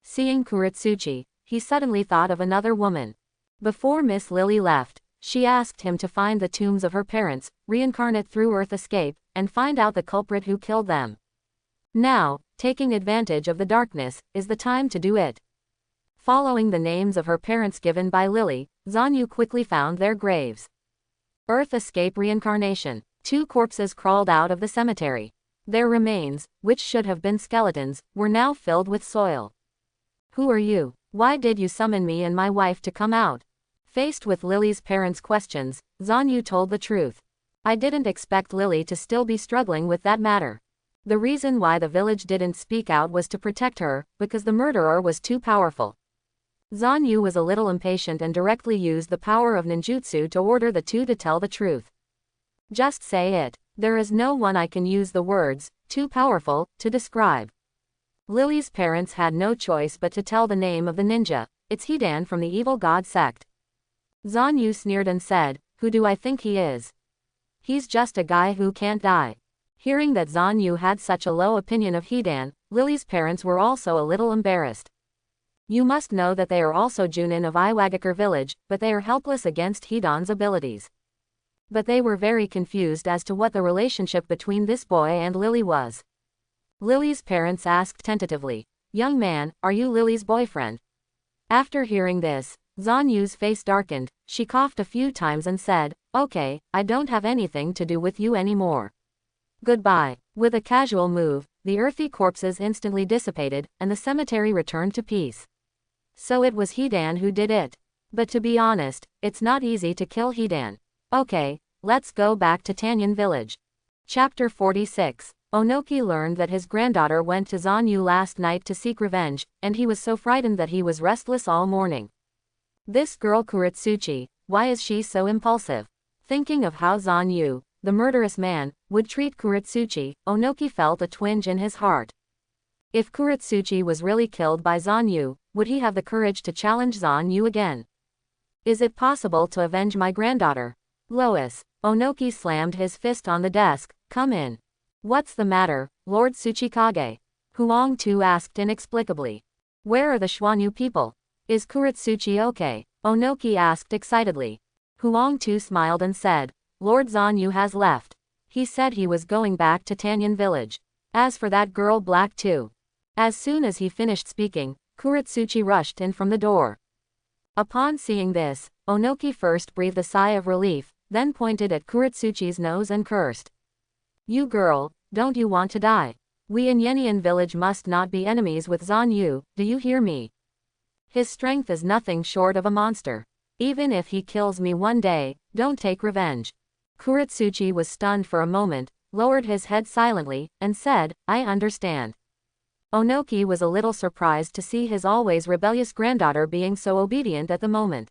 [SPEAKER 1] Seeing Kurotsuchi, he suddenly thought of another woman. Before Miss Lily left, she asked him to find the tombs of her parents, reincarnate through Earth escape, and find out the culprit who killed them. Now, taking advantage of the darkness, is the time to do it. Following the names of her parents given by Lily, Zanu quickly found their graves. Earth escape reincarnation. 2 corpses crawled out of the cemetery. Their remains, which should have been skeletons, were now filled with soil. Who are you? Why did you summon me and my wife to come out? Faced with Lily's parents' questions, Zanu told the truth. I didn't expect Lily to still be struggling with that matter. The reason why the village didn't speak out was to protect her, because the murderer was too powerful. Zanu was a little impatient and directly used the power of ninjutsu to order the 2 to tell the truth. Just say it. There is no one I can use the words, too powerful, to describe. Lily's parents had no choice but to tell the name of the ninja. It's Hidan from the evil god sect. Zanu sneered and said, who do I think he is? He's just a guy who can't die. Hearing that Zanu had such a low opinion of Hidan, Lily's parents were also a little embarrassed. You must know that they are also Junin of Iwagakure village, but they are helpless against Hidan's abilities. But they were very confused as to what the relationship between this boy and Lily was. Lily's parents asked tentatively, young man, are you Lily's boyfriend? After hearing this, Zanu's face darkened, she coughed a few times and said, okay, I don't have anything to do with you anymore. Goodbye. With a casual move, the earthy corpses instantly dissipated, and the cemetery returned to peace. So it was Hidan who did it. But to be honest, it's not easy to kill Hidan. Okay, let's go back to Tanyan village. Chapter 46. Ohnoki learned that his granddaughter went to Zanu last night to seek revenge, and he was so frightened that he was restless all morning. This girl Kurotsuchi, why is she so impulsive? Thinking of how Zanu, the murderous man, would treat Kurotsuchi, Ohnoki felt a twinge in his heart. If Kurotsuchi was really killed by Zanu, would he have the courage to challenge Zanu again? Is it possible to avenge my granddaughter? Lois. Ohnoki slammed his fist on the desk, come in. What's the matter, Lord Tsuchikage? Huang-tu asked inexplicably. Where are the Schwanyu people? Is Kurotsuchi okay? Ohnoki asked excitedly. Huang-tu smiled and said, Lord Zanu has left. He said he was going back to Tanyan village. As for that girl Black too. As soon as he finished speaking, Kurotsuchi rushed in from the door. Upon seeing this, Ohnoki first breathed a sigh of relief, then pointed at Kurotsuchi's nose and cursed. You girl, don't you want to die? We in Yenian village must not be enemies with Zanu, do you hear me? His strength is nothing short of a monster. Even if he kills me one day, don't take revenge. Kurotsuchi was stunned for a moment, lowered his head silently, and said, I understand. Ohnoki was a little surprised to see his always rebellious granddaughter being so obedient at the moment.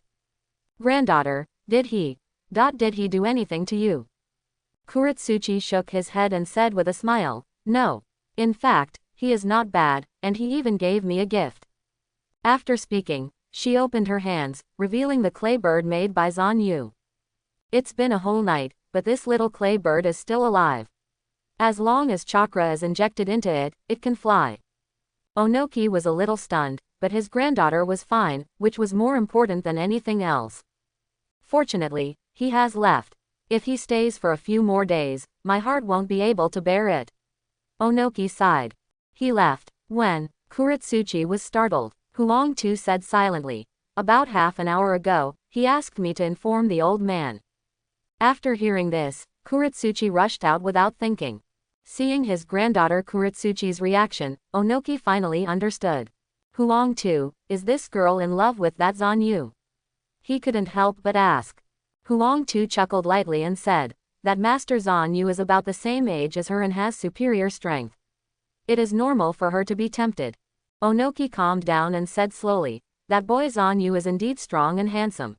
[SPEAKER 1] Granddaughter, did he do anything to you? Kurotsuchi shook his head and said with a smile, no. In fact, he is not bad, and he even gave me a gift. After speaking, she opened her hands, revealing the clay bird made by Zanu. It's been a whole night, but this little clay bird is still alive. As long as chakra is injected into it, it can fly. Ohnoki was a little stunned, but his granddaughter was fine, which was more important than anything else. Fortunately, he has left. If he stays for a few more days, my heart won't be able to bear it. Ohnoki sighed. He left. When? Kurotsuchi was startled. Huang-tu said silently. About half an hour ago, he asked me to inform the old man. After hearing this, Kurotsuchi rushed out without thinking. Seeing his granddaughter Kurotsuchi's reaction, Ohnoki finally understood. Huang-tu, is this girl in love with that Zanu? He couldn't help but ask. Huang-tu chuckled lightly and said, that Master Zanu is about the same age as her and has superior strength. It is normal for her to be tempted. Ohnoki calmed down and said slowly, that boy Zanu is indeed strong and handsome.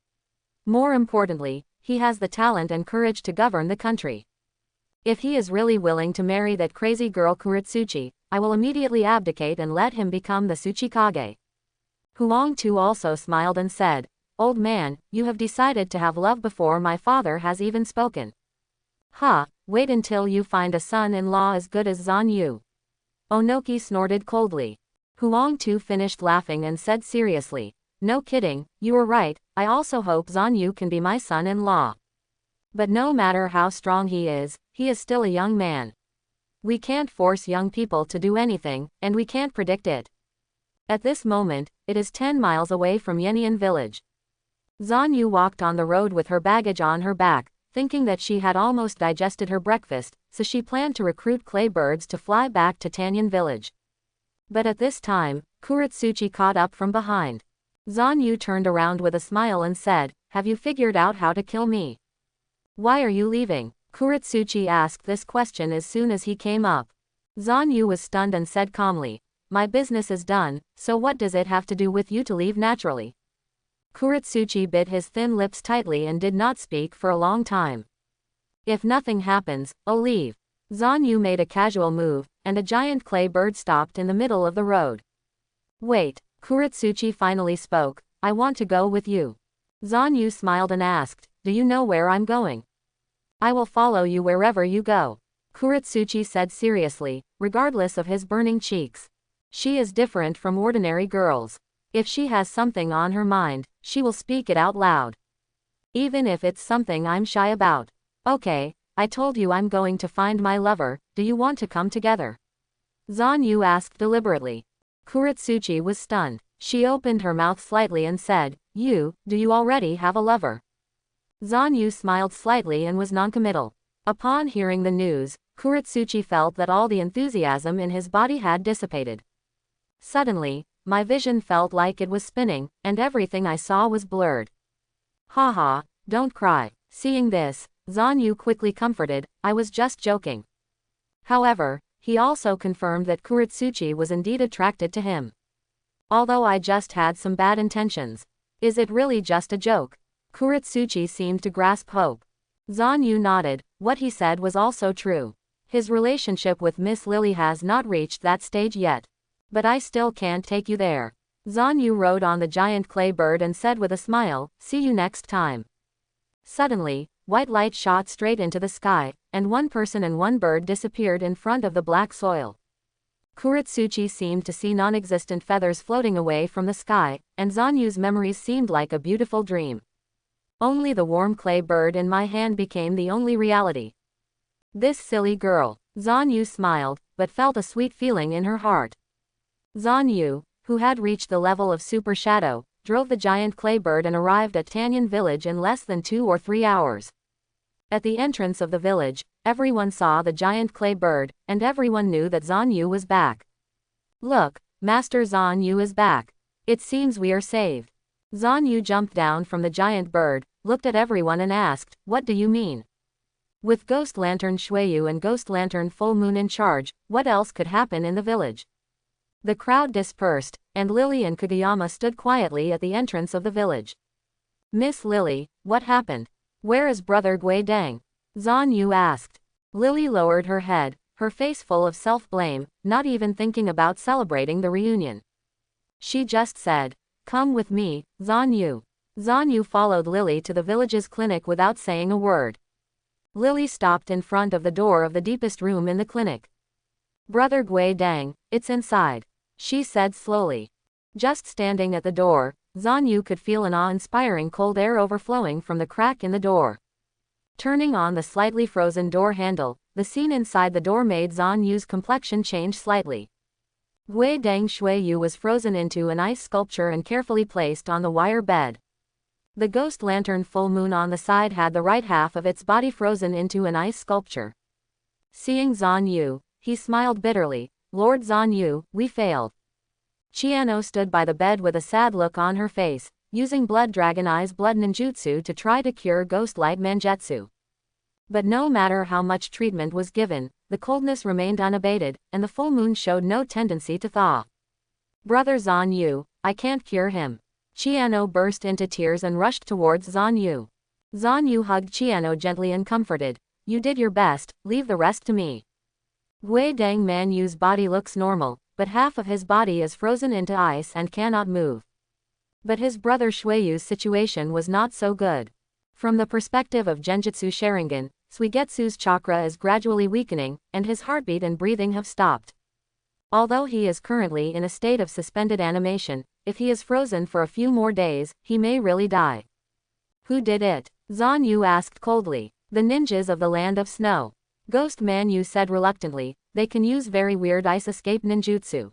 [SPEAKER 1] More importantly, he has the talent and courage to govern the country. If he is really willing to marry that crazy girl Kurotsuchi, I will immediately abdicate and let him become the Tsuchikage. Huangtu also smiled and said, Old man, you have decided to have love before my father has even spoken. Ha, wait until you find a son-in-law as good as Zanu. Ohnoki snorted coldly. Huangtu finished laughing and said seriously, No kidding, you were right, I also hope Zanu can be my son-in-law. But no matter how strong he is still a young man. We can't force young people to do anything, and we can't predict it. At this moment, it is 10 miles away from Yenian village. Zanu walked on the road with her baggage on her back, thinking that she had almost digested her breakfast, so she planned to recruit clay birds to fly back to Tanyan village. But at this time, Kurotsuchi caught up from behind. Zanu turned around with a smile and said, Have you figured out how to kill me? Why are you leaving? Kurotsuchi asked this question as soon as he came up. Zanu was stunned and said calmly, My business is done, so what does it have to do with you to leave naturally? Kurotsuchi bit his thin lips tightly and did not speak for a long time. If nothing happens, I'll leave. Zanu made a casual move, and a giant clay bird stopped in the middle of the road. Wait, Kurotsuchi finally spoke, I want to go with you. Zanu smiled and asked, Do you know where I'm going? I will follow you wherever you go. Kurotsuchi said seriously, regardless of his burning cheeks. She is different from ordinary girls. If she has something on her mind, she will speak it out loud. Even if it's something I'm shy about. Okay, I told you I'm going to find my lover, do you want to come together? Zanu asked deliberately. Kurotsuchi was stunned. She opened her mouth slightly and said, do you already have a lover? Zanu smiled slightly and was noncommittal. Upon hearing the news, Kurotsuchi felt that all the enthusiasm in his body had dissipated. Suddenly, my vision felt like it was spinning, and everything I saw was blurred. Haha, don't cry. Seeing this, Zanu quickly comforted, I was just joking. However, he also confirmed that Kurotsuchi was indeed attracted to him. Although I just had some bad intentions. Is it really just a joke? Kurotsuchi seemed to grasp hope. Zanu nodded, what he said was also true. His relationship with Miss Lily has not reached that stage yet. But I still can't take you there. Zanu rode on the giant clay bird and said with a smile, see you next time. Suddenly, white light shot straight into the sky, and one person and one bird disappeared in front of the black soil. Kurotsuchi seemed to see non-existent feathers floating away from the sky, and Zanu's memories seemed like a beautiful dream. Only the warm clay bird in my hand became the only reality. This silly girl. Zanu smiled, but felt a sweet feeling in her heart. Zanu, who had reached the level of super shadow, drove the giant clay bird and arrived at Tanyan village in less than 2 or 3 hours. At the entrance of the village, everyone saw the giant clay bird, and everyone knew that Zanu was back. Look, Master Zanu is back. It seems we are saved. Zanu jumped down from the giant bird, looked at everyone and asked, what do you mean? With Ghost Lantern Shueyu and Ghost Lantern Full Moon in charge, what else could happen in the village? The crowd dispersed, and Lily and Kageyama stood quietly at the entrance of the village. Miss Lily, what happened? Where is Brother Guidang? Zanu asked. Lily lowered her head, her face full of self-blame, not even thinking about celebrating the reunion. She just said, come with me, Zanu. Zanu followed Lily to the village's clinic without saying a word. Lily stopped in front of the door of the deepest room in the clinic. Brother Guidang, it's inside, she said slowly. Just standing at the door, Zanu could feel an awe-inspiring cold air overflowing from the crack in the door. Turning on the slightly frozen door handle, the scene inside the door made Zanu's complexion change slightly. Guidang Shueyu was frozen into an ice sculpture and carefully placed on the wire bed. The ghost lantern full moon on the side had the right half of its body frozen into an ice sculpture. Seeing Zanu, he smiled bitterly. Lord Zanu, we failed. Chiano stood by the bed with a sad look on her face, using Blood Dragon Eye's blood ninjutsu to try to cure Ghost Light Manjutsu. But no matter how much treatment was given, the coldness remained unabated, and the full moon showed no tendency to thaw. Brother Zanu, I can't cure him. Chiano burst into tears and rushed towards Zanu. Zanu hugged Chiano gently and comforted. You did your best, leave the rest to me. Gui Dang Manyu's body looks normal, but half of his body is frozen into ice and cannot move. But his brother Shueyu's situation was not so good. From the perspective of Genjutsu Sharingan, Suigetsu's chakra is gradually weakening, and his heartbeat and breathing have stopped. Although he is currently in a state of suspended animation, if he is frozen for a few more days, he may really die. Who did it? Zanu asked coldly. The ninjas of the Land of Snow. Ghost Manyu said reluctantly, they can use very weird ice escape ninjutsu.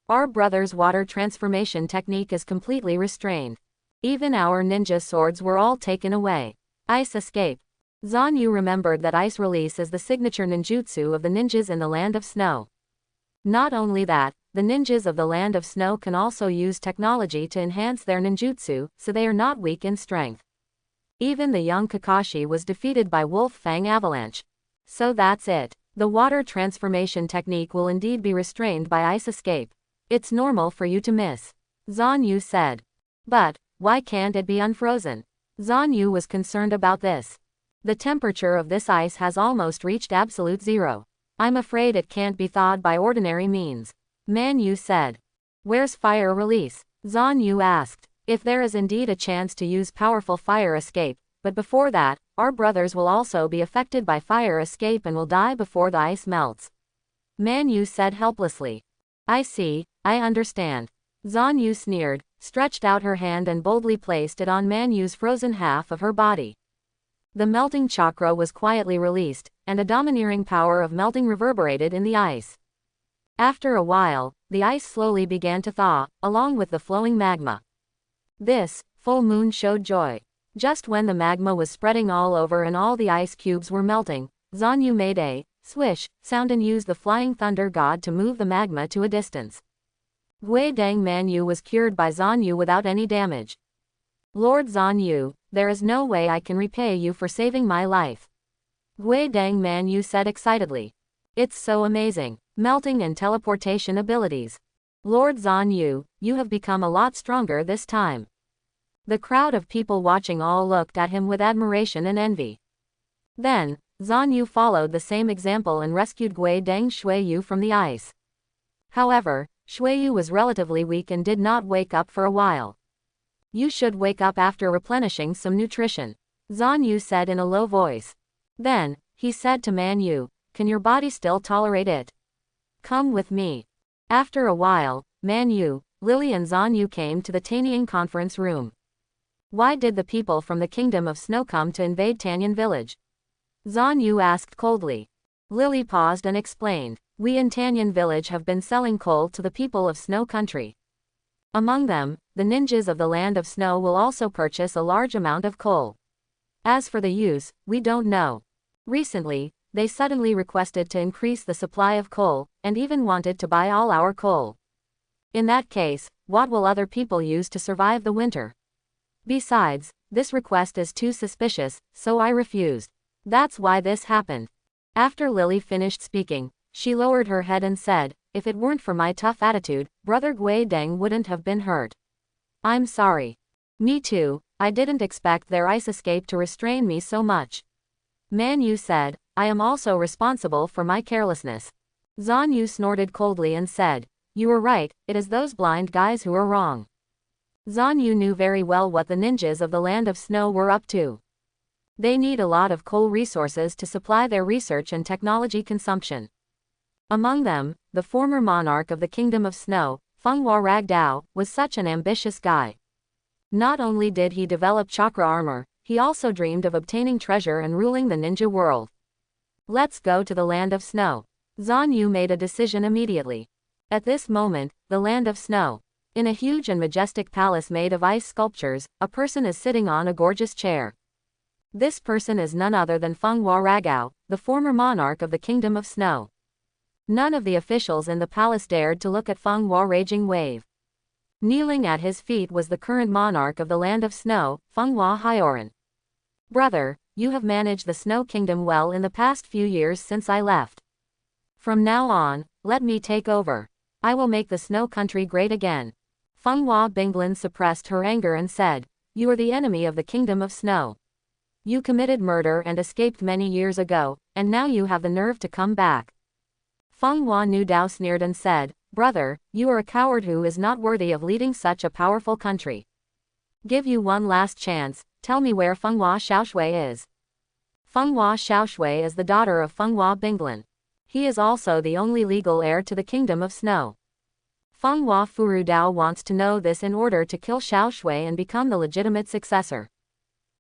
[SPEAKER 1] Our brother's water transformation technique is completely restrained. Even our ninja swords were all taken away. Ice escape. Zanu remembered that ice release is the signature ninjutsu of the ninjas in the Land of Snow. Not only that, the ninjas of the Land of Snow can also use technology to enhance their ninjutsu, so they are not weak in strength. Even the young Kakashi was defeated by Wolf Fang Avalanche. So that's it. The water transformation technique will indeed be restrained by ice escape. It's normal for you to miss. Zanu said. But, why can't it be unfrozen? Zanu was concerned about this. The temperature of this ice has almost reached absolute zero. I'm afraid it can't be thawed by ordinary means. Manyu said. Where's fire release? Zanu asked. If there is indeed a chance to use powerful fire escape, but before that, our brothers will also be affected by fire escape and will die before the ice melts. Manyu said helplessly. I see, I understand. Zanu sneered, stretched out her hand and boldly placed it on Manyu's frozen half of her body. The melting chakra was quietly released, and a domineering power of melting reverberated in the ice. After a while, the ice slowly began to thaw, along with the flowing magma. This full moon showed joy. Just when the magma was spreading all over and all the ice cubes were melting, Zanu made a swish sound and used the flying thunder god to move the magma to a distance. Gui Dang Manyu was cured by Zanu without any damage. Lord Zanu, there is no way I can repay you for saving my life. Gui Dang Manyu said excitedly. It's so amazing. Melting and teleportation abilities. Lord Zanu, you have become a lot stronger this time. The crowd of people watching all looked at him with admiration and envy. Then, Zanu followed the same example and rescued Gui Dang Shueyu from the ice. However, Shueyu was relatively weak and did not wake up for a while. You should wake up after replenishing some nutrition, Zanu said in a low voice. Then, he said to Manyu, can your body still tolerate it? Come with me. After a while, Manyu, Lily and Zanu came to the Tanyan conference room. Why did the people from the Kingdom of Snow come to invade Tanyan village? Zanu asked coldly. Lily paused and explained. We in Tanyan village have been selling coal to the people of Snow Country. Among them, the ninjas of the Land of Snow will also purchase a large amount of coal. As for the use, we don't know. Recently, they suddenly requested to increase the supply of coal, and even wanted to buy all our coal. In that case, what will other people use to survive the winter? Besides, this request is too suspicious, so I refused. That's why this happened. After Lily finished speaking, she lowered her head and said, if it weren't for my tough attitude, Brother Gui Deng wouldn't have been hurt. I'm sorry. Me too, I didn't expect their ice escape to restrain me so much. Manyu said, I am also responsible for my carelessness. Zanu snorted coldly and said, you were right, it is those blind guys who are wrong. Zanu knew very well what the ninjas of the Land of Snow were up to. They need a lot of coal resources to supply their research and technology consumption. Among them, the former monarch of the Kingdom of Snow, Fenghua Ragdao, was such an ambitious guy. Not only did he develop chakra armor, he also dreamed of obtaining treasure and ruling the ninja world. Let's go to the Land of Snow. Zanu made a decision immediately. At this moment, the Land of Snow. In a huge and majestic palace made of ice sculptures, a person is sitting on a gorgeous chair. This person is none other than Fenghua Ragao, the former monarch of the Kingdom of Snow. None of the officials in the palace dared to look at Fenghua Raging Wave. Kneeling at his feet was the current monarch of the Land of Snow, Fenghua Hyoran. Brother, you have managed the Snow Kingdom well in the past few years since I left. From now on, let me take over. I will make the Snow Country great again. Fenghua Binglin suppressed her anger and said, you are the enemy of the Kingdom of Snow. You committed murder and escaped many years ago, and now you have the nerve to come back. Feng Hua Nu Dao sneered and said, "Brother, you are a coward who is not worthy of leading such a powerful country. Give you one last chance, tell me where Feng Hua Xiaoshui is." Feng Hua Xiaoshui is the daughter of Feng Hua Binglin. He is also the only legal heir to the Kingdom of Snow. Feng Hua Furu Dao wants to know this in order to kill Xiaoshui and become the legitimate successor.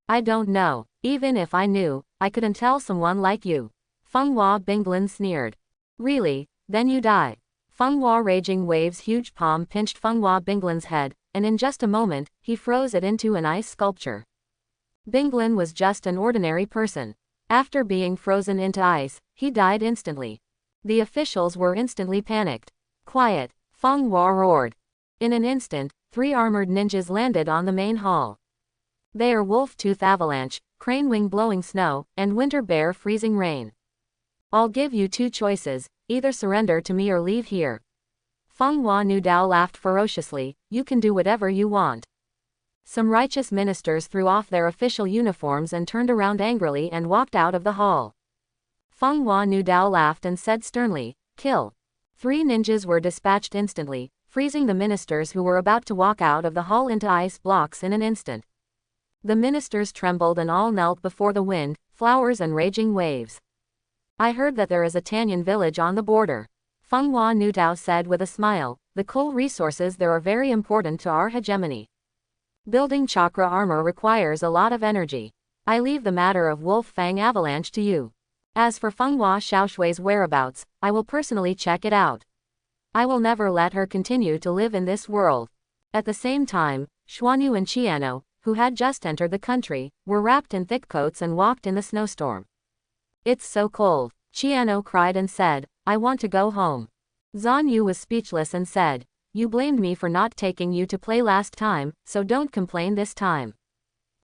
[SPEAKER 1] "I don't know. Even if I knew, I couldn't tell someone like you." Feng Hua Binglin sneered. "Really? Then you die." Feng Hua Raging Wave's huge palm pinched Feng Hua Binglin's head, and in just a moment, he froze it into an ice sculpture. Binglin was just an ordinary person. After being frozen into ice, he died instantly. The officials were instantly panicked. "Quiet," Feng Hua roared. In an instant, 3 armored ninjas landed on the main hall. They are Wolf Tooth Avalanche, Crane Wing Blowing Snow, and Winter Bear Freezing Rain. "I'll give you 2 choices, either surrender to me or leave here." Feng Hua Nu Dao laughed ferociously, "You can do whatever you want." Some righteous ministers threw off their official uniforms and turned around angrily and walked out of the hall. Feng Hua Nu Dao laughed and said sternly, "Kill." 3 ninjas were dispatched instantly, freezing the ministers who were about to walk out of the hall into ice blocks in an instant. The ministers trembled and all knelt before the wind, flowers and raging waves. "I heard that there is a Tanyan village on the border," Feng Hua Nu Dao said with a smile. "The coal resources there are very important to our hegemony. Building chakra armor requires a lot of energy. I leave the matter of Wolf Fang Avalanche to you. As for Feng Hua Xiaoshui's whereabouts, I will personally check it out. I will never let her continue to live in this world." At the same time, Xuanyu and Qiano, who had just entered the country, were wrapped in thick coats and walked in the snowstorm. "It's so cold," Qiano cried and said, "I want to go home." Zanu was speechless and said, "You blamed me for not taking you to play last time, so don't complain this time."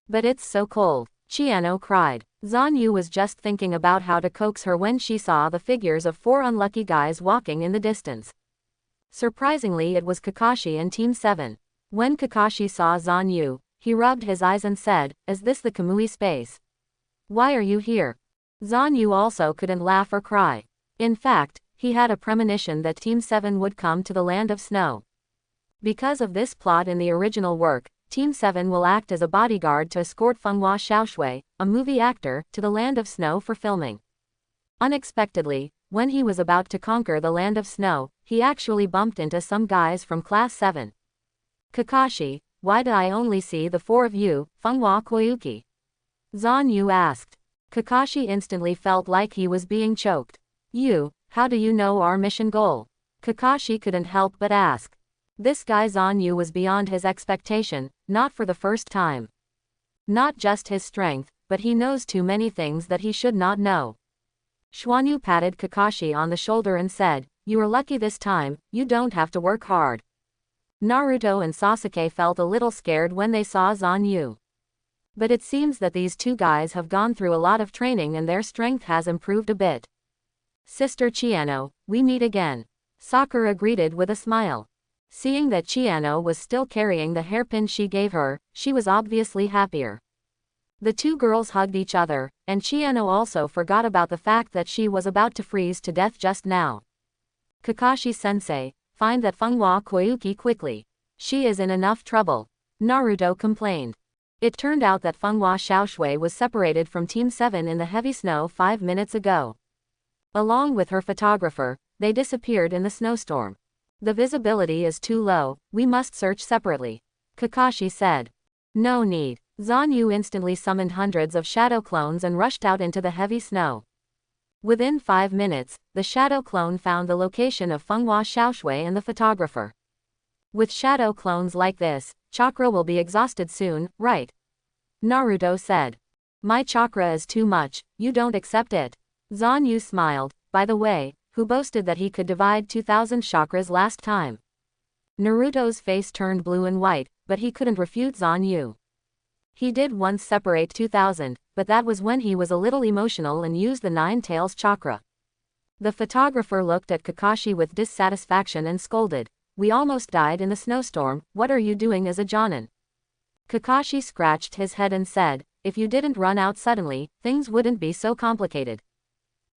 [SPEAKER 1] "But it's so cold," Qiano cried. Zanu was just thinking about how to coax her when she saw the figures of 4 unlucky guys walking in the distance. Surprisingly, it was Kakashi and Team 7. When Kakashi saw Zanu, he rubbed his eyes and said, "Is this the Kamui space? Why are you here?" Zanu also couldn't laugh or cry. In fact, he had a premonition that Team 7 would come to the Land of Snow. Because of this plot in the original work, Team 7 will act as a bodyguard to escort Feng Hua Xiaoshui, a movie actor, to the Land of Snow for filming. Unexpectedly, when he was about to conquer the Land of Snow, he actually bumped into some guys from Class 7. "Kakashi, why did I only see the 4 of you, Feng Hua Koyuki?" Zanu asked. Kakashi instantly felt like he was being choked. How do you know our mission goal?" Kakashi couldn't help but ask. This guy Zanu was beyond his expectation, not for the first time. Not just his strength, but he knows too many things that he should not know. Xuanyu patted Kakashi on the shoulder and said, "You are lucky this time, you don't have to work hard." Naruto and Sasuke felt a little scared when they saw Zanu. But it seems that these 2 guys have gone through a lot of training and their strength has improved a bit. "Sister Qiano, we meet again," Sakura greeted with a smile. Seeing that Qiano was still carrying the hairpin she gave her, she was obviously happier. The 2 girls hugged each other, and Qiano also forgot about the fact that she was about to freeze to death just now. "Kakashi-sensei, find that Feng Hua Koyuki quickly. She is in enough trouble," Naruto complained. It turned out that Feng Hua Xiaoshui was separated from Team 7 in the heavy snow 5 minutes ago. Along with her photographer, they disappeared in the snowstorm. "The visibility is too low, we must search separately," Kakashi said. "No need." Zanu instantly summoned hundreds of shadow clones and rushed out into the heavy snow. Within 5 minutes, the shadow clone found the location of Feng Hua Xiaoshui and the photographer. "With shadow clones like this, chakra will be exhausted soon, right?" Naruto said. "My chakra is too much, you don't accept it." Zanu smiled, by the way, who boasted that he could divide 2,000 chakras last time. Naruto's face turned blue and white, but he couldn't refute Zanu. He did once separate 2,000, but that was when he was a little emotional and used the 9 tails chakra. The photographer looked at Kakashi with dissatisfaction and scolded, "We almost died in the snowstorm, what are you doing as a jonin?" Kakashi scratched his head and said, "If you didn't run out suddenly, things wouldn't be so complicated."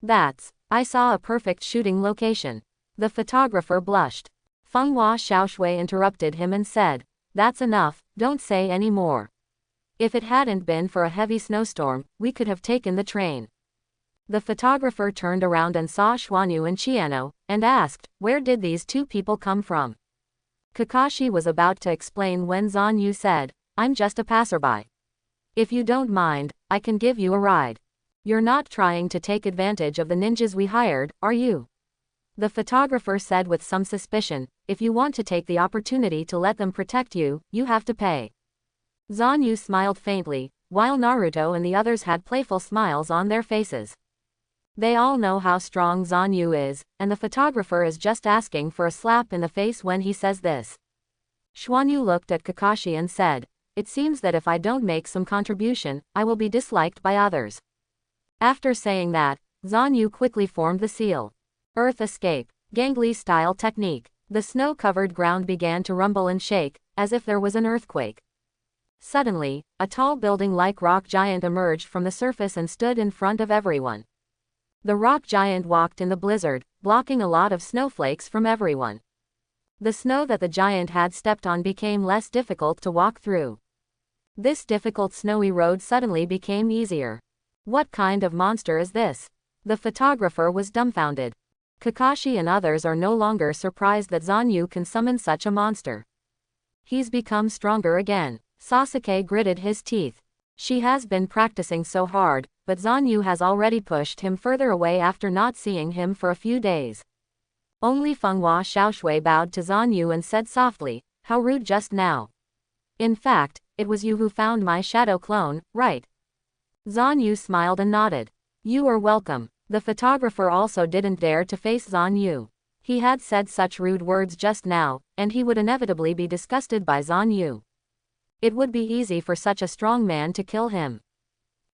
[SPEAKER 1] I saw a perfect shooting location. The photographer blushed. Fenghua Xiaoshui interrupted him and said, that's enough, don't say any more. If it hadn't been for a heavy snowstorm, we could have taken the train. The photographer turned around and saw Xuanyu and Qiano, and asked, where did these two people come from? Kakashi was about to explain when Zanu said, I'm just a passerby. If you don't mind, I can give you a ride. You're not trying to take advantage of the ninjas we hired, are you? The photographer said with some suspicion, if you want to take the opportunity to let them protect you, you have to pay. Zanu smiled faintly, while Naruto and the others had playful smiles on their faces. They all know how strong Zanu is, and the photographer is just asking for a slap in the face when he says this. Xuanyu looked at Kakashi and said, it seems that if I don't make some contribution, I will be disliked by others. After saying that, Zanu quickly formed the seal. Earth escape, Gangly-style technique. The snow-covered ground began to rumble and shake, as if there was an earthquake. Suddenly, a tall building-like rock giant emerged from the surface and stood in front of everyone. The rock giant walked in the blizzard, blocking a lot of snowflakes from everyone. The snow that the giant had stepped on became less difficult to walk through. This difficult snowy road suddenly became easier. What kind of monster is this? The photographer was dumbfounded. Kakashi and others are no longer surprised that Zanu can summon such a monster. He's become stronger again. Sasuke gritted his teeth. She has been practicing so hard, but Zanu has already pushed him further away after not seeing him for a few days. Only Fenghua Xiaoshui bowed to Zanu and said softly, how rude just now. In fact, it was you who found my shadow clone, right? Zanu smiled and nodded. You are welcome. The photographer also didn't dare to face Zanu. He had said such rude words just now, and he would inevitably be disgusted by Zanu. It would be easy for such a strong man to kill him.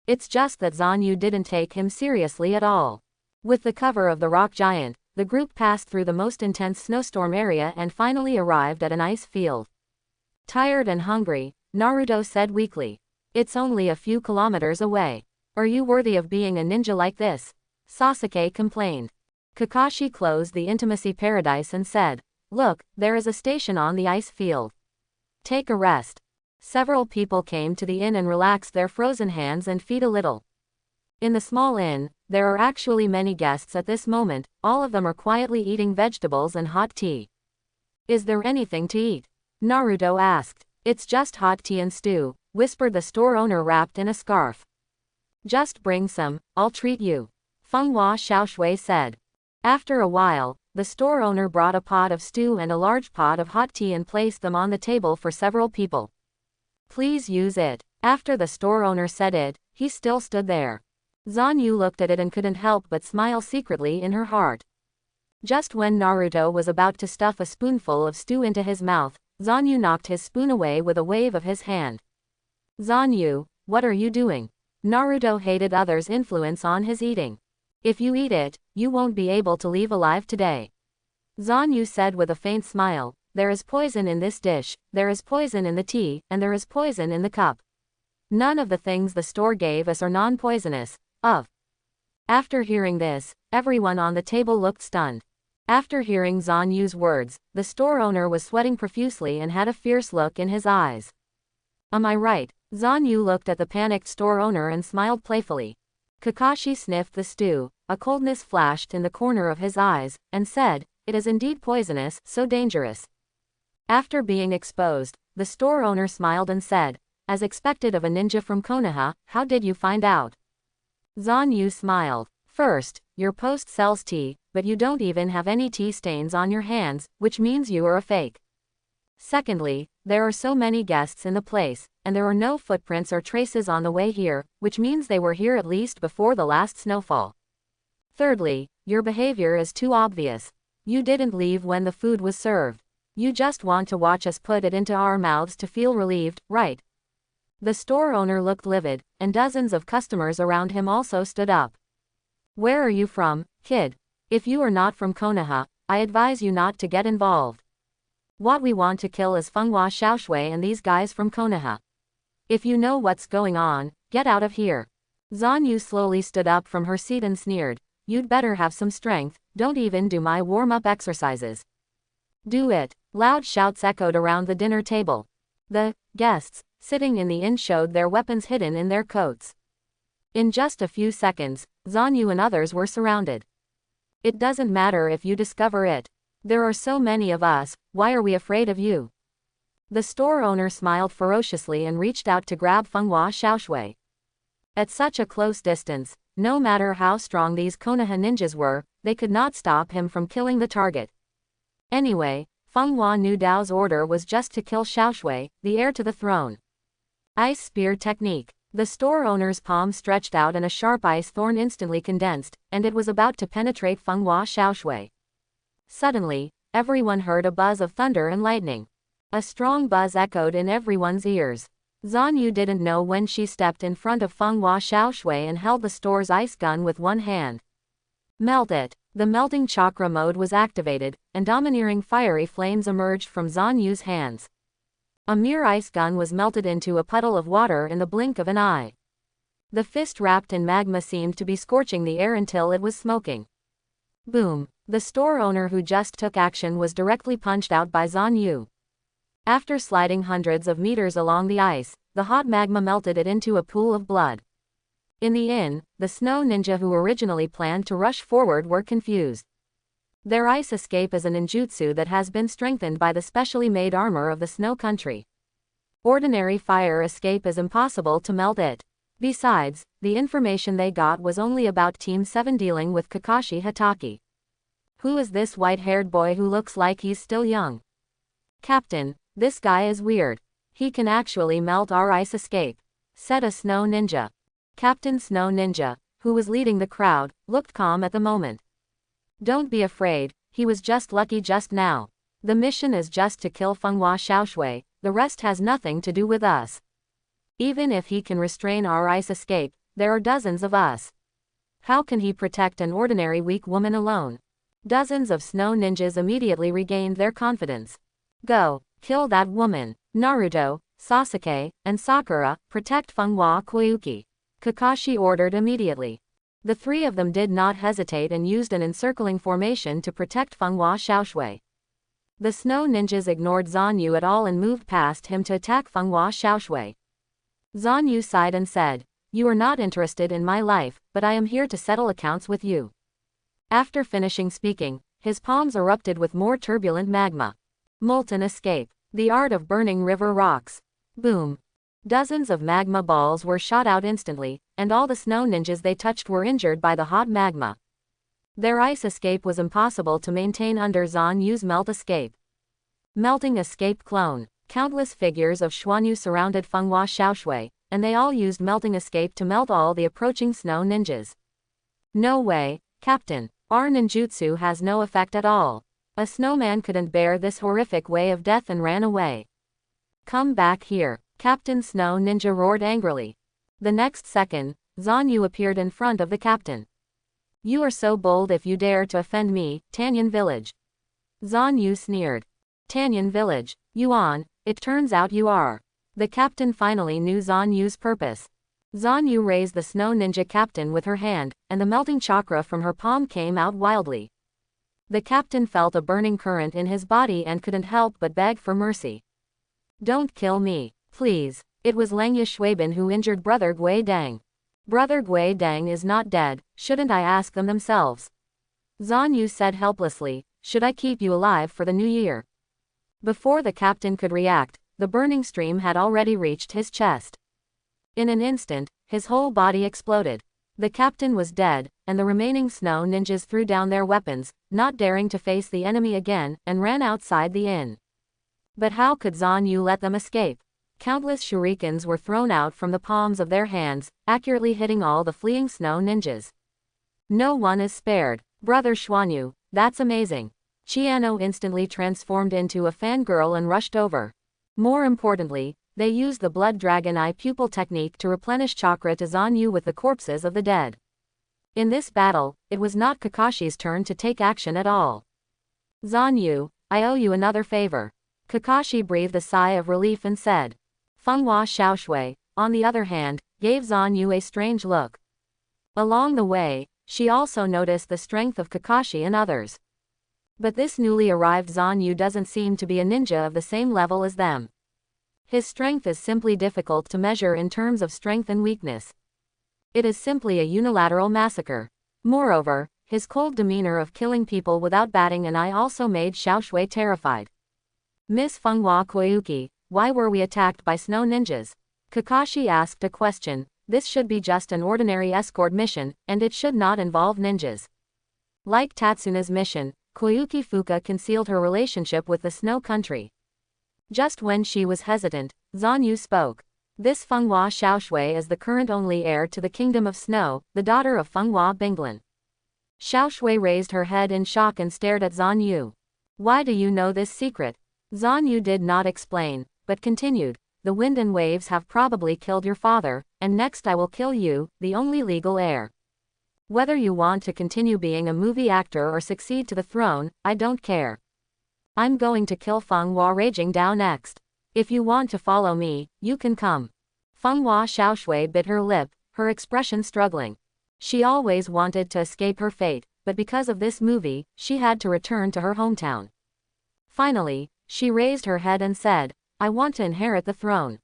[SPEAKER 1] It's just that Zanu didn't take him seriously at all. With the cover of the rock giant, the group passed through the most intense snowstorm area and finally arrived at an ice field. Tired and hungry, Naruto said weakly. It's only a few kilometers away. Are you worthy of being a ninja like this? Sasuke complained. Kakashi closed the intimacy paradise and said, look, there is a station on the ice field. Take a rest. Several people came to the inn and relaxed their frozen hands and feet a little. In the small inn, there are actually many guests at this moment, all of them are quietly eating vegetables and hot tea. Is there anything to eat? Naruto asked. It's just hot tea and stew, whispered the store owner wrapped in a scarf. Just bring some, I'll treat you. Fenghua Xiaoshui said. After a while, the store owner brought a pot of stew and a large pot of hot tea and placed them on the table for several people. Please use it. After the store owner said it, he still stood there. Zanu looked at it and couldn't help but smile secretly in her heart. Just when Naruto was about to stuff a spoonful of stew into his mouth, Zanu knocked his spoon away with a wave of his hand. Zanu, what are you doing? Naruto hated others' influence on his eating. If you eat it, you won't be able to leave alive today. Zanu said with a faint smile, there is poison in this dish, there is poison in the tea, and there is poison in the cup. None of the things the store gave us are non-poisonous. After hearing this, everyone on the table looked stunned. After hearing Zanu's words, the store owner was sweating profusely and had a fierce look in his eyes. Am I right? Zanu looked at the panicked store owner and smiled playfully. Kakashi sniffed the stew, a coldness flashed in the corner of his eyes, and said, it is indeed poisonous, so dangerous. After being exposed, the store owner smiled and said, as expected of a ninja from Konoha, how did you find out? Zanu smiled. First, your post sells tea, but you don't even have any tea stains on your hands, which means you are a fake. Secondly, there are so many guests in the place, and there are no footprints or traces on the way here, which means they were here at least before the last snowfall. Thirdly, your behavior is too obvious. You didn't leave when the food was served. You just want to watch us put it into our mouths to feel relieved, right? The store owner looked livid, and dozens of customers around him also stood up. Where are you from, kid? If you are not from Konoha, I advise you not to get involved. What we want to kill is Fenghua Xiaoshui and these guys from Konoha. If you know what's going on, get out of here. Zanu slowly stood up from her seat and sneered, you'd better have some strength, don't even do my warm-up exercises. Do it. Loud shouts echoed around the dinner table. The guests, sitting in the inn, showed their weapons hidden in their coats. In just a few seconds, Zanu and others were surrounded. It doesn't matter if you discover it. There are so many of us, why are we afraid of you? The store owner smiled ferociously and reached out to grab Fenghua Xiaoshui. At such a close distance, no matter how strong these Konoha ninjas were, they could not stop him from killing the target. Anyway, Fenghua knew Dao's order was just to kill Xiaoshui, the heir to the throne. Ice Spear Technique. The store owner's palm stretched out and a sharp ice thorn instantly condensed, and it was about to penetrate Fenghua Xiaoshui. Suddenly, everyone heard a buzz of thunder and lightning. A strong buzz echoed in everyone's ears. Zanu didn't know when she stepped in front of Fenghua Xiaoshui and held the store's ice gun with one hand. Melt it. The melting chakra mode was activated, and domineering fiery flames emerged from Zanu's hands. A mere ice gun was melted into a puddle of water in the blink of an eye. The fist wrapped in magma seemed to be scorching the air until it was smoking. Boom! The store owner who just took action was directly punched out by Zanu. After sliding hundreds of meters along the ice, the hot magma melted it into a pool of blood. In the inn, the snow ninja who originally planned to rush forward were confused. Their ice escape is a ninjutsu that has been strengthened by the specially made armor of the snow country. Ordinary fire escape is impossible to melt it. Besides, the information they got was only about Team 7 dealing with Kakashi Hatake. Who is this white-haired boy who looks like he's still young? Captain, this guy is weird. He can actually melt our ice escape, said a snow ninja. Captain Snow Ninja, who was leading the crowd, looked calm at the moment. Don't be afraid, he was just lucky just now. The mission is just to kill Fenghua Xiaoshui, the rest has nothing to do with us. Even if he can restrain our ice escape, there are dozens of us. How can he protect an ordinary weak woman alone? Dozens of snow ninjas immediately regained their confidence. Go, kill that woman. Naruto, Sasuke, and Sakura, protect Fenghua Koyuki. Kakashi ordered immediately. The three of them did not hesitate and used an encircling formation to protect Fenghua Xiaoshui. The snow ninjas ignored Zanu at all and moved past him to attack Fenghua Xiaoshui. Zanu sighed and said, "You are not interested in my life, but I am here to settle accounts with you." After finishing speaking, his palms erupted with more turbulent magma. Molten escape. The art of burning river rocks. Boom. Dozens of magma balls were shot out instantly, and all the snow ninjas they touched were injured by the hot magma. Their ice escape was impossible to maintain under Zanu's melt escape. Melting escape clone. Countless figures of Xuanyu surrounded Fenghua Xiaoshui, and they all used melting escape to melt all the approaching snow ninjas. No way, Captain. Our ninjutsu has no effect at all. A snowman couldn't bear this horrific way of death and ran away. Come back here. Captain Snow Ninja roared angrily. The next second, Zanu appeared in front of the captain. You are so bold if you dare to offend me, Tanyan Village. Zanu sneered. Tanyan Village, Yuan, it turns out you are. The captain finally knew Zanu's purpose. Zanu raised the Snow Ninja captain with her hand, and the melting chakra from her palm came out wildly. The captain felt a burning current in his body and couldn't help but beg for mercy. Don't kill me. Please. It was Langya Shuibin who injured Brother Gui Dang. Brother Gui Dang is not dead, shouldn't I ask them themselves? Zanu said helplessly, should I keep you alive for the new year? Before the captain could react, the burning stream had already reached his chest. In an instant, his whole body exploded. The captain was dead, and the remaining snow ninjas threw down their weapons, not daring to face the enemy again, and ran outside the inn. But how could Zanu let them escape? Countless shurikens were thrown out from the palms of their hands, accurately hitting all the fleeing snow ninjas. No one is spared. Brother Xuanyu, that's amazing. Chiano instantly transformed into a fangirl and rushed over. More importantly, they used the blood dragon eye pupil technique to replenish chakra to Zanu with the corpses of the dead. In this battle, it was not Kakashi's turn to take action at all. Zanu, I owe you another favor. Kakashi breathed a sigh of relief and said. Fenghua Xiaoshui, on the other hand, gave Zanu a strange look. Along the way, She also noticed the strength of Kakashi and others. But this newly arrived Zanu doesn't seem to be a ninja of the same level as them. His strength is simply difficult to measure in terms of strength and weakness. It is simply a unilateral massacre. Moreover, his cold demeanor of killing people without batting an eye also made Xiaoshui terrified. Miss Fenghua Koyuki, why were we attacked by snow ninjas? Kakashi asked a question. This should be just an ordinary escort mission, and it should not involve ninjas. Like Tatsuna's mission, Koyuki Fuka concealed her relationship with the snow country. Just when she was hesitant, Zanu spoke. This Fenghua Xiaoshui is the current only heir to the Kingdom of Snow, the daughter of Fenghua Binglin. Xiaoshui raised her head in shock and stared at Zanu. Why do you know this secret? Zanu did not explain, but continued. The wind and waves have probably killed your father, and next I will kill you, the only legal heir. Whether you want to continue being a movie actor or succeed to the throne, I don't care. I'm going to kill Fenghua Raging Down next. If you want to follow me, you can come. Fenghua Xiaoshui bit her lip, her expression struggling. She always wanted to escape her fate, but because of this movie, she had to return to her hometown. Finally, she raised her head and said, I want to inherit the throne.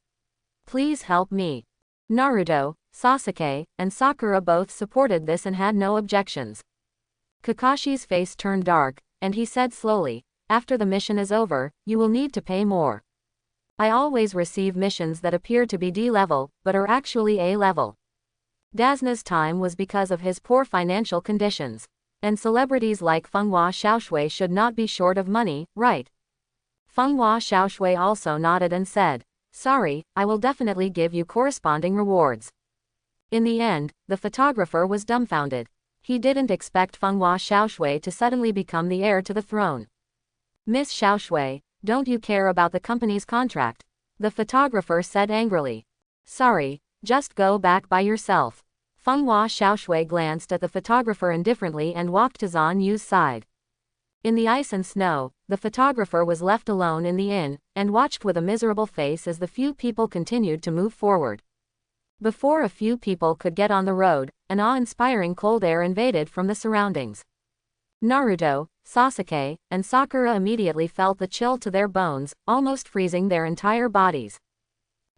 [SPEAKER 1] Please help me. Naruto, Sasuke, and Sakura both supported this and had no objections. Kakashi's face turned dark, and he said slowly, after the mission is over, you will need to pay more. I always receive missions that appear to be D level, but are actually A level. Dazna's time was because of his poor financial conditions. And celebrities like Fenghua Xiaoshui should not be short of money, right? Fenghua Xiaoshui also nodded and said, sorry, I will definitely give you corresponding rewards. In the end, the photographer was dumbfounded. He didn't expect Fenghua Xiaoshui to suddenly become the heir to the throne. Miss Xiaoshui, don't you care about the company's contract? The photographer said angrily. Sorry, just go back by yourself. Fenghua Xiaoshui glanced at the photographer indifferently and walked to Zanu's side. In the ice and snow, the photographer was left alone in the inn, and watched with a miserable face as the few people continued to move forward. Before a few people could get on the road, an awe-inspiring cold air invaded from the surroundings. Naruto, Sasuke, and Sakura immediately felt the chill to their bones, almost freezing their entire bodies.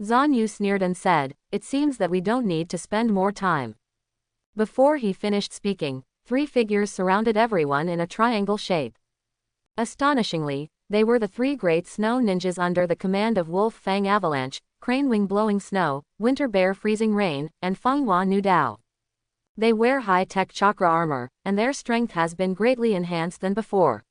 [SPEAKER 1] Zanu sneered and said, it seems that we don't need to spend more time. Before he finished speaking, 3 figures surrounded everyone in a triangle shape. Astonishingly, they were the 3 great snow ninjas under the command of Wolf Fang Avalanche, Crane Wing Blowing Snow, Winter Bear Freezing Rain, and Fenghua Nu Dao. They wear high-tech chakra armor, and their strength has been greatly enhanced than before.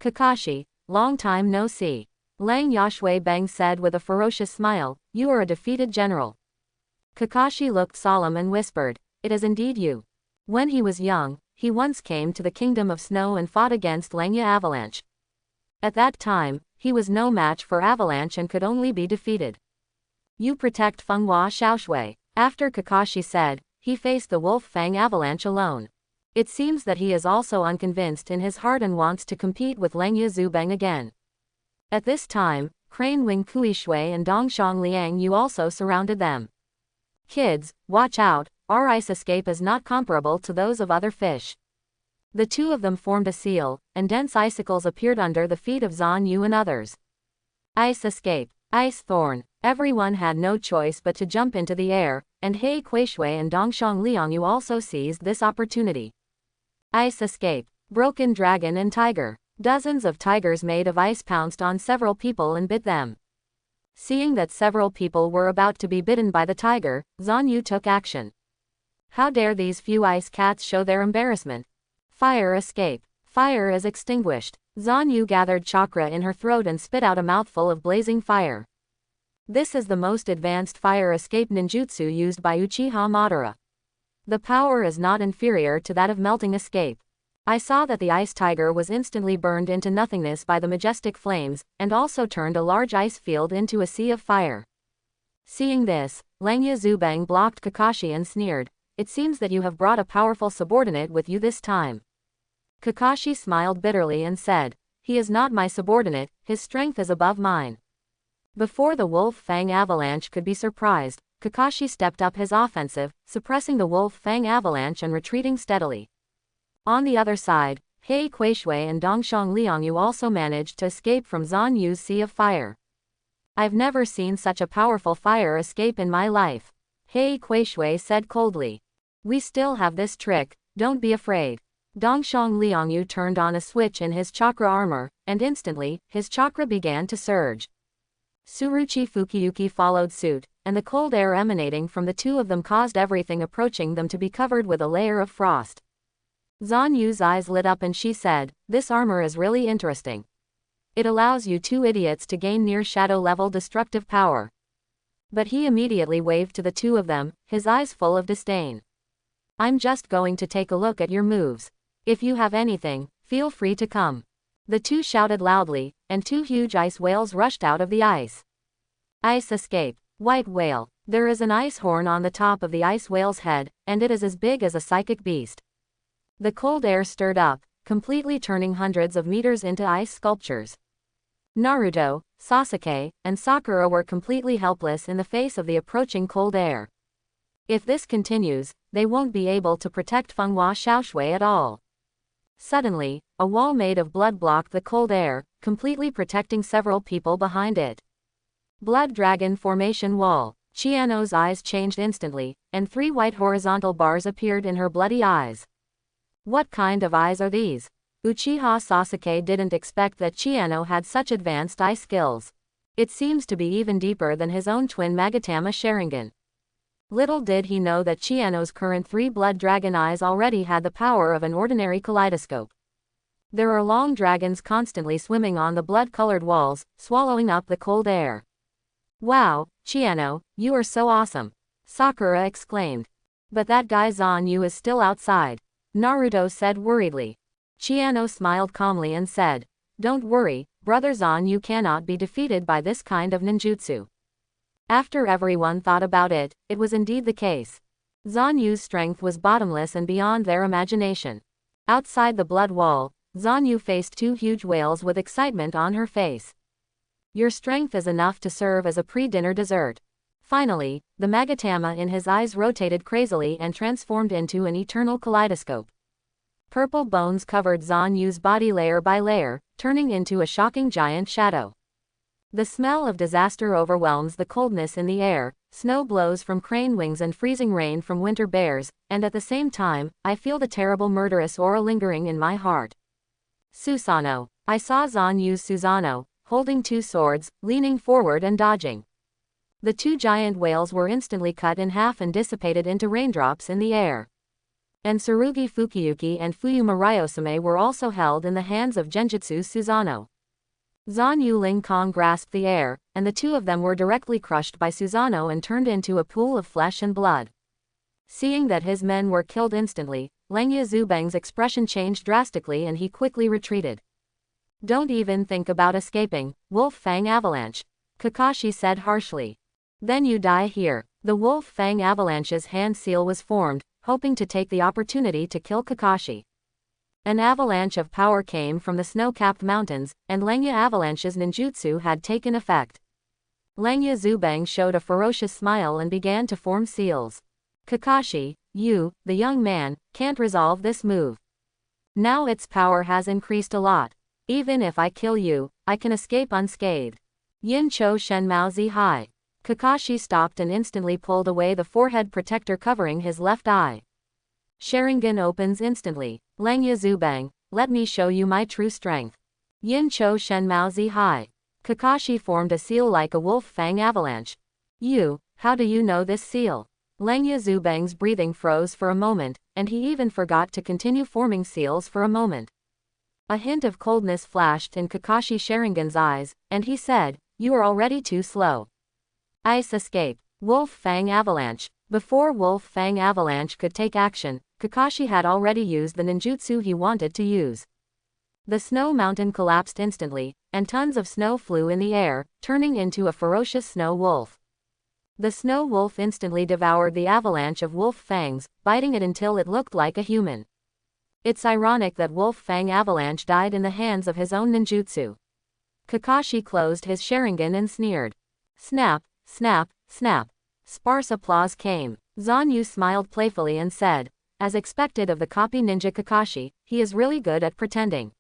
[SPEAKER 1] Kakashi, long time no see. Lang Yashui Bang said with a ferocious smile, you are a defeated general. Kakashi looked solemn and whispered, it is indeed you. When he was young, he once came to the Kingdom of Snow and fought against Langya Avalanche. At that time, he was no match for Avalanche and could only be defeated. You protect Fenghua Xiaoshui. After Kakashi said, he faced the Wolf Fang Avalanche alone. It seems that he is also unconvinced in his heart and wants to compete with Langya Zubeng again. At this time, Crane Wing Kui Shui and Dongshang Liang Yu also surrounded them. Kids, watch out, our ice escape is not comparable to those of other fish. The 2 of them formed a seal, and dense icicles appeared under the feet of Zanu and others. Ice escape, ice thorn. Everyone had no choice but to jump into the air, and Hei Kuishui and Dongshang Liangyu also seized this opportunity. Ice escape, broken dragon and tiger. Dozens of tigers made of ice pounced on several people and bit them. Seeing that several people were about to be bitten by the tiger, Zanu took action. How dare these few ice cats show their embarrassment? Fire escape. Fire is extinguished. Zanu gathered chakra in her throat and spit out a mouthful of blazing fire. This is the most advanced fire escape ninjutsu used by Uchiha Madara. The power is not inferior to that of melting escape. I saw that the ice tiger was instantly burned into nothingness by the majestic flames, and also turned a large ice field into a sea of fire. Seeing this, Langya Zubeng blocked Kakashi and sneered, it seems that you have brought a powerful subordinate with you this time. Kakashi smiled bitterly and said, he is not my subordinate, his strength is above mine. Before the Wolf Fang Avalanche could be surprised, Kakashi stepped up his offensive, suppressing the wolf fang avalanche and retreating steadily. On the other side, Hei Kuishui and Dongshang Liangyu also managed to escape from Zan Yu's sea of fire. I've never seen such a powerful fire escape in my life, Hei Kuishui said coldly. We still have this trick, don't be afraid. Dongshang Liangyu turned on a switch in his chakra armor, and instantly, his chakra began to surge. Tsuruchi Fukiyuki followed suit, and the cold air emanating from the two of them caused everything approaching them to be covered with a layer of frost. Zan Yu's eyes lit up and she said, "This armor is really interesting. It allows you two idiots to gain near shadow level destructive power." But he immediately waved to the two of them, his eyes full of disdain. "I'm just going to take a look at your moves. If you have anything, feel free to come." The two shouted loudly, and two huge ice whales rushed out of the ice. Ice escape. White whale. There is an ice horn on the top of the ice whale's head, and it is as big as a psychic beast. The cold air stirred up, completely turning hundreds of meters into ice sculptures. Naruto, Sasuke, and Sakura were completely helpless in the face of the approaching cold air. If this continues, they won't be able to protect Fenghua Xiaoshui at all. Suddenly, a wall made of blood blocked the cold air, completely protecting several people behind it. Blood Dragon Formation Wall. Chiano's eyes changed instantly, and 3 white horizontal bars appeared in her bloody eyes. What kind of eyes are these? Uchiha Sasuke didn't expect that Chiano had such advanced eye skills. It seems to be even deeper than his own twin Magatama Sharingan. Little did he know that Chiano's current 3 blood dragon eyes already had the power of an ordinary kaleidoscope. There are long dragons constantly swimming on the blood-colored walls, swallowing up the cold air. "Wow, Chiano, you are so awesome," Sakura exclaimed. "But that guy Zan Yu is still outside," Naruto said worriedly. Chiano smiled calmly and said, "Don't worry, brother Zan Yu cannot be defeated by this kind of ninjutsu." After everyone thought about it, it was indeed the case. Zan Yu's strength was bottomless and beyond their imagination. Outside the blood wall, Zan Yu faced 2 huge whales with excitement on her face. "Your strength is enough to serve as a pre-dinner dessert." Finally, the Magatama in his eyes rotated crazily and transformed into an eternal kaleidoscope. Purple bones covered Zan Yu's body layer by layer, turning into a shocking giant shadow. The smell of disaster overwhelms the coldness in the air, snow blows from crane wings and freezing rain from winter bears, and at the same time, I feel the terrible murderous aura lingering in my heart. Susanoo. I saw Zan Yu's Susanoo, holding 2 swords, leaning forward and dodging. The 2 giant whales were instantly cut in half and dissipated into raindrops in the air. And Tsurugi Fukiyuki and Fuyuma Ryosame were also held in the hands of Genjutsu's Susanoo. Zan Yu Ling Kong grasped the air, and the 2 of them were directly crushed by Susanoo and turned into a pool of flesh and blood. Seeing that his men were killed instantly, Lengya Zubeng's expression changed drastically and he quickly retreated. "Don't even think about escaping, Wolf Fang Avalanche," Kakashi said harshly. "Then you die here." The Wolf Fang Avalanche's hand seal was formed, hoping to take the opportunity to kill Kakashi. An avalanche of power came from the snow-capped mountains, and Lengya Avalanche's ninjutsu had taken effect. Lengya Zubeng showed a ferocious smile and began to form seals. "Kakashi, you, the young man, can't resolve this move. Now its power has increased a lot. Even if I kill you, I can escape unscathed. Yin Cho Shenmao Zi Hai." Kakashi stopped and instantly pulled away the forehead protector covering his left eye. Sharingan opens instantly. "Lengya Zubeng, let me show you my true strength." Yin Cho Shenmao Zi Hai. Kakashi formed a seal like a wolf fang avalanche. "You, how do you know this seal?" Lengya Zubeng's breathing froze for a moment, and he even forgot to continue forming seals for a moment. A hint of coldness flashed in Kakashi Sharingan's eyes, and he said, "You are already too slow." Ice escape. Wolf Fang Avalanche. Before Wolf Fang Avalanche could take action, Kakashi had already used the ninjutsu he wanted to use. The snow mountain collapsed instantly, and tons of snow flew in the air, turning into a ferocious snow wolf. The snow wolf instantly devoured the avalanche of wolf fangs, biting it until it looked like a human. It's ironic that Wolf Fang Avalanche died in the hands of his own ninjutsu. Kakashi closed his Sharingan and sneered. Snap, snap, snap. Sparse applause came. Zanu smiled playfully and said, as expected of the copy ninja Kakashi, he is really good at pretending.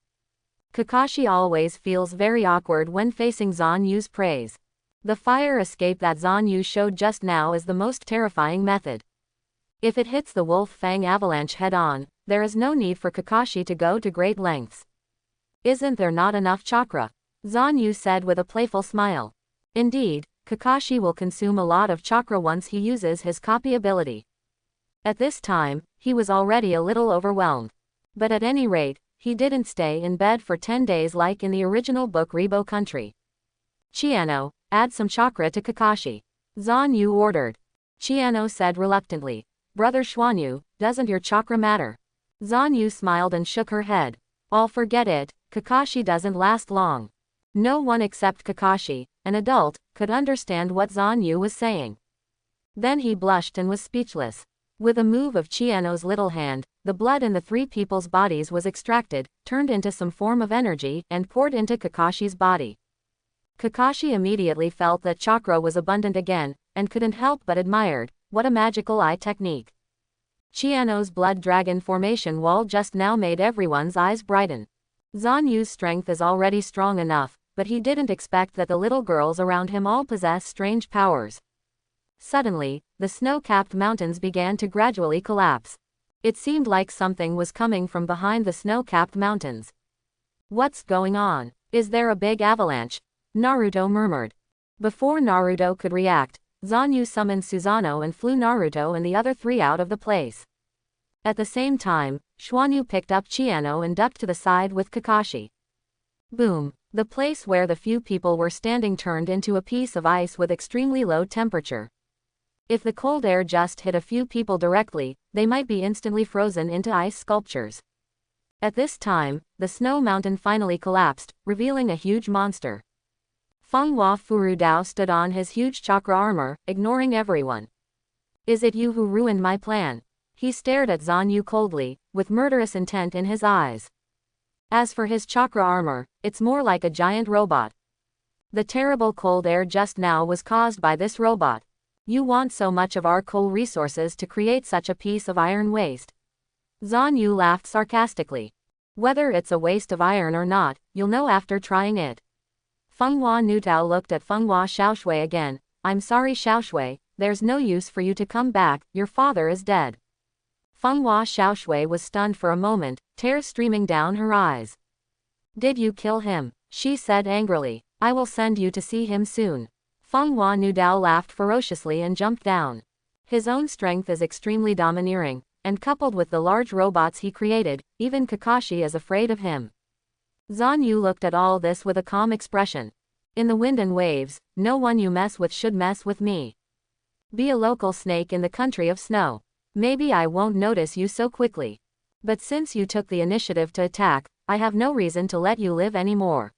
[SPEAKER 1] Kakashi always feels very awkward when facing Zanu's praise. The fire escape that Zanu showed just now is the most terrifying method. If it hits the Wolf Fang avalanche head-on, there is no need for Kakashi to go to great lengths. Isn't there not enough chakra? Zanu said with a playful smile. Indeed, Kakashi will consume a lot of chakra once he uses his copy ability. At this time, he was already a little overwhelmed. But at any rate, he didn't stay in bed for 10 days like in the original book Rebo Country. Chiano, add some chakra to Kakashi. Zanu ordered. Chiano said reluctantly. Brother Schwanyu, doesn't your chakra matter? Zanu smiled and shook her head. I'll forget it, Kakashi doesn't last long. No one except Kakashi, an adult, could understand what Zanu was saying. Then he blushed and was speechless. With a move of Chiano's little hand, the blood in the three people's bodies was extracted, turned into some form of energy, and poured into Kakashi's body. Kakashi immediately felt that chakra was abundant again, and couldn't help but admired, what a magical eye technique. Chiano's blood dragon formation wall just now made everyone's eyes brighten. Zanu's strength is already strong enough, but he didn't expect that the little girls around him all possess strange powers. Suddenly, the snow-capped mountains began to gradually collapse. It seemed like something was coming from behind the snow-capped mountains. What's going on? Is there a big avalanche? Naruto murmured. Before Naruto could react, Zanu summoned Susanoo and flew Naruto and the other three out of the place. At the same time, Schwanyu picked up Chiano and ducked to the side with Kakashi. Boom! The place where the few people were standing turned into a piece of ice with extremely low temperature. If the cold air just hit a few people directly, they might be instantly frozen into ice sculptures. At this time, the snow mountain finally collapsed, revealing a huge monster. Fenghua Furudao stood on his huge chakra armor, ignoring everyone. Is it you who ruined my plan? He stared at Zanu coldly, with murderous intent in his eyes. As for his chakra armor, it's more like a giant robot. The terrible cold air just now was caused by this robot. You want so much of our coal resources to create such a piece of iron waste. Zanu laughed sarcastically. Whether it's a waste of iron or not, you'll know after trying it. Fenghua Nutao looked at Fenghua Xiaoshui again. I'm sorry Xiaoshui, there's no use for you to come back, your father is dead. Fenghua Xiaoshui was stunned for a moment, tears streaming down her eyes. Did you kill him? She said angrily. I will send you to see him soon. Fenghua Nutao laughed ferociously and jumped down. His own strength is extremely domineering, and coupled with the large robots he created, even Kakashi is afraid of him. Zanu looked at all this with a calm expression. In the wind and waves, no one you mess with should mess with me. Be a local snake in the country of snow. Maybe I won't notice you so quickly. But since you took the initiative to attack, I have no reason to let you live anymore.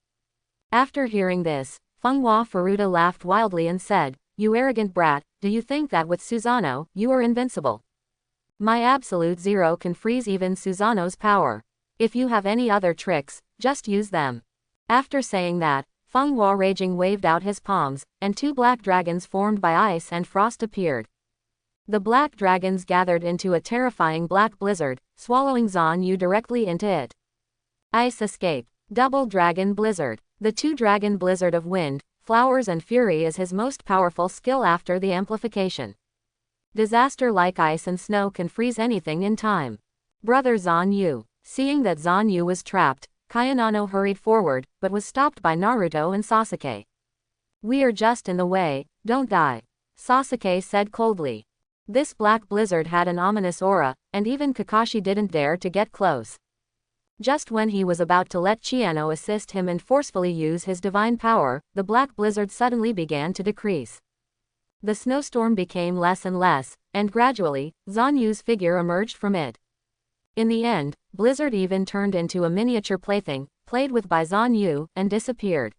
[SPEAKER 1] After hearing this, Fenghua Furuta laughed wildly and said, You arrogant brat, do you think that with Susanoo, you are invincible? My absolute zero can freeze even Susanoo's power. If you have any other tricks, just use them. After saying that, Fenghua raging waved out his palms, and two black dragons formed by ice and frost appeared. The black dragons gathered into a terrifying black blizzard, swallowing Zanu directly into it. Ice escape. Double dragon blizzard. The two-dragon blizzard of wind, flowers and fury is his most powerful skill after the amplification. Disaster like ice and snow can freeze anything in time. Brother Zanu. Seeing that Zanu was trapped, Kayonano hurried forward, but was stopped by Naruto and Sasuke. We are just in the way, don't die. Sasuke said coldly. This black blizzard had an ominous aura, and even Kakashi didn't dare to get close. Just when he was about to let Chiano assist him and forcefully use his divine power, the black blizzard suddenly began to decrease. The snowstorm became less and less, and gradually, Zanu's figure emerged from it. In the end, Blizzard even turned into a miniature plaything, played with by Zanu, and disappeared.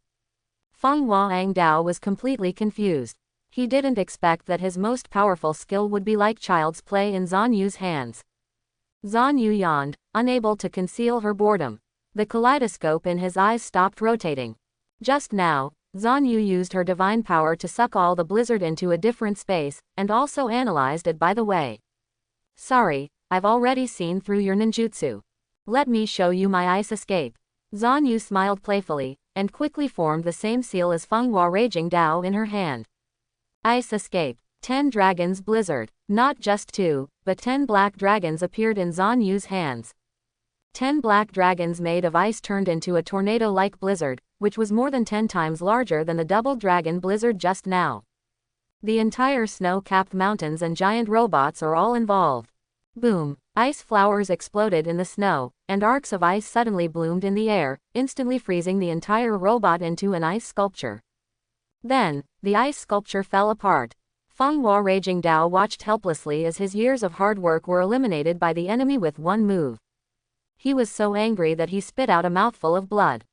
[SPEAKER 1] Fenghua Angdao was completely confused. He didn't expect that his most powerful skill would be like child's play in Zanu's hands. Zanu yawned, unable to conceal her boredom. The kaleidoscope in his eyes stopped rotating. Just now, Zanu used her divine power to suck all the blizzard into a different space, and also analyzed it by the way. Sorry, I've already seen through your ninjutsu. Let me show you my ice escape. Zanu smiled playfully, and quickly formed the same seal as Fenghua Raging Dao in her hand. Ice escape. 10 dragons blizzard. Not just 2, but 10 black dragons appeared in Zanu's hands. 10 black dragons made of ice turned into a tornado-like blizzard, which was more than 10 times larger than the double dragon blizzard just now. The entire snow-capped mountains and giant robots are all involved. Boom! Ice flowers exploded in the snow, and arcs of ice suddenly bloomed in the air, instantly freezing the entire robot into an ice sculpture. Then, the ice sculpture fell apart. Fenghua Raging Dao watched helplessly as his years of hard work were eliminated by the enemy with one move. He was so angry that he spit out a mouthful of blood.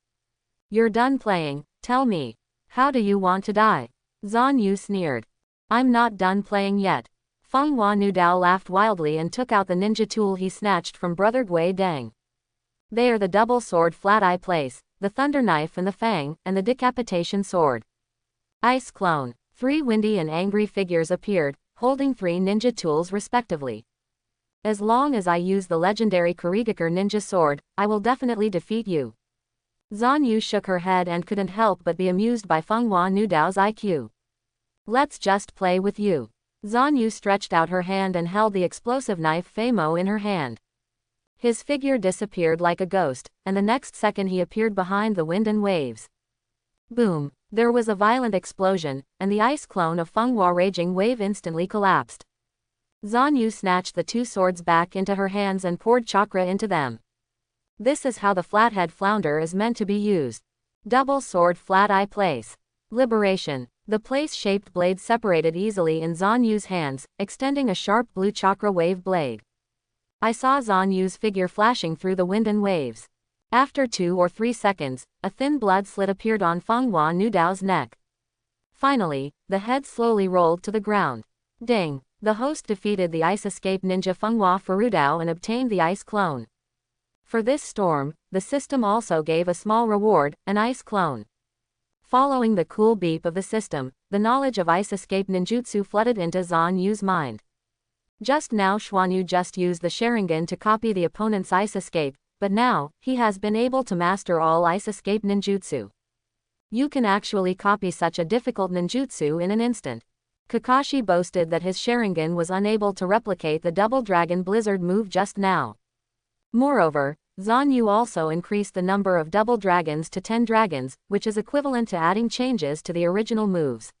[SPEAKER 1] You're done playing, tell me. How do you want to die? Zanu sneered. I'm not done playing yet. Fenghua Dao laughed wildly and took out the ninja tool he snatched from Brother Gui Deng. They are the double sword Flat Eye Place, the thunder knife and the fang, and the decapitation sword. Ice clone. 3 windy and angry figures appeared, holding 3 ninja tools respectively. As long as I use the legendary Kurigakure ninja sword, I will definitely defeat you. Zanu shook her head and couldn't help but be amused by Fenghua Dao's IQ. Let's just play with you. Zanu stretched out her hand and held the explosive knife Famo in her hand. His figure disappeared like a ghost, and the next second he appeared behind the wind and waves. Boom! There was a violent explosion, and the ice clone of Fenghua Raging Wave instantly collapsed. Zanu snatched the 2 swords back into her hands and poured chakra into them. This is how the flathead flounder is meant to be used. Double sword Flat Eye Place. Liberation. The place-shaped blade separated easily in Zanu's hands, extending a sharp blue chakra wave blade. I saw Zanu's figure flashing through the wind and waves. After 2 or 3 seconds, a thin blood slit appeared on Fenghua Dao's neck. Finally, the head slowly rolled to the ground. Ding! The host defeated the ice escape ninja Fenghua Dao and obtained the ice clone. For this storm, the system also gave a small reward, an ice clone. Following the cool beep of the system, the knowledge of ice escape ninjutsu flooded into Zanu's mind. Just now Xuanyu just used the Sharingan to copy the opponent's ice escape, but now, he has been able to master all ice escape ninjutsu. You can actually copy such a difficult ninjutsu in an instant. Kakashi boasted that his Sharingan was unable to replicate the double dragon blizzard move just now. Moreover, Zanu also increased the number of double dragons to 10 dragons, which is equivalent to adding changes to the original moves.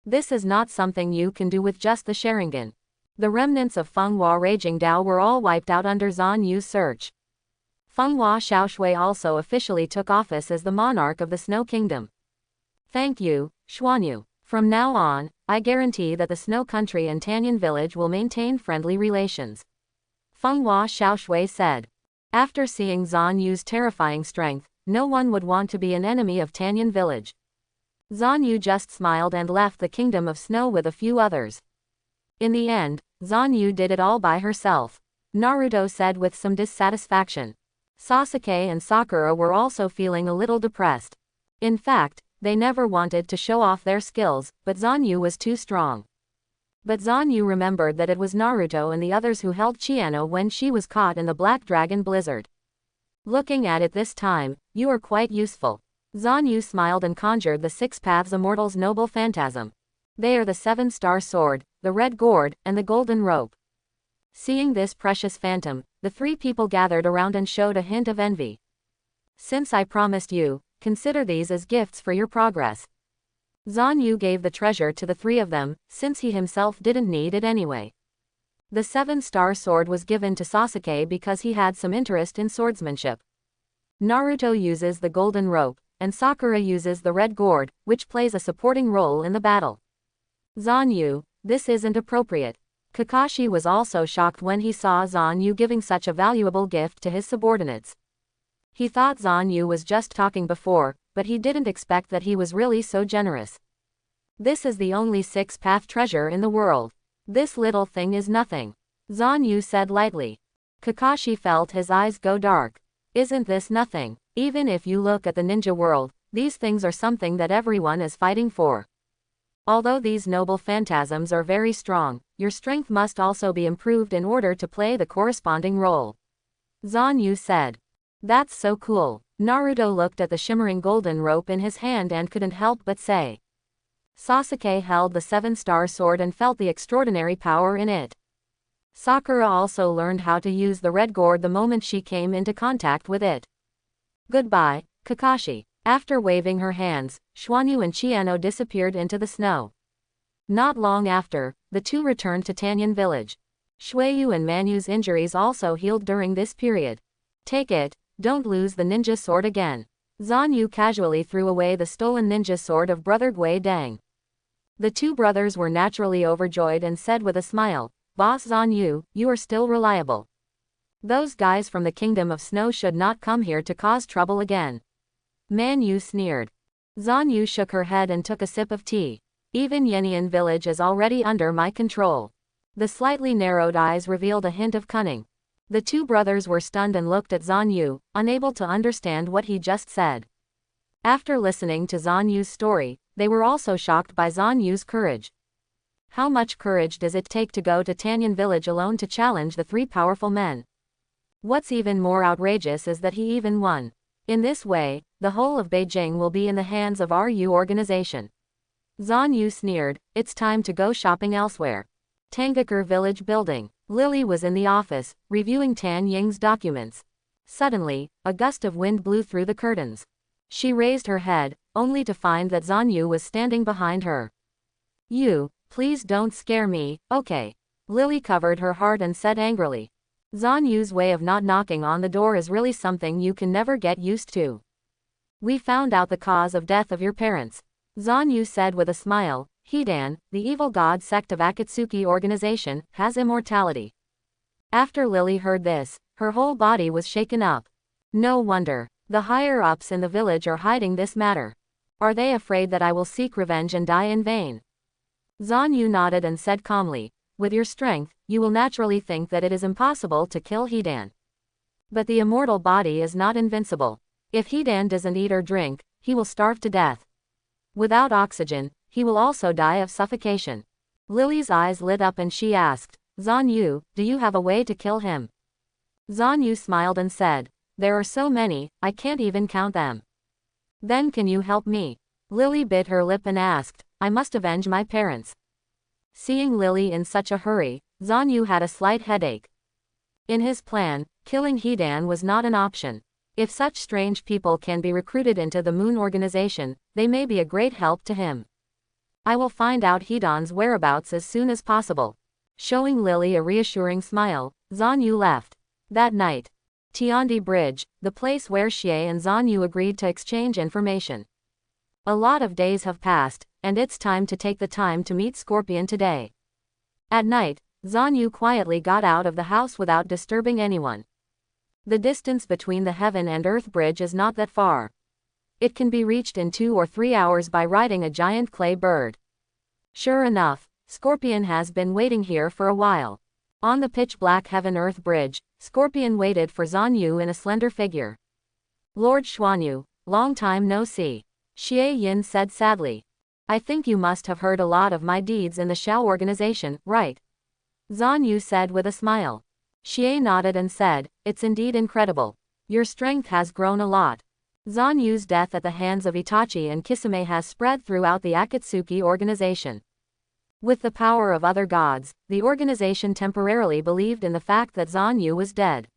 [SPEAKER 1] This is not something you can do with just the Sharingan. The remnants of Fenghua Raging Dao were all wiped out under Zanu's search. Fenghua Xiaoshui also officially took office as the monarch of the Snow Kingdom. Thank you, Xuanyu. From now on, I guarantee that the Snow Country and Tanyan Village will maintain friendly relations. Fenghua Xiaoshui said. After seeing Zanu's terrifying strength, no one would want to be an enemy of Tanyan Village. Zanu just smiled and left the Kingdom of Snow with a few others. In the end, Zanu did it all by herself. Naruto said with some dissatisfaction. Sasuke and Sakura were also feeling a little depressed. In fact, they never wanted to show off their skills, but Zanu was too strong. But Zanu remembered that it was Naruto and the others who held Chiano when she was caught in the Black Dragon Blizzard. Looking at it this time, you are quite useful. Zanu smiled and conjured the 6 Paths Immortal's noble phantasm. They are the 7-star sword, the red gourd, and the golden rope. Seeing this precious phantom, the 3 people gathered around and showed a hint of envy. Since I promised you, consider these as gifts for your progress. Zanu gave the treasure to the 3 of them, since he himself didn't need it anyway. The 7-star sword was given to Sasuke because he had some interest in swordsmanship. Naruto uses the golden rope, and Sakura uses the red gourd, which plays a supporting role in the battle. Zanu, this isn't appropriate. Kakashi was also shocked when he saw Zanu giving such a valuable gift to his subordinates. He thought Zanu was just talking before, but he didn't expect that he was really so generous. This is the only 6-path treasure in the world. This little thing is nothing. Zanu said lightly. Kakashi felt his eyes go dark. Isn't this nothing? Even if you look at the ninja world, These things are something that everyone is fighting for. Although these noble phantasms are very strong, your strength must also be improved in order to play the corresponding role. Zanu said. That's so cool. Naruto looked at the shimmering golden rope in his hand and couldn't help but say. Sasuke held the 7-star sword and felt the extraordinary power in it. Sakura also learned how to use the red gourd the moment she came into contact with it. Goodbye, Kakashi. After waving her hands, Susanoo and Chiano disappeared into the snow. Not long after, the two returned to Tanyan village. Shueyu and Manyu's injuries also healed during this period. Take it, don't lose the ninja sword again. Zanu casually threw away the stolen ninja sword of brother Gui Dang. The two brothers were naturally overjoyed and said with a smile, Boss Zanu, you are still reliable. Those guys from the Kingdom of Snow should not come here to cause trouble again. Manyu sneered. Zanu shook her head and took a sip of tea. Even Yenian village is already under my control. The slightly narrowed eyes revealed a hint of cunning. The two brothers were stunned and looked at Zanu, unable to understand what he just said. After listening to Zanu's story, they were also shocked by Zanu's courage. How much courage does it take to go to Tanyan village alone to challenge the three powerful men? What's even more outrageous is that he even won. In this way, the whole of Beijing will be in the hands of RU organization. Zanu sneered, it's time to go shopping elsewhere. Tangakur village building. Lily was in the office, reviewing Tan Ying's documents. Suddenly, a gust of wind blew through the curtains. She raised her head, only to find that Zanu was standing behind her. You, please don't scare me, okay? Lily covered her heart and said angrily. Zanu's way of not knocking on the door is really something you can never get used to. We found out the cause of death of your parents. Zanu said with a smile, Hidan, the evil god sect of Akatsuki organization, has immortality. After Lily heard this, her whole body was shaken up. No wonder. The higher-ups in the village are hiding this matter. Are they afraid that I will seek revenge and die in vain? Zanu nodded and said calmly, with your strength, you will naturally think that it is impossible to kill Hidan. But the immortal body is not invincible. If Hidan doesn't eat or drink, he will starve to death. Without oxygen, he will also die of suffocation. Lily's eyes lit up and she asked, Zanu, do you have a way to kill him? Zanu smiled and said, there are so many, I can't even count them. Then can you help me? Lily bit her lip and asked, I must avenge my parents. Seeing Lily in such a hurry, Zanu had a slight headache. In his plan, killing Hidan was not an option. If such strange people can be recruited into the Moon organization, they may be a great help to him. I will find out Hidan's whereabouts as soon as possible. Showing Lily a reassuring smile, Zanu left. That night. Tiandi Bridge, the place where Xie and Zanu agreed to exchange information. A lot of days have passed, and it's time to take the time to meet Scorpion today. At night, Zanu quietly got out of the house without disturbing anyone. The distance between the Heaven and Earth Bridge is not that far. It can be reached in 2 or 3 hours by riding a giant clay bird. Sure enough, Scorpion has been waiting here for a while. On the pitch-black Heaven-Earth Bridge, Scorpion waited for Zanu in a slender figure. Lord Susanoo, long time no see. Xie Yin said sadly. I think you must have heard a lot of my deeds in the Xiao organization, right? Zanu said with a smile. Xie nodded and said, it's indeed incredible. Your strength has grown a lot. Zanu's death at the hands of Itachi and Kisame has spread throughout the Akatsuki organization. With the power of other gods, the organization temporarily believed in the fact that Zanu was dead.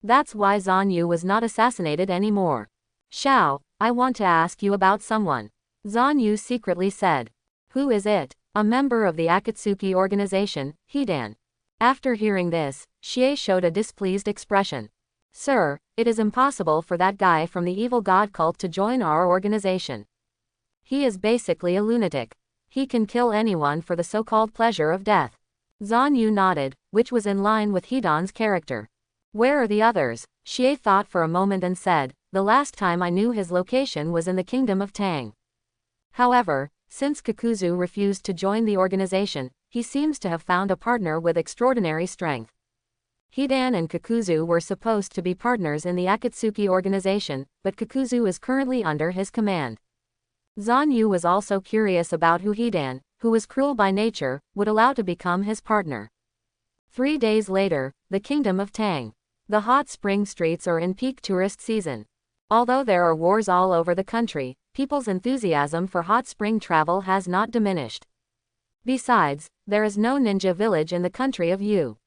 [SPEAKER 1] That's why Zanu was not assassinated anymore. Xiao, I want to ask you about someone. Zanu secretly said. Who is it? A member of the Akatsuki organization, Hidan. After hearing this, Xie showed a displeased expression. Sir, it is impossible for that guy from the evil god cult to join our organization. He is basically a lunatic. He can kill anyone for the so-called pleasure of death. Zanu nodded, which was in line with Hidan's character. Where are the others? Xie thought for a moment and said, the last time I knew his location was in the kingdom of Tang. However, since Kakuzu refused to join the organization, he seems to have found a partner with extraordinary strength. Hidan and Kakuzu were supposed to be partners in the Akatsuki organization, but Kakuzu is currently under his command. Zanu was also curious about who Hidan, who was cruel by nature, would allow to become his partner. 3 days later, the Kingdom of Tang. The hot spring streets are in peak tourist season. Although there are wars all over the country, people's enthusiasm for hot spring travel has not diminished. Besides, there is no ninja village in the country of Yu.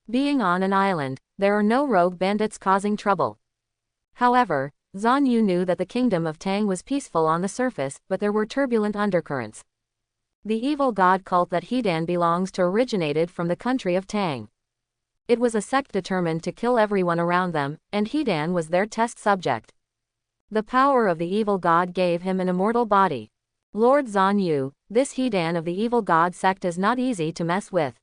[SPEAKER 1] Being on an island, there are no rogue bandits causing trouble. However, Zanu knew that the Kingdom of Tang was peaceful on the surface, but there were turbulent undercurrents. The evil god cult that Hidan belongs to originated from the country of Tang. It was a sect determined to kill everyone around them, and Hidan was their test subject. The power of the evil god gave him an immortal body. Lord Zanu, this Hidan of the evil god sect is not easy to mess with.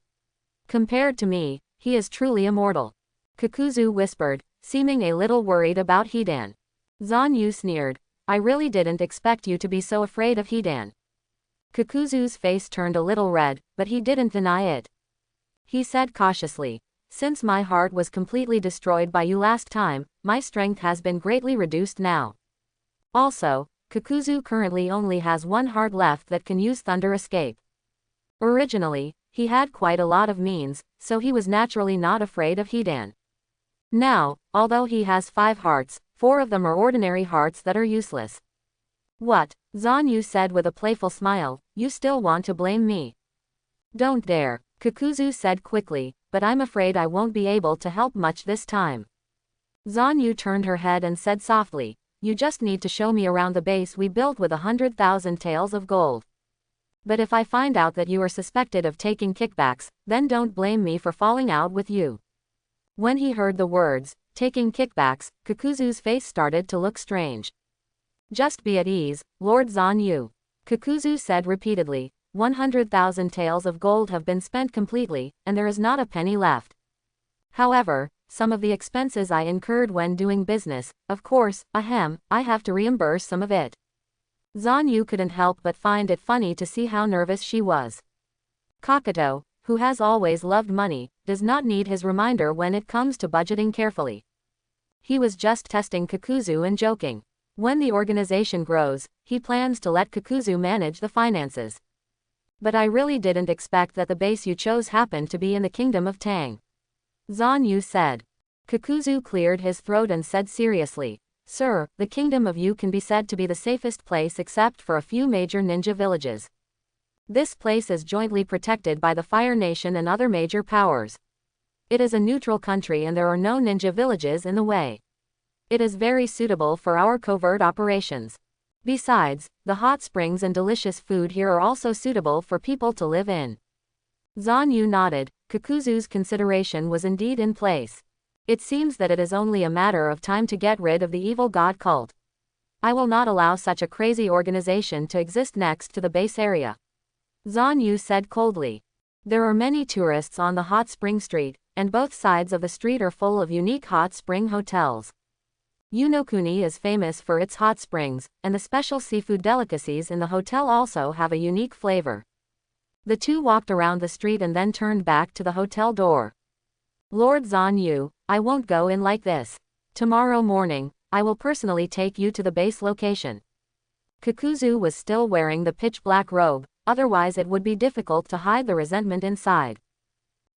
[SPEAKER 1] Compared to me, he is truly immortal. Kakuzu whispered, seeming a little worried about Hidan. Zanu sneered, I really didn't expect you to be so afraid of Hidan. Kakuzu's face turned a little red, but he didn't deny it. He said cautiously, since my heart was completely destroyed by you last time, my strength has been greatly reduced now. Also, Kakuzu currently only has one heart left that can use thunder escape. Originally, he had quite a lot of means, so he was naturally not afraid of Hidan. Now, although he has 5 hearts, 4 of them are ordinary hearts that are useless. What? Zanu said with a playful smile, you still want to blame me? Don't dare, Kakuzu said quickly, but I'm afraid I won't be able to help much this time. Zanu turned her head and said softly, you just need to show me around the base we built with 100,000 taels of gold. But if I find out that you are suspected of taking kickbacks, then don't blame me for falling out with you. When he heard the words, taking kickbacks, Kakuzu's face started to look strange. Just be at ease, Lord Zanu. Kakuzu said repeatedly, 100,000 taels of gold have been spent completely, and there is not a penny left. However, some of the expenses I incurred when doing business, of course, I have to reimburse some of it. Zanu couldn't help but find it funny to see how nervous she was. Kakato, who has always loved money, does not need his reminder when it comes to budgeting carefully. He was just testing Kakuzu and joking. When the organization grows, he plans to let Kakuzu manage the finances. But I really didn't expect that the base you chose happened to be in the Kingdom of Tang. Zanu said. Kakuzu cleared his throat and said seriously, Sir, the Kingdom of Yu can be said to be the safest place except for a few major ninja villages. This place is jointly protected by the Fire Nation and other major powers. It is a neutral country and there are no ninja villages in the way. It is very suitable for our covert operations. Besides, the hot springs and delicious food here are also suitable for people to live in. Zanu nodded. Kakuzu's consideration was indeed in place. It seems that it is only a matter of time to get rid of the evil god cult. I will not allow such a crazy organization to exist next to the base area. Zanu said coldly. There are many tourists on the hot spring street, and both sides of the street are full of unique hot spring hotels. Unokuni is famous for its hot springs, and the special seafood delicacies in the hotel also have a unique flavor. The two walked around the street and then turned back to the hotel door. Lord Zanu, I won't go in like this. Tomorrow morning, I will personally take you to the base location. Kakuzu was still wearing the pitch-black robe, otherwise it would be difficult to hide the resentment inside.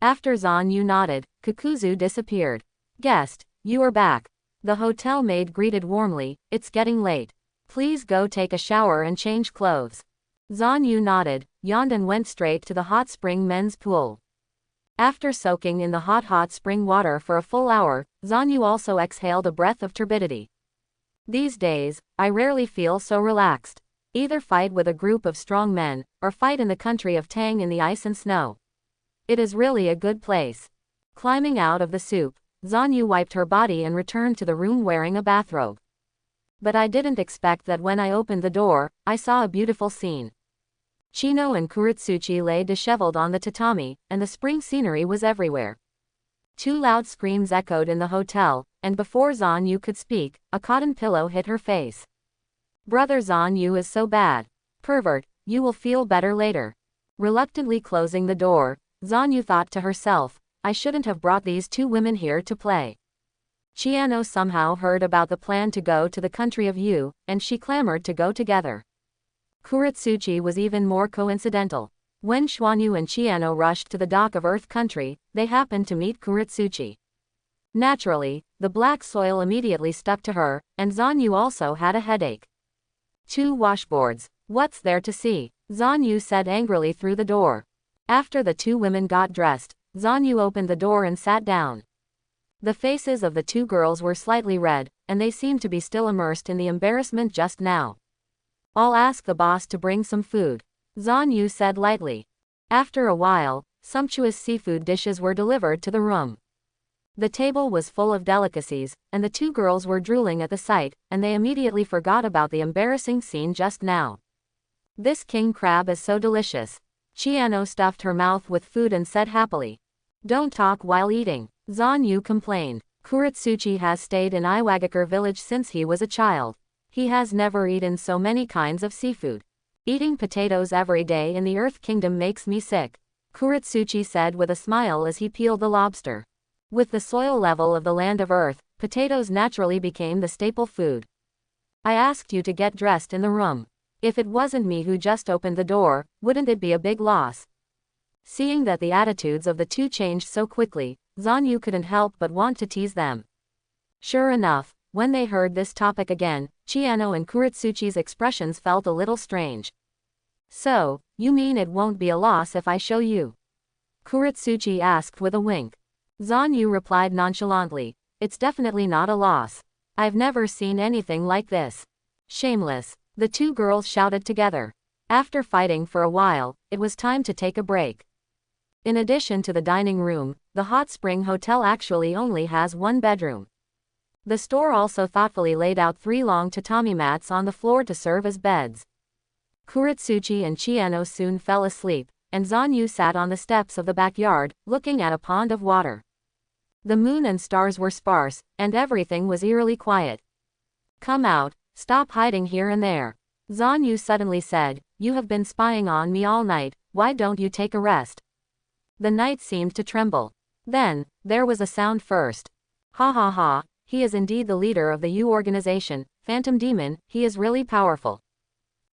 [SPEAKER 1] After Zanu nodded, Kakuzu disappeared. Guest, you are back. The hotel maid greeted warmly, it's getting late. Please go take a shower and change clothes. Zanu nodded, yawned and went straight to the hot spring men's pool. After soaking in the hot spring water for a full hour, Zanu also exhaled a breath of turbidity. These days, I rarely feel so relaxed. Either fight with a group of strong men, or fight in the country of Tang in the ice and snow. It is really a good place. Climbing out of the soup, Zanu wiped her body and returned to the room wearing a bathrobe. But I didn't expect that when I opened the door, I saw a beautiful scene. Chino and Kurotsuchi lay disheveled on the tatami, and the spring scenery was everywhere. 2 loud screams echoed in the hotel, and before Zanu could speak, a cotton pillow hit her face. Brother Zanu is so bad. Pervert, you will feel better later. Reluctantly closing the door, Zanu thought to herself, I shouldn't have brought these two women here to play. Chiano somehow heard about the plan to go to the country of Yu, and she clamored to go together. Kurotsuchi was even more coincidental. When Xuanyu and Chiano rushed to the dock of Earth Country, they happened to meet Kurotsuchi. Naturally, the black soil immediately stuck to her, and Zanu also had a headache. 2 washboards. What's there to see? Zanu said angrily through the door. After the 2 women got dressed, Zanu opened the door and sat down. The faces of the 2 girls were slightly red, and they seemed to be still immersed in the embarrassment just now. I'll ask the boss to bring some food, Zanu said lightly. After a while, sumptuous seafood dishes were delivered to the room. The table was full of delicacies, and the 2 girls were drooling at the sight, and they immediately forgot about the embarrassing scene just now. This king crab is so delicious. Chiano stuffed her mouth with food and said happily. Don't talk while eating, Zanu complained. Kurotsuchi has stayed in Iwagakure village since he was a child. He has never eaten so many kinds of seafood. Eating potatoes every day in the Earth Kingdom makes me sick, Kurotsuchi said with a smile as he peeled the lobster. With the soil level of the land of Earth, potatoes naturally became the staple food. I asked you to get dressed in the room. If it wasn't me who just opened the door, wouldn't it be a big loss? Seeing that the attitudes of the 2 changed so quickly, Zanu couldn't help but want to tease them. Sure enough, when they heard this topic again, Chiano and Kurotsuchi's expressions felt a little strange. So, you mean it won't be a loss if I show you? Kurotsuchi asked with a wink. Zanu replied nonchalantly, it's definitely not a loss. I've never seen anything like this. Shameless, the 2 girls shouted together. After fighting for a while, it was time to take a break. In addition to the dining room, the hot spring hotel actually only has 1 bedroom. The store also thoughtfully laid out 3 long tatami mats on the floor to serve as beds. Kurotsuchi and Chiano soon fell asleep, and Zanu sat on the steps of the backyard, looking at a pond of water. The moon and stars were sparse, and everything was eerily quiet. Come out, stop hiding here and there, Zanu suddenly said, you have been spying on me all night, why don't you take a rest? The night seemed to tremble. Then, there was a sound first. Ha ha ha, he is indeed the leader of the U organization, Phantom Demon, he is really powerful.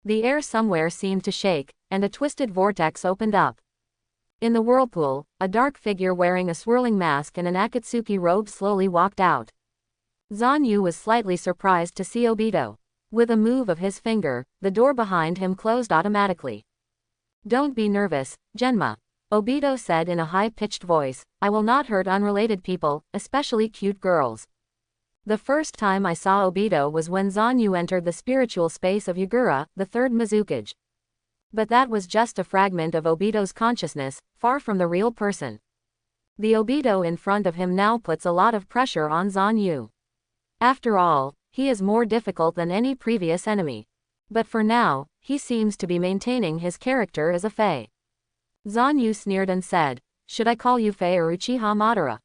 [SPEAKER 1] The air somewhere seemed to shake, and a twisted vortex opened up. In the whirlpool, a dark figure wearing a swirling mask and an Akatsuki robe slowly walked out. Zanu was slightly surprised to see Obito. With a move of his finger, the door behind him closed automatically. Don't be nervous, Genma, Obito said in a high-pitched voice, I will not hurt unrelated people, especially cute girls. The first time I saw Obito was when Zanu entered the spiritual space of Yagura, the 3rd Mizukage. But that was just a fragment of Obito's consciousness, far from the real person. The Obito in front of him now puts a lot of pressure on Zanu. After all, he is more difficult than any previous enemy. But for now, he seems to be maintaining his character as a Fei. Zanu sneered and said, should I call you Fei or Uchiha Madara?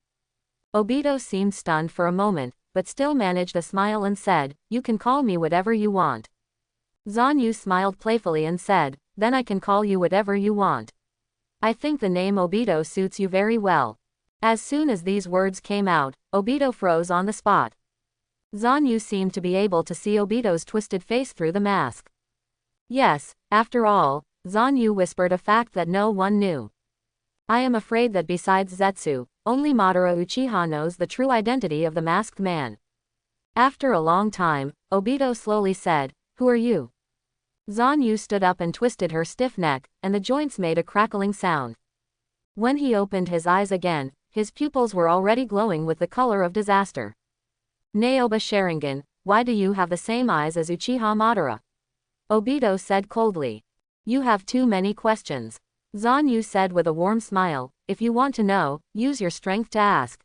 [SPEAKER 1] Obito seemed stunned for a moment, but still managed a smile and said, you can call me whatever you want. Zanu smiled playfully and said, then I can call you whatever you want. I think the name Obito suits you very well. As soon as these words came out, Obito froze on the spot. Zanu seemed to be able to see Obito's twisted face through the mask. Yes, after all, Zanu whispered a fact that no one knew. I am afraid that besides Zetsu, only Madara Uchiha knows the true identity of the masked man. After a long time, Obito slowly said, who are you? Zanu stood up and twisted her stiff neck, and the joints made a crackling sound. When he opened his eyes again, his pupils were already glowing with the color of disaster. Naoba Sharingan, why do you have the same eyes as Uchiha Madara? Obito said coldly. You have too many questions. Zanu said with a warm smile, if you want to know, use your strength to ask.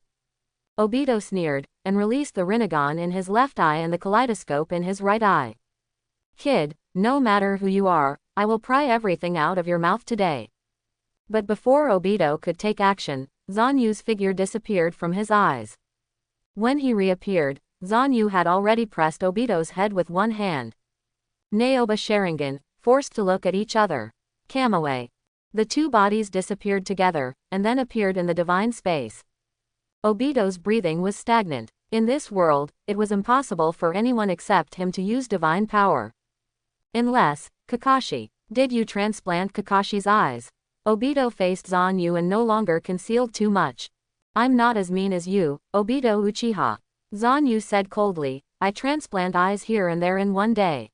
[SPEAKER 1] Obito sneered, and released the Rinnegan in his left eye and the kaleidoscope in his right eye. Kid, no matter who you are, I will pry everything out of your mouth today. But before Obito could take action, Zanu's figure disappeared from his eyes. When he reappeared, Zanu had already pressed Obito's head with one hand. Naoba Sharingan, forced to look at each other. Kamui. The two bodies disappeared together, and then appeared in the divine space. Obito's breathing was stagnant. In this world, it was impossible for anyone except him to use divine power. Unless, Kakashi. Did you transplant Kakashi's eyes? Obito faced Zanu and no longer concealed too much. I'm not as mean as you, Obito Uchiha. Zanu said coldly, I transplant eyes here and there in one day.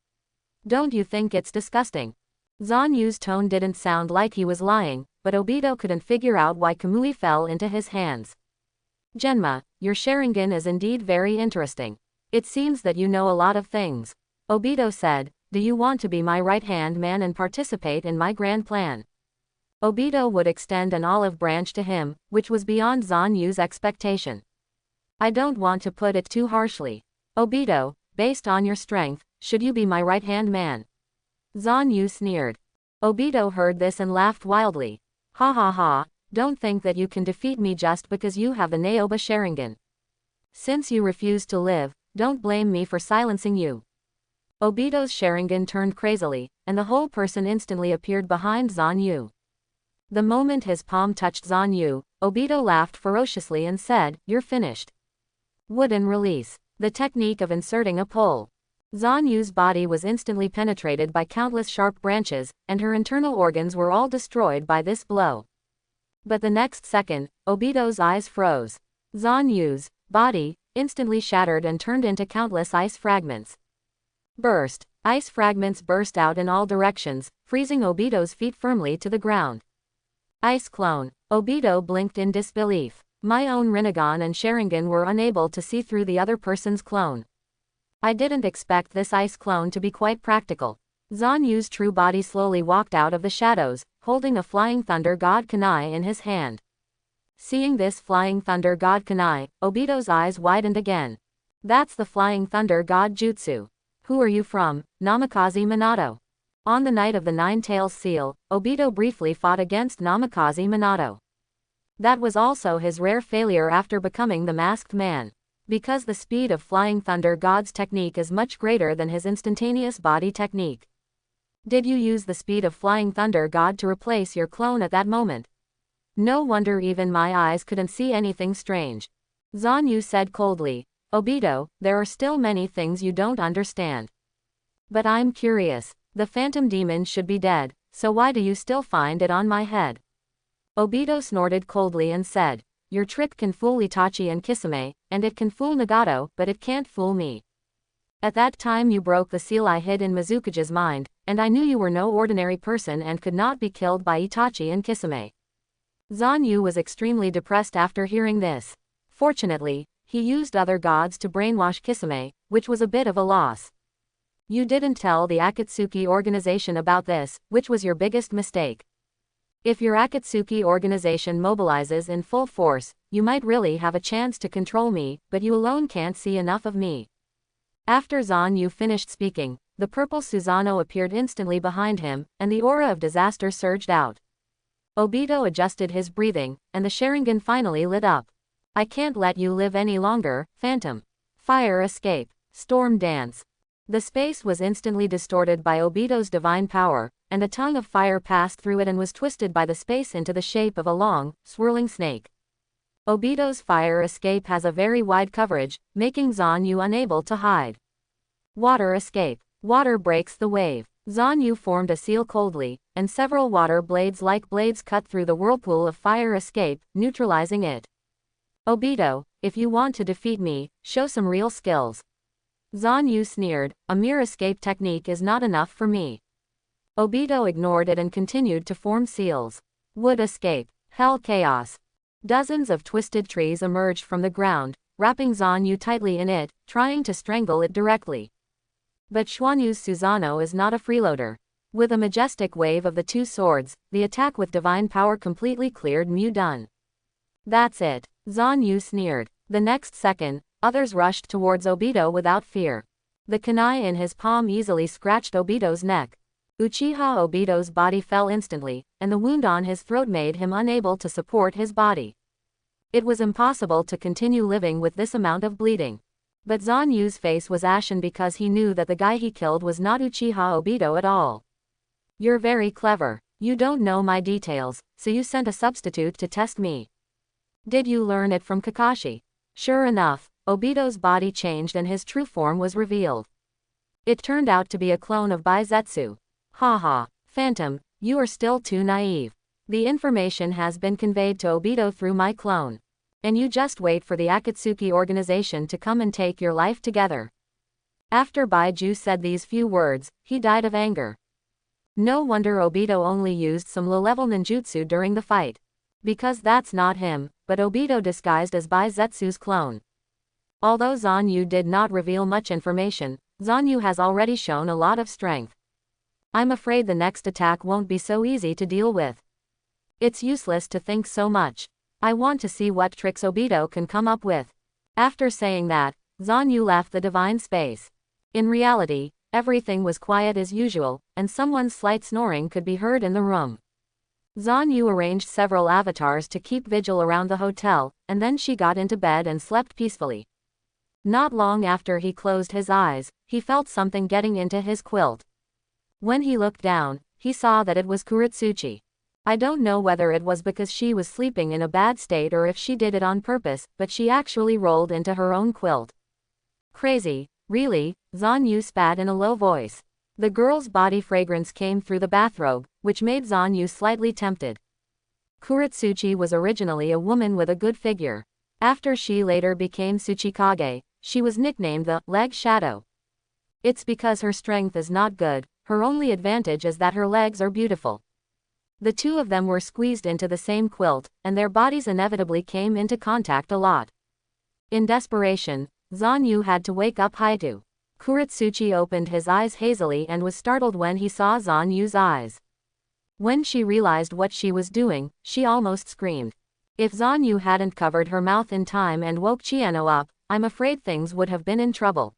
[SPEAKER 1] Don't you think it's disgusting? Zanu's tone didn't sound like he was lying, but Obito couldn't figure out why Kamui fell into his hands. Genma, your Sharingan is indeed very interesting. It seems that you know a lot of things. Obito said, do you want to be my right-hand man and participate in my grand plan? Obito would extend an olive branch to him, which was beyond Zanu's expectation. I don't want to put it too harshly. Obito, based on your strength, should you be my right-hand man? Zanu sneered. Obito heard this and laughed wildly. Ha ha ha, don't think that you can defeat me just because you have the Naoba Sharingan. Since you refuse to live, don't blame me for silencing you. Obito's Sharingan turned crazily, and the whole person instantly appeared behind Zanu. The moment his palm touched Zanu, Obito laughed ferociously and said, you're finished. Wooden release. The technique of inserting a pole. Zanu's body was instantly penetrated by countless sharp branches, and her internal organs were all destroyed by this blow. But the next second, Obito's eyes froze. Zanu's body instantly shattered and turned into countless ice fragments. Burst. Ice fragments burst out in all directions, freezing Obito's feet firmly to the ground. Ice clone. Obito blinked in disbelief. My own Rinnegan and Sharingan were unable to see through the other person's clone. I didn't expect this ice clone to be quite practical. Zanu's true body slowly walked out of the shadows, holding a flying thunder god kunai in his hand. Seeing this flying thunder god kunai, Obito's eyes widened again. That's the flying thunder god jutsu. Who are you from, Namikaze Minato? On the night of the Nine-Tails Seal, Obito briefly fought against Namikaze Minato. That was also his rare failure after becoming the Masked Man. Because the speed of Flying Thunder God's technique is much greater than his instantaneous body technique. Did you use the speed of Flying Thunder God to replace your clone at that moment? No wonder even my eyes couldn't see anything strange. Zanu said coldly, Obito, there are still many things you don't understand. But I'm curious. The phantom demon should be dead, so why do you still find it on my head? Obito snorted coldly and said, your trick can fool Itachi and Kisame, and it can fool Nagato, but it can't fool me. At that time you broke the seal I hid in Mizukage's mind, and I knew you were no ordinary person and could not be killed by Itachi and Kisame. Zanu was extremely depressed after hearing this. Fortunately, he used other gods to brainwash Kisame, which was a bit of a loss. You didn't tell the Akatsuki organization about this, which was your biggest mistake. If your Akatsuki organization mobilizes in full force, you might really have a chance to control me, but you alone can't see enough of me. After Zanu finished speaking, the purple Susanoo appeared instantly behind him, and the aura of disaster surged out. Obito adjusted his breathing, and the Sharingan finally lit up. I can't let you live any longer, Phantom. Fire escape. Storm dance. The space was instantly distorted by Obito's divine power, and a tongue of fire passed through it and was twisted by the space into the shape of a long, swirling snake. Obito's fire escape has a very wide coverage, making Zanu unable to hide. Water escape. Water breaks the wave. Zanu formed a seal coldly, and several water blades like blades cut through the whirlpool of fire escape, neutralizing it. Obito, if you want to defeat me, show some real skills. Zanu sneered, a mere escape technique is not enough for me. Obito ignored it and continued to form seals. Wood escape. Hell chaos. Dozens of twisted trees emerged from the ground, wrapping Zanu tightly in it, trying to strangle it directly. But Xuanu's Susanoo is not a freeloader. With a majestic wave of the two swords, the attack with divine power completely cleared Mu Dun. That's it. Zanu sneered. The next second, others rushed towards Obito without fear. The kunai in his palm easily scratched Obito's neck. Uchiha Obito's body fell instantly, and the wound on his throat made him unable to support his body. It was impossible to continue living with this amount of bleeding. But Zanu's face was ashen because he knew that the guy he killed was not Uchiha Obito at all. You're very clever. You don't know my details, so you sent a substitute to test me. Did you learn it from Kakashi? Sure enough, Obito's body changed and his true form was revealed. It turned out to be a clone of Baizetsu. Haha, Phantom, you are still too naive. The information has been conveyed to Obito through my clone. And you just wait for the Akatsuki organization to come and take your life together. After Baiju said these few words, he died of anger. No wonder Obito only used some low-level ninjutsu during the fight. Because that's not him, but Obito disguised as Baizetsu's clone. Although Zanu did not reveal much information, Zanu has already shown a lot of strength. I'm afraid the next attack won't be so easy to deal with. It's useless to think so much. I want to see what tricks Obito can come up with. After saying that, Zanu left the divine space. In reality, everything was quiet as usual, and someone's slight snoring could be heard in the room. Zanu arranged several avatars to keep vigil around the hotel, and then she got into bed and slept peacefully. Not long after he closed his eyes, he felt something getting into his quilt. When he looked down, he saw that it was Kurotsuchi. I don't know whether it was because she was sleeping in a bad state or if she did it on purpose, but she actually rolled into her own quilt. Crazy, really, Zanu spat in a low voice. The girl's body fragrance came through the bathrobe, which made Zanu slightly tempted. Kurotsuchi was originally a woman with a good figure. After she later became Tsuchikage, she was nicknamed the leg shadow. It's because her strength is not good, her only advantage is that her legs are beautiful. The two of them were squeezed into the same quilt, and their bodies inevitably came into contact a lot. In desperation, Zanu had to wake up Haidu. Kurotsuchi opened his eyes hazily and was startled when he saw Zanu's eyes. When she realized what she was doing, she almost screamed. If Zanu hadn't covered her mouth in time and woke Chiano up, I'm afraid things would have been in trouble.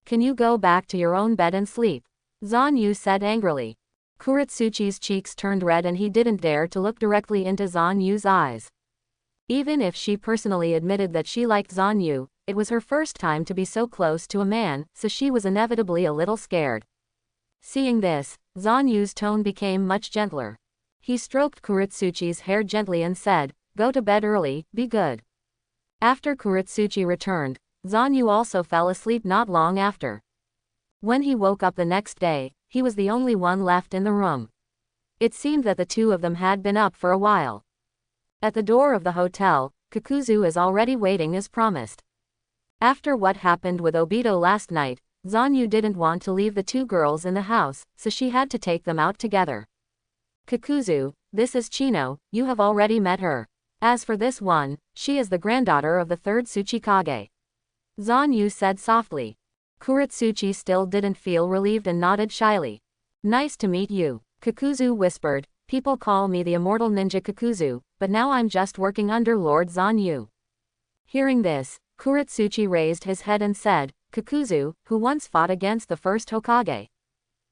[SPEAKER 1] Can you go back to your own bed and sleep? Zanu said angrily. Kurotsuchi's cheeks turned red and he didn't dare to look directly into Zanu's eyes. Even if she personally admitted that she liked Zanu, it was her first time to be so close to a man, so she was inevitably a little scared. Seeing this, Zanu's tone became much gentler. He stroked Kurotsuchi's hair gently and said, "Go to bed early, be good." After Kurotsuchi returned, Zanu also fell asleep not long after. When he woke up the next day, he was the only one left in the room. It seemed that the two of them had been up for a while. At the door of the hotel, Kakuzu is already waiting as promised. After what happened with Obito last night, Zanu didn't want to leave the two girls in the house, so she had to take them out together. Kakuzu, this is Chino, you have already met her. As for this one, she is the granddaughter of the third Tsuchikage. Zanu said softly. Kurotsuchi still didn't feel relieved and nodded shyly. Nice to meet you, Kakuzu whispered. People call me the immortal ninja Kakuzu, but now I'm just working under Lord Zanu. Hearing this, Kurotsuchi raised his head and said, Kakuzu, who once fought against the first Hokage.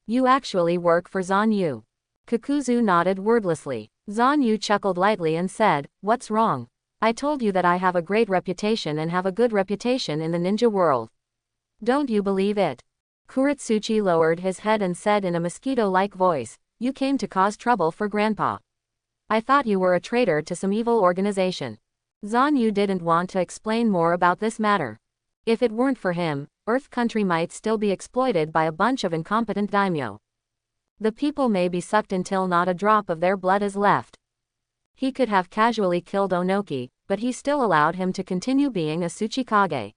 [SPEAKER 1] You actually work for Zanu. Kakuzu nodded wordlessly. Zanu chuckled lightly and said, what's wrong? I told you that I have a great reputation and have a good reputation in the ninja world. Don't you believe it? Kurotsuchi lowered his head and said in a mosquito-like voice, you came to cause trouble for Grandpa. I thought you were a traitor to some evil organization. Zanu didn't want to explain more about this matter. If it weren't for him, Earth Country might still be exploited by a bunch of incompetent daimyo. The people may be sucked until not a drop of their blood is left. He could have casually killed Ohnoki, but he still allowed him to continue being a Tsuchikage.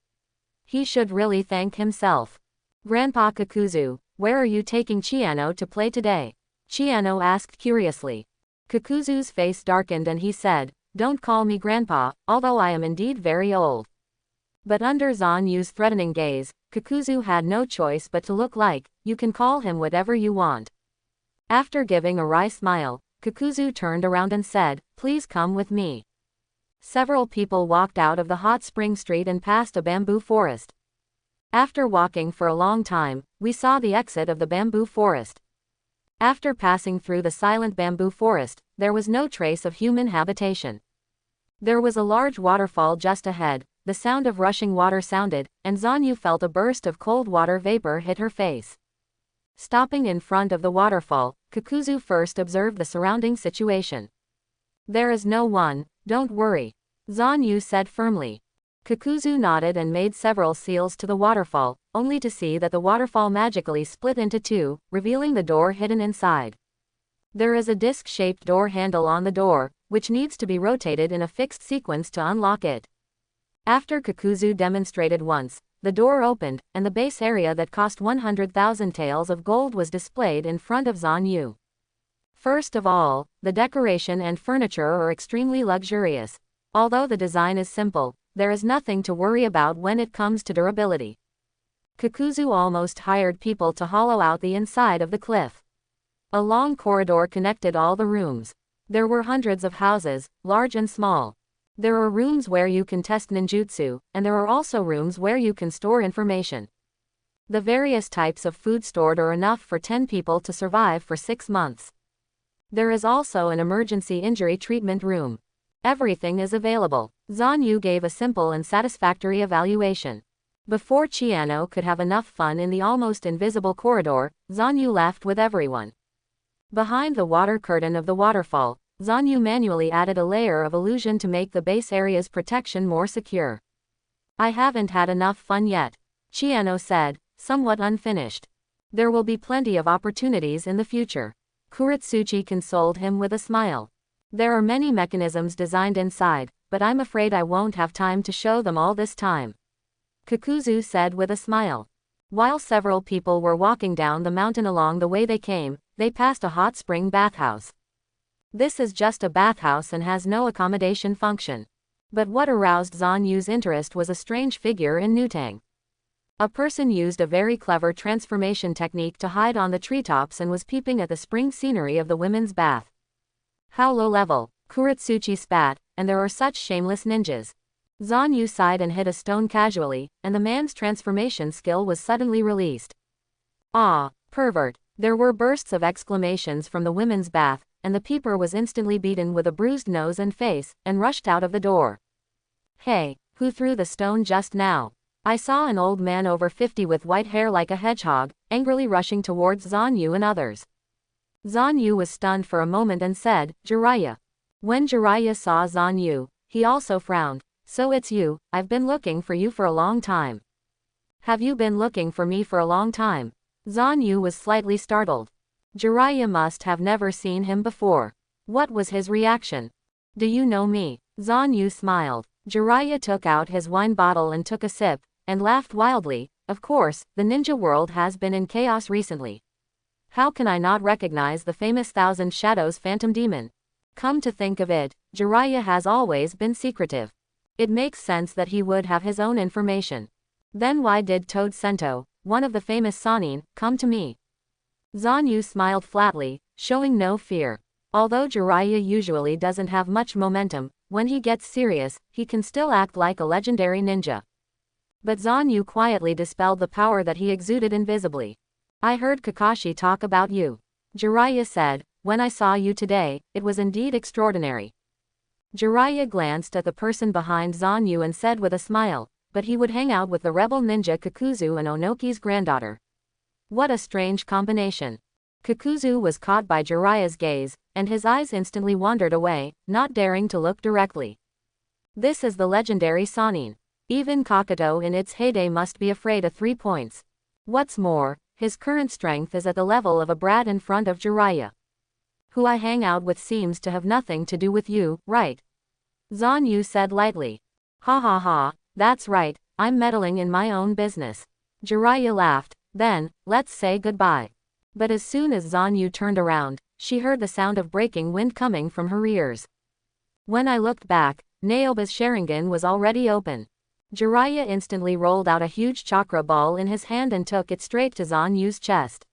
[SPEAKER 1] He should really thank himself. Grandpa Kakuzu, where are you taking Chiano to play today? Chiano asked curiously. Kakuzu's face darkened and he said, don't call me Grandpa, although I am indeed very old. But under Zanu's threatening gaze, Kakuzu had no choice but to look like, you can call him whatever you want. After giving a wry smile, Kakuzu turned around and said, please come with me. Several people walked out of the hot spring street and past a bamboo forest. After walking for a long time, we saw the exit of the bamboo forest. After passing through the silent bamboo forest, there was no trace of human habitation. There was a large waterfall just ahead, the sound of rushing water sounded, and Zanu felt a burst of cold water vapor hit her face. Stopping in front of the waterfall, Kakuzu first observed the surrounding situation. There is no one, don't worry, Zanu said firmly. Kakuzu nodded and made several seals to the waterfall, only to see that the waterfall magically split into two, revealing the door hidden inside. There is a disc-shaped door handle on the door, which needs to be rotated in a fixed sequence to unlock it. After Kakuzu demonstrated once, the door opened, and the base area that cost 100,000 taels of gold was displayed in front of Zanu. First of all, the decoration and furniture are extremely luxurious. Although the design is simple, there is nothing to worry about when it comes to durability. Kakuzu almost hired people to hollow out the inside of the cliff. A long corridor connected all the rooms. There were hundreds of houses, large and small. There are rooms where you can test ninjutsu, and there are also rooms where you can store information. The various types of food stored are enough for 10 people to survive for 6 months. There is also an emergency injury treatment room. Everything is available. Zanu gave a simple and satisfactory evaluation. Before Chiano could have enough fun in the almost invisible corridor, Zanu laughed with everyone. Behind the water curtain of the waterfall, Zanu manually added a layer of illusion to make the base area's protection more secure. I haven't had enough fun yet, Chiano said, somewhat unfinished. There will be plenty of opportunities in the future. Kurotsuchi consoled him with a smile. There are many mechanisms designed inside, but I'm afraid I won't have time to show them all this time, Kakuzu said with a smile. While several people were walking down the mountain along the way they came, they passed a hot spring bathhouse. This is just a bathhouse and has no accommodation function. But what aroused Zanu's interest was a strange figure in Nutang. A person used a very clever transformation technique to hide on the treetops and was peeping at the spring scenery of the women's bath. How low level, Kurotsuchi spat, and there are such shameless ninjas. Zanu sighed and hit a stone casually, and the man's transformation skill was suddenly released. Ah, pervert. There were bursts of exclamations from the women's bath, and the peeper was instantly beaten with a bruised nose and face, and rushed out of the door. Hey, who threw the stone just now? I saw an old man over 50 with white hair like a hedgehog, angrily rushing towards Zanu and others. Zanu was stunned for a moment and said, Jiraiya. When Jiraiya saw Zanu, he also frowned. So it's you, I've been looking for you for a long time. Have you been looking for me for a long time? Zanu was slightly startled. Jiraiya must have never seen him before. What was his reaction? Do you know me? Zanu smiled. Jiraiya took out his wine bottle and took a sip, and laughed wildly. Of course, the ninja world has been in chaos recently. How can I not recognize the famous Thousand Shadows Phantom Demon? Come to think of it, Jiraiya has always been secretive. It makes sense that he would have his own information. Then why did Toad Sento, one of the famous Sannin, come to me? Zanu smiled flatly, showing no fear. Although Jiraiya usually doesn't have much momentum, when he gets serious, he can still act like a legendary ninja. But Zanu quietly dispelled the power that he exuded invisibly. I heard Kakashi talk about you. Jiraiya said, when I saw you today, it was indeed extraordinary. Jiraiya glanced at the person behind Zanu and said with a smile, but he would hang out with the rebel ninja Kakuzu and Ohnoki's granddaughter. What a strange combination. Kakuzu was caught by Jiraiya's gaze, and his eyes instantly wandered away, not daring to look directly. This is the legendary Sannin. Even Kakato in its heyday must be afraid of 3 points. What's more, his current strength is at the level of a brat in front of Jiraiya. Who I hang out with seems to have nothing to do with you, right? Zanu said lightly. Ha ha ha, that's right, I'm meddling in my own business. Jiraiya laughed. Then, let's say goodbye. But as soon as Zanu turned around, she heard the sound of breaking wind coming from her ears. When I looked back, Naoba's Sharingan was already open. Jiraiya instantly rolled out a huge chakra ball in his hand and took it straight to Zanu's chest.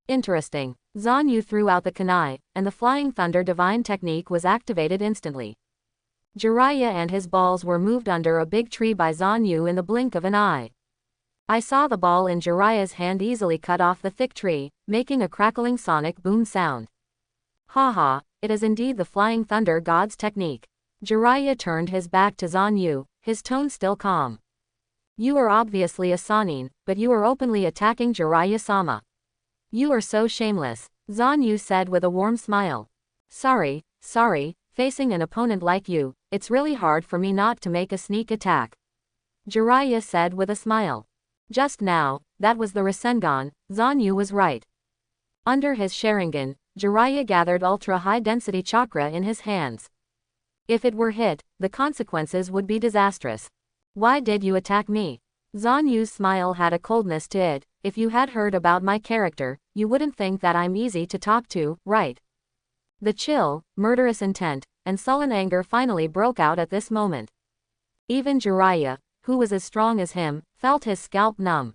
[SPEAKER 1] Interesting. Zanu threw out the kunai, and the Flying Thunder Divine technique was activated instantly. Jiraiya and his balls were moved under a big tree by Zanu in the blink of an eye. I saw the ball in Jiraiya's hand easily cut off the thick tree, making a crackling sonic boom sound. Haha, it is indeed the Flying Thunder God's technique. Jiraiya turned his back to Zanu, his tone still calm. You are obviously a Sannin, but you are openly attacking Jiraiya-sama. You are so shameless, Zanu said with a warm smile. Sorry, facing an opponent like you, it's really hard for me not to make a sneak attack. Jiraiya said with a smile. Just now, that was the Rasengan, Zanu was right. Under his Sharingan, Jiraiya gathered ultra-high-density chakra in his hands. If it were hit, the consequences would be disastrous. Why did you attack me? Zanu's smile had a coldness to it. If you had heard about my character, you wouldn't think that I'm easy to talk to, right? The chill, murderous intent, and sullen anger finally broke out at this moment. Even Jiraiya, who was as strong as him, felt his scalp numb.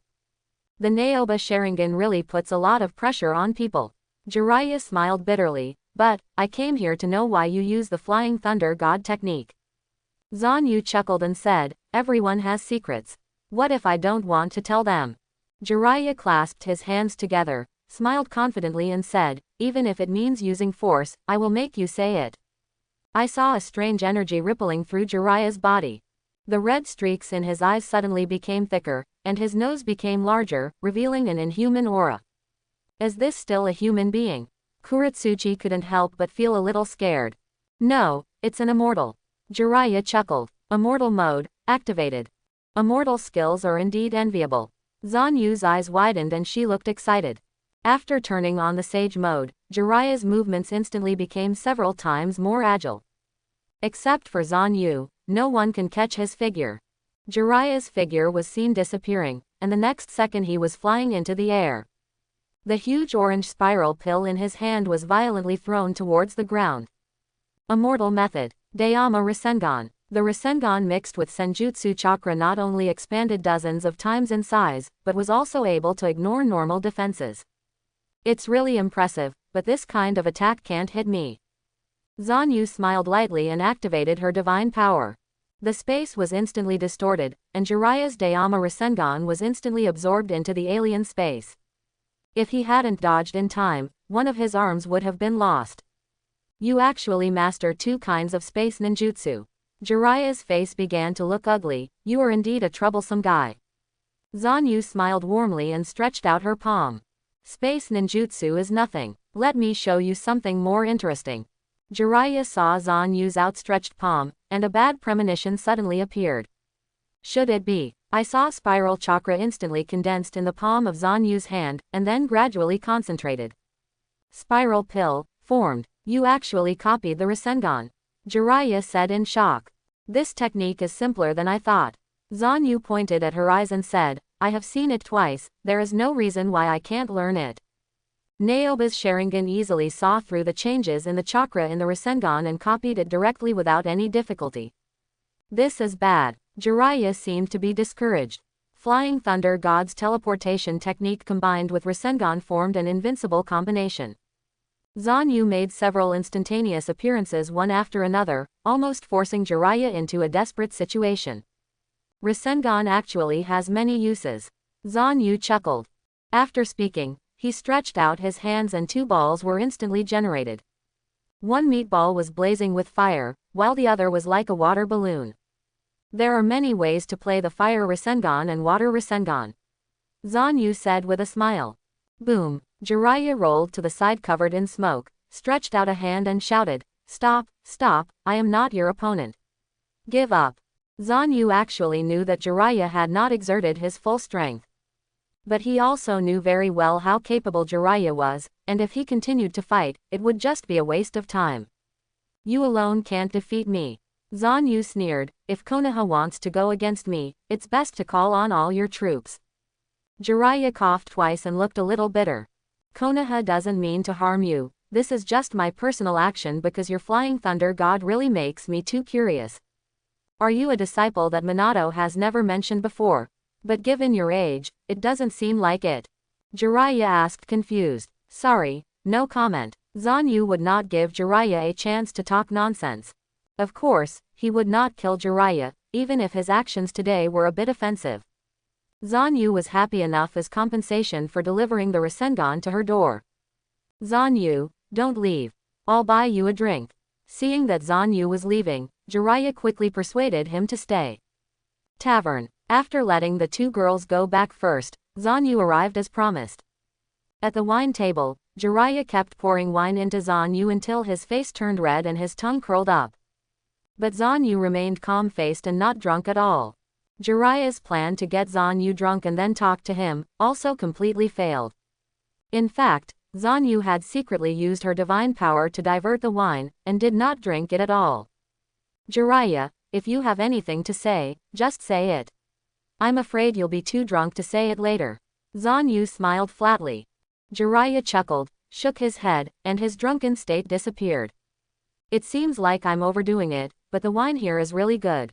[SPEAKER 1] The Naoba Sharingan really puts a lot of pressure on people. Jiraiya smiled bitterly, but, I came here to know why you use the Flying Thunder God technique. Zanu chuckled and said, everyone has secrets. What if I don't want to tell them? Jiraiya clasped his hands together, smiled confidently and said, even if it means using force, I will make you say it. I saw a strange energy rippling through Jiraiya's body. The red streaks in his eyes suddenly became thicker, and his nose became larger, revealing an inhuman aura. Is this still a human being? Kurotsuchi couldn't help but feel a little scared. No, it's an immortal. Jiraiya chuckled. Immortal mode, activated. Immortal skills are indeed enviable. Zanu's eyes widened and she looked excited. After turning on the Sage mode, Jiraiya's movements instantly became several times more agile. Except for Zanu, no one can catch his figure. Jiraiya's figure was seen disappearing, and the next second he was flying into the air. The huge orange spiral pill in his hand was violently thrown towards the ground. Immortal method. Dayama Rasengan. The Rasengan mixed with Senjutsu chakra not only expanded dozens of times in size, but was also able to ignore normal defenses. It's really impressive, but this kind of attack can't hit me. Zanu smiled lightly and activated her divine power. The space was instantly distorted, and Jiraiya's Dayama Rasengan was instantly absorbed into the alien space. If he hadn't dodged in time, one of his arms would have been lost. You actually master two kinds of space ninjutsu. Jiraiya's face began to look ugly. You are indeed a troublesome guy. Zanu smiled warmly and stretched out her palm. Space ninjutsu is nothing. Let me show you something more interesting. Jiraiya saw Zanu's outstretched palm, and a bad premonition suddenly appeared. Should it be? I saw spiral chakra instantly condensed in the palm of Zanu's hand, and then gradually concentrated. Spiral pill, formed. You actually copied the Rasengan. Jiraiya said in shock. This technique is simpler than I thought. Zanu pointed at her eyes and said, I have seen it twice, there is no reason why I can't learn it. Naoba's Sharingan easily saw through the changes in the chakra in the Rasengan and copied it directly without any difficulty. This is bad. Jiraiya seemed to be discouraged. Flying Thunder God's teleportation technique combined with Rasengan formed an invincible combination. Zanu made several instantaneous appearances one after another, almost forcing Jiraiya into a desperate situation. Rasengan actually has many uses. Zanu chuckled. After speaking, he stretched out his hands and two balls were instantly generated. One meatball was blazing with fire, while the other was like a water balloon. There are many ways to play the Fire Rasengan and Water Rasengan. Zanu said with a smile. Boom! Jiraiya rolled to the side covered in smoke, stretched out a hand and shouted, Stop, stop, I am not your opponent. Give up. Zanu actually knew that Jiraiya had not exerted his full strength. But he also knew very well how capable Jiraiya was, and if he continued to fight, it would just be a waste of time. You alone can't defeat me. Zanu sneered, if Konoha wants to go against me, it's best to call on all your troops. Jiraiya coughed twice and looked a little bitter. Konoha doesn't mean to harm you, this is just my personal action because your Flying Thunder God really makes me too curious. Are you a disciple that Minato has never mentioned before? But given your age, it doesn't seem like it. Jiraiya asked confused. Sorry, no comment. Zanu would not give Jiraiya a chance to talk nonsense. Of course, he would not kill Jiraiya, even if his actions today were a bit offensive. Zanu was happy enough as compensation for delivering the Rasengan to her door. Zanu, don't leave. I'll buy you a drink. Seeing that Zanu was leaving, Jiraiya quickly persuaded him to stay. Tavern. After letting the two girls go back first, Zanu arrived as promised. At the wine table, Jiraiya kept pouring wine into Zanu until his face turned red and his tongue curled up. But Zanu remained calm-faced and not drunk at all. Jiraiya's plan to get Zanu drunk and then talk to him also completely failed. In fact, Zanu had secretly used her divine power to divert the wine, and did not drink it at all. Jiraiya, if you have anything to say, just say it. I'm afraid you'll be too drunk to say it later. Zanu smiled flatly. Jiraiya chuckled, shook his head, and his drunken state disappeared. It seems like I'm overdoing it, but the wine here is really good.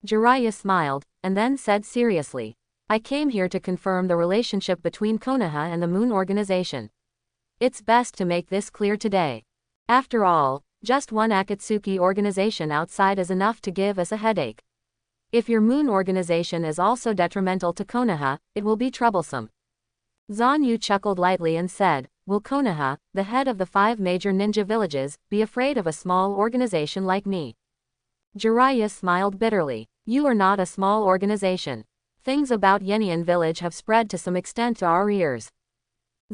[SPEAKER 1] Jiraiya smiled, and then said seriously, I came here to confirm the relationship between Konoha and the Moon Organization. It's best to make this clear today. After all, just one Akatsuki organization outside is enough to give us a headache. If your Moon Organization is also detrimental to Konoha, it will be troublesome. Zanu chuckled lightly and said, will Konoha, the head of the 5 major ninja villages, be afraid of a small organization like me? Jiraiya smiled bitterly. You are not a small organization. Things about Yenian village have spread to some extent to our ears.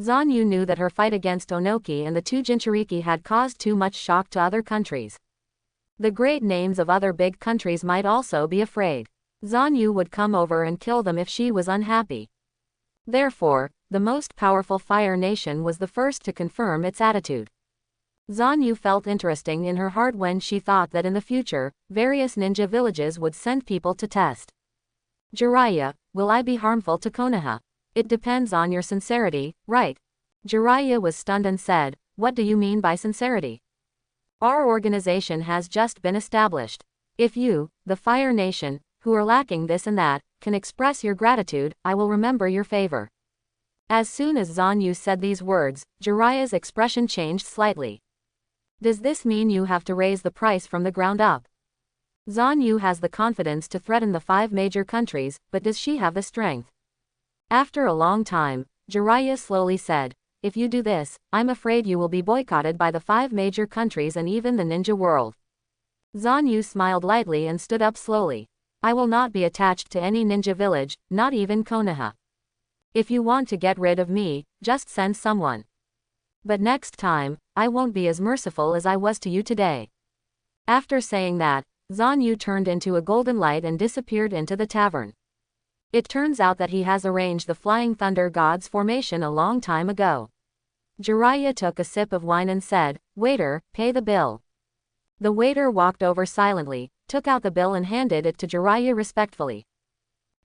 [SPEAKER 1] Zanu knew that her fight against Ohnoki and the 2 Jinchuriki had caused too much shock to other countries. The great names of other big countries might also be afraid. Zanu would come over and kill them if she was unhappy. Therefore, the most powerful Fire Nation was the first to confirm its attitude. Zanu felt interesting in her heart when she thought that in the future, various ninja villages would send people to test. Jiraiya, will I be harmful to Konoha? It depends on your sincerity, right? Jiraiya was stunned and said, what do you mean by sincerity? Our organization has just been established. If you, the Fire Nation, who are lacking this and that, can express your gratitude, I will remember your favor. As soon as Zanu said these words, Jiraiya's expression changed slightly. Does this mean you have to raise the price from the ground up? Zanu has the confidence to threaten the 5 major countries, but does she have the strength? After a long time, Jiraiya slowly said, if you do this, I'm afraid you will be boycotted by the 5 major countries and even the ninja world. Zanu smiled lightly and stood up slowly. I will not be attached to any ninja village, not even Konoha. If you want to get rid of me, just send someone. But next time, I won't be as merciful as I was to you today. After saying that, Zanu turned into a golden light and disappeared into the tavern. It turns out that he has arranged the Flying Thunder God's formation a long time ago. Jiraiya took a sip of wine and said, waiter, pay the bill. The waiter walked over silently, took out the bill and handed it to Jiraiya respectfully.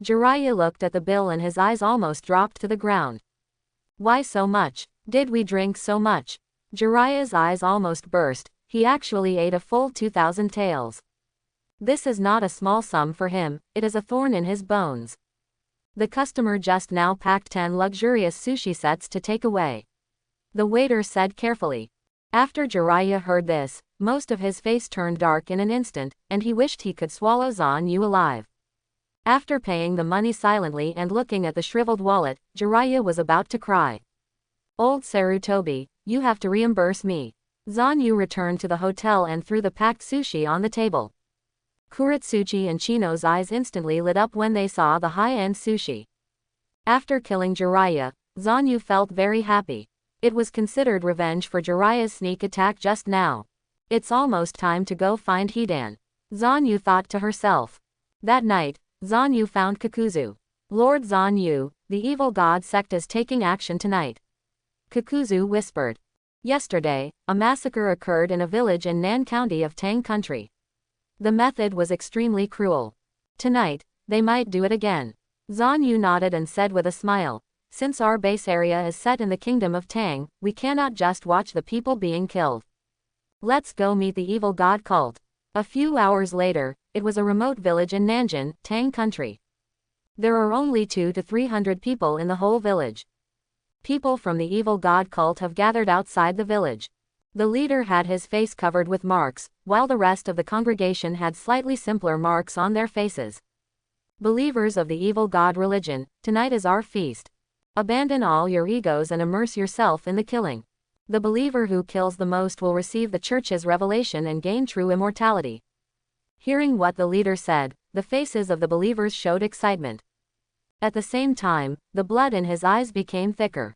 [SPEAKER 1] Jiraiya looked at the bill and his eyes almost dropped to the ground. Why so much? Did we drink so much? Jiraiya's eyes almost burst. He actually ate a full 2,000 taels. This is not a small sum for him, it is a thorn in his bones. The customer just now packed 10 luxurious sushi sets to take away. The waiter said carefully. After Jiraiya heard this, most of his face turned dark in an instant, and he wished he could swallow Zanu alive. After paying the money silently and looking at the shriveled wallet, Jiraiya was about to cry. Old Sarutobi, you have to reimburse me. Zanu returned to the hotel and threw the packed sushi on the table. Kurotsuchi and Chino's eyes instantly lit up when they saw the high-end sushi. After killing Jiraiya, Zanu felt very happy. It was considered revenge for Jiraiya's sneak attack just now. It's almost time to go find Hidan. Zanu thought to herself. That night, Zanu found Kakuzu. Lord Zanu, the evil god sect is taking action tonight. Kakuzu whispered. Yesterday, a massacre occurred in a village in Nan County of Tang Country. The method was extremely cruel. Tonight, they might do it again. Zanu nodded and said with a smile, since our base area is set in the kingdom of Tang, we cannot just watch the people being killed. Let's go meet the evil god cult. A few hours later, it was a remote village in Nanjin, Tang Country. There are only 200 to 300 people in the whole village. People from the evil god cult have gathered outside the village. The leader had his face covered with marks, while the rest of the congregation had slightly simpler marks on their faces. Believers of the evil god religion, tonight is our feast. Abandon all your egos and immerse yourself in the killing. The believer who kills the most will receive the church's revelation and gain true immortality. Hearing what the leader said, the faces of the believers showed excitement. At the same time, the blood in his eyes became thicker.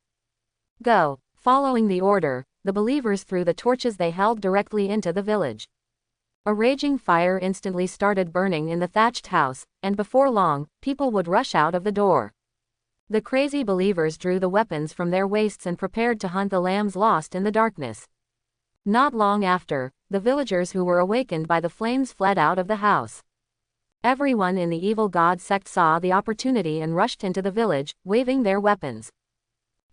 [SPEAKER 1] Go. Following the order, the believers threw the torches they held directly into the village. A raging fire instantly started burning in the thatched house, and before long, people would rush out of the door. The crazy believers drew the weapons from their waists and prepared to hunt the lambs lost in the darkness. Not long after, the villagers who were awakened by the flames fled out of the house. Everyone in the evil god sect saw the opportunity and rushed into the village, waving their weapons.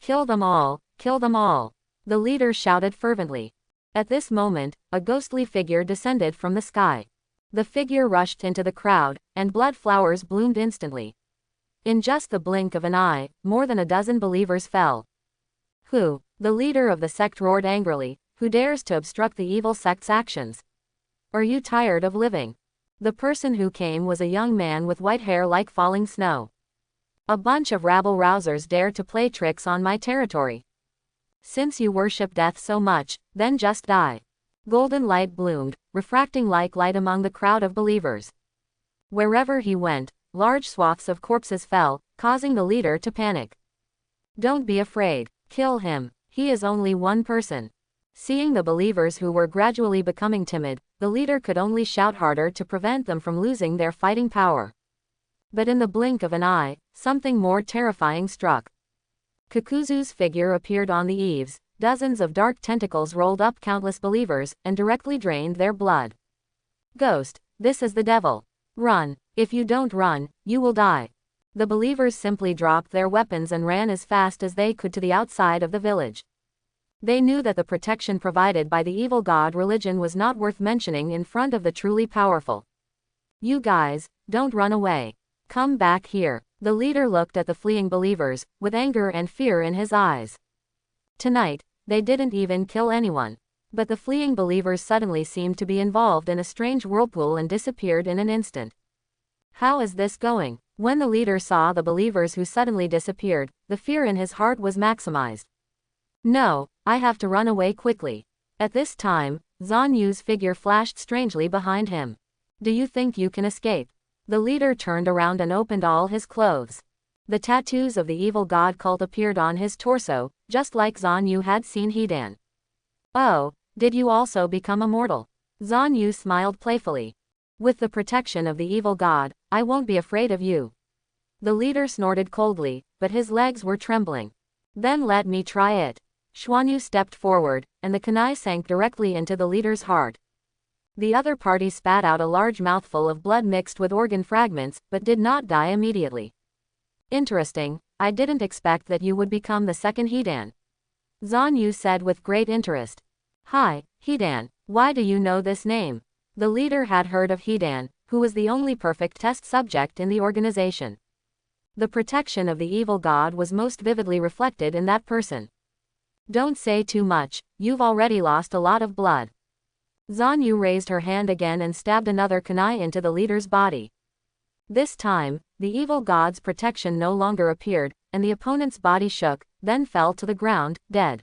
[SPEAKER 1] Kill them all, kill them all, the leader shouted fervently. At this moment, a ghostly figure descended from the sky. The figure rushed into the crowd, and blood flowers bloomed instantly. In just the blink of an eye, more than a dozen believers fell. Who? The leader of the sect roared angrily. Who dares to obstruct the evil sect's actions? Are you tired of living? The person who came was a young man with white hair like falling snow. A bunch of rabble-rousers dare to play tricks on my territory. Since you worship death so much, then just die. Golden light bloomed, refracting like light among the crowd of believers. Wherever he went, large swaths of corpses fell, causing the leader to panic. Don't be afraid, kill him, he is only one person. Seeing the believers who were gradually becoming timid, the leader could only shout harder to prevent them from losing their fighting power. But in the blink of an eye, something more terrifying struck. Kakuzu's figure appeared on the eaves, dozens of dark tentacles rolled up countless believers, and directly drained their blood. Ghost, this is the devil. Run, if you don't run, you will die. The believers simply dropped their weapons and ran as fast as they could to the outside of the village. They knew that the protection provided by the evil god religion was not worth mentioning in front of the truly powerful. You guys, don't run away. Come back here. The leader looked at the fleeing believers, with anger and fear in his eyes. Tonight, they didn't even kill anyone. But the fleeing believers suddenly seemed to be involved in a strange whirlpool and disappeared in an instant. How is this going? When the leader saw the believers who suddenly disappeared, the fear in his heart was maximized. No, I have to run away quickly. At this time, Zanu's figure flashed strangely behind him. Do you think you can escape? The leader turned around and opened all his clothes. The tattoos of the evil god cult appeared on his torso, just like Zanu had seen Hidan. Oh, did you also become immortal? Zanu smiled playfully. With the protection of the evil god, I won't be afraid of you. The leader snorted coldly, but his legs were trembling. Then let me try it. Susanoo stepped forward, and the kunai sank directly into the leader's heart. The other party spat out a large mouthful of blood mixed with organ fragments, but did not die immediately. Interesting, I didn't expect that you would become the second Hidan. Zanu said with great interest. Hi, Hidan, why do you know this name? The leader had heard of Hidan, who was the only perfect test subject in the organization. The protection of the evil god was most vividly reflected in that person. Don't say too much, you've already lost a lot of blood. Zanu raised her hand again and stabbed another kunai into the leader's body. This time, the evil god's protection no longer appeared, and the opponent's body shook, then fell to the ground, dead.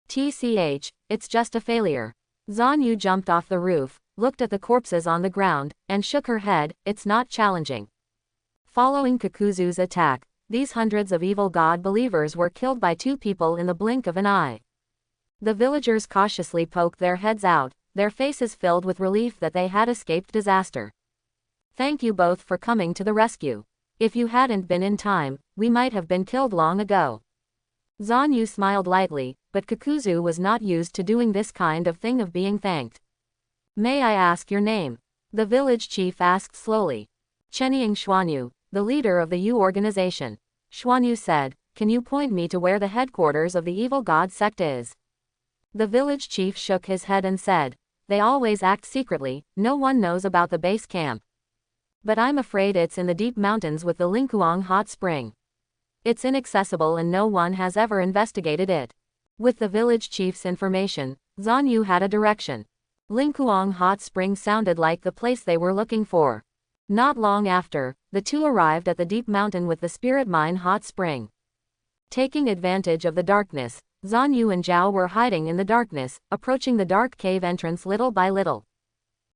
[SPEAKER 1] TCH, it's just a failure. Zanu jumped off the roof, looked at the corpses on the ground, and shook her head. It's not challenging. Following Kakuzu's attack, these hundreds of evil god believers were killed by two people in the blink of an eye. The villagers cautiously poked their heads out, their faces filled with relief that they had escaped disaster. Thank you both for coming to the rescue. If you hadn't been in time, we might have been killed long ago. Zanu smiled lightly, but Kakuzu was not used to doing this kind of thing of being thanked. May I ask your name? The village chief asked slowly. Chenying Susanoo, the leader of the U organization. Susanoo said, can you point me to where the headquarters of the evil god sect is? The village chief shook his head and said, they always act secretly, no one knows about the base camp. But I'm afraid it's in the deep mountains with the Lingkuang hot spring. It's inaccessible and no one has ever investigated it. With the village chief's information, Zanu had a direction. Lingkuang hot spring sounded like the place they were looking for. Not long after, the two arrived at the deep mountain with the spirit mine hot spring. Taking advantage of the darkness, Zanu and Zhao were hiding in the darkness, approaching the dark cave entrance little by little.